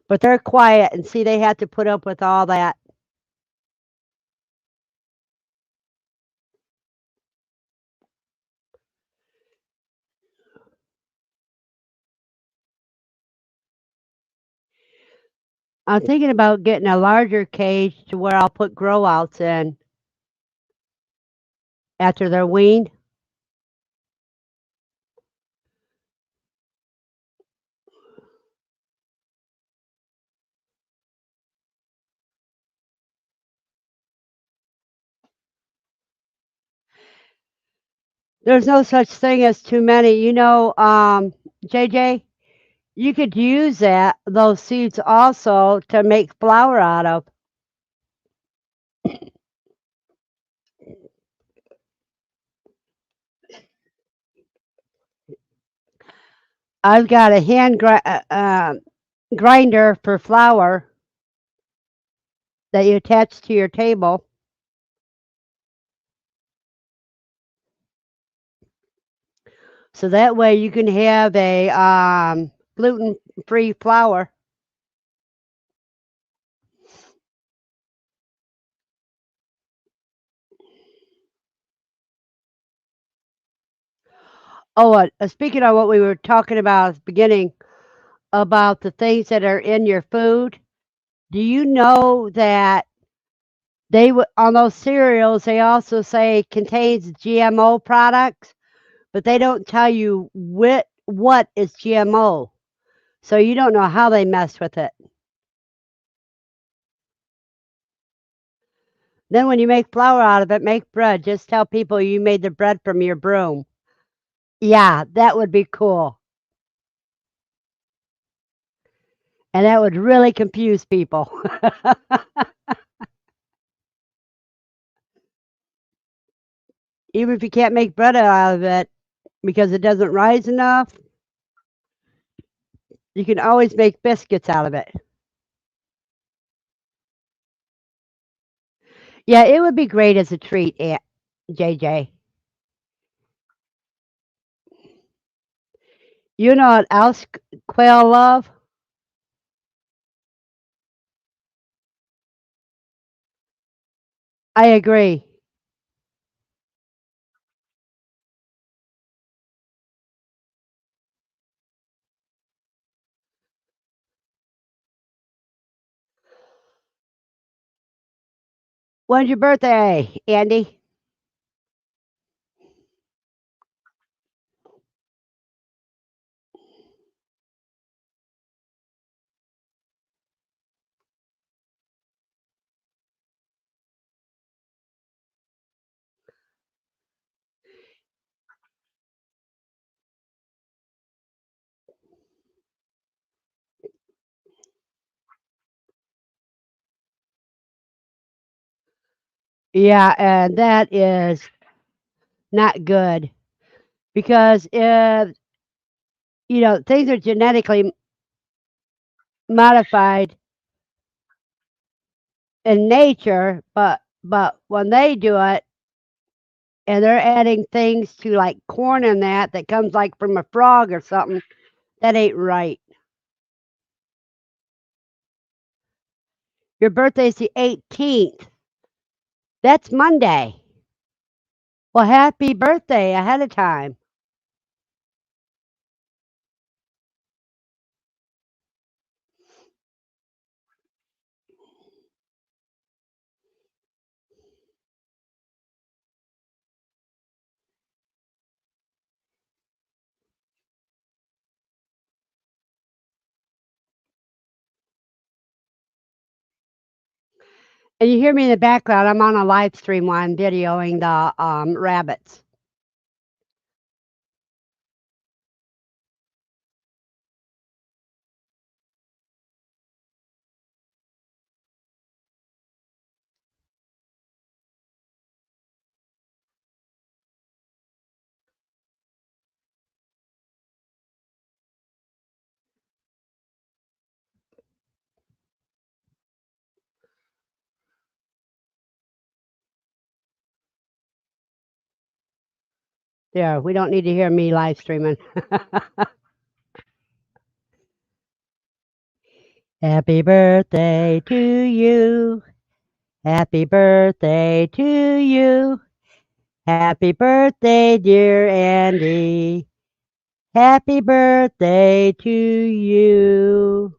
but they're quiet and see they have to put up with all that. I'm thinking about getting a larger cage to where I'll put grow outs in after they're weaned. There's no such thing as too many. JJ, you could use those seeds also to make flour out of. I've got a grinder for flour that you attach to your table. So that way you can have a gluten-free flour. Oh, speaking of what we were talking about at the beginning about the things that are in your food, do you know that on those cereals they also say contains GMO products, but they don't tell you what is GMO, so you don't know how they mess with it. Then when you make flour out of it, make bread. Just tell people you made the bread from your broom. Yeah, that would be cool. And that would really confuse people. Even if you can't make bread out of it because it doesn't rise enough, you can always make biscuits out of it. Yeah, it would be great as a treat, Aunt JJ. You know what else quail love? I agree. When's your birthday, Andy? Yeah, and that is not good because if things are genetically modified in nature, but when they do it and they're adding things to like corn and that comes like from a frog or something, that ain't right. Your birthday's the 18th. That's Monday. Well, happy birthday ahead of time. And you hear me in the background. I'm on a live stream while I'm videoing the rabbits. There, we don't need to hear me live streaming. Happy birthday to you. Happy birthday to you. Happy birthday, dear Andy. Happy birthday to you.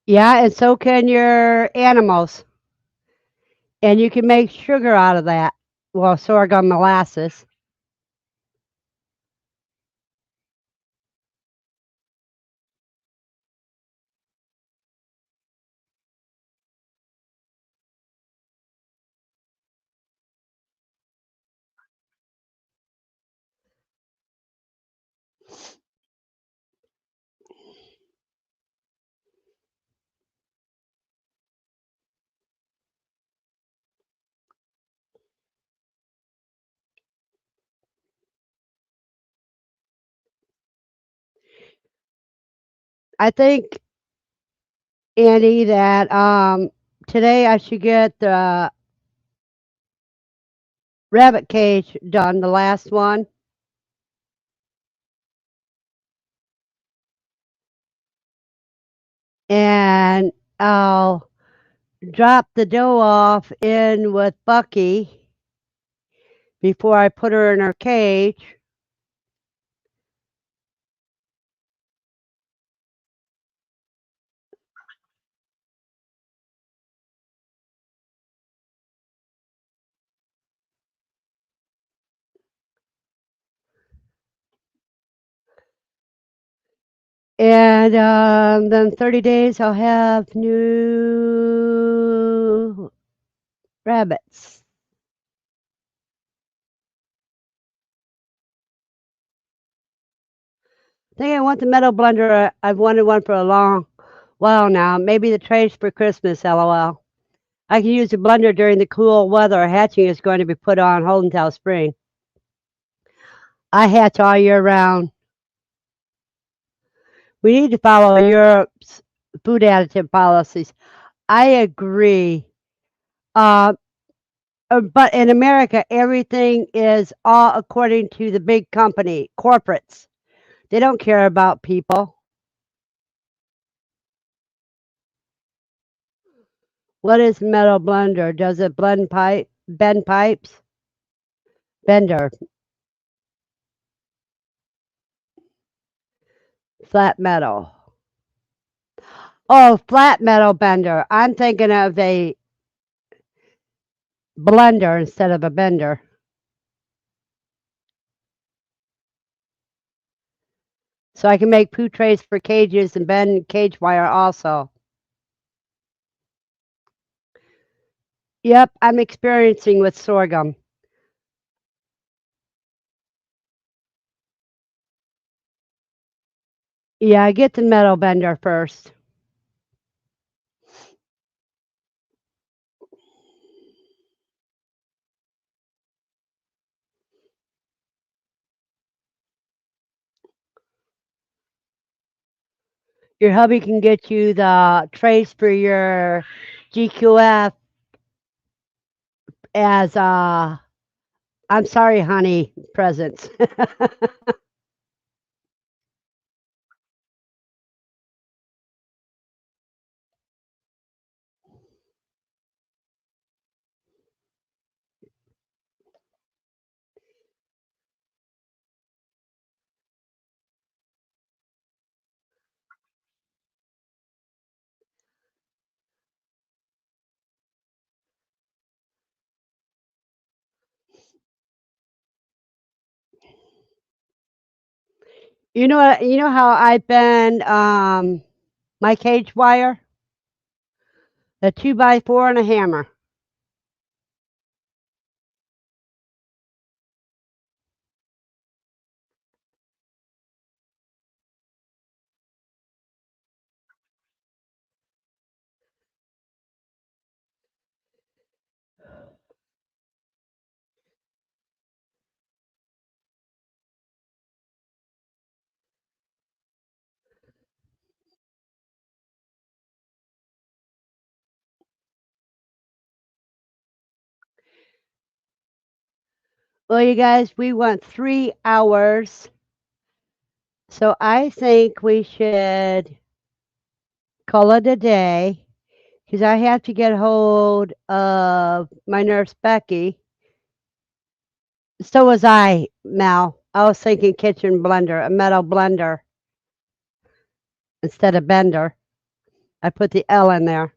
Yeah, and so can your animals. And you can make sugar out of that. Well, sorghum molasses. I think, Andy, that today I should get the rabbit cage done, the last one, and I'll drop the dough off in with Bucky before I put her in her cage. And then 30 days I'll have new rabbits. I think I want the metal blender. I've wanted one for a long while now. Maybe the trays for Christmas, lol. I can use the blender during the cool weather. Hatching is going to be put on hold until spring. I hatch all year round. We need to follow Europe's food additive policies. I agree. Uh, but in America, everything is all according to the big company, corporates. They don't care about people. What is metal blender? Does it bend pipes? Bender, flat metal. Oh, flat metal bender. I'm thinking of a blender instead of a bender. So I can make poo trays for cages and bend cage wire also. Yep, I'm experiencing with sorghum. Yeah, get the metal bender first. Your hubby can get you the trays for your GQF as I'm sorry, honey, presents. You know how I bend my cage wire? A 2x4 and a hammer. Well, you guys, we went 3 hours. So I think we should call it a day because I have to get hold of my nurse, Becky. So was I, Mel. I was thinking kitchen blender, a metal blender instead of bender. I put the L in there.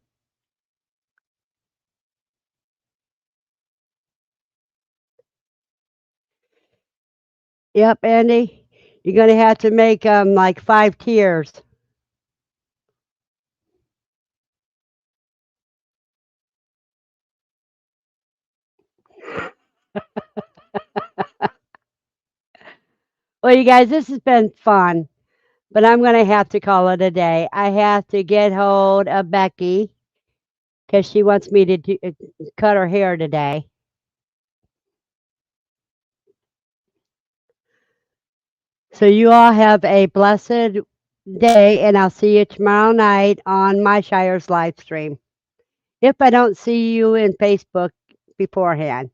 Yep, Andy. You're going to have to make like 5 tiers. Well, you guys, this has been fun, but I'm going to have to call it a day. I have to get hold of Becky because she wants me to cut her hair today. So you all have a blessed day, and I'll see you tomorrow night on my Shire's live stream. If I don't see you in Facebook beforehand.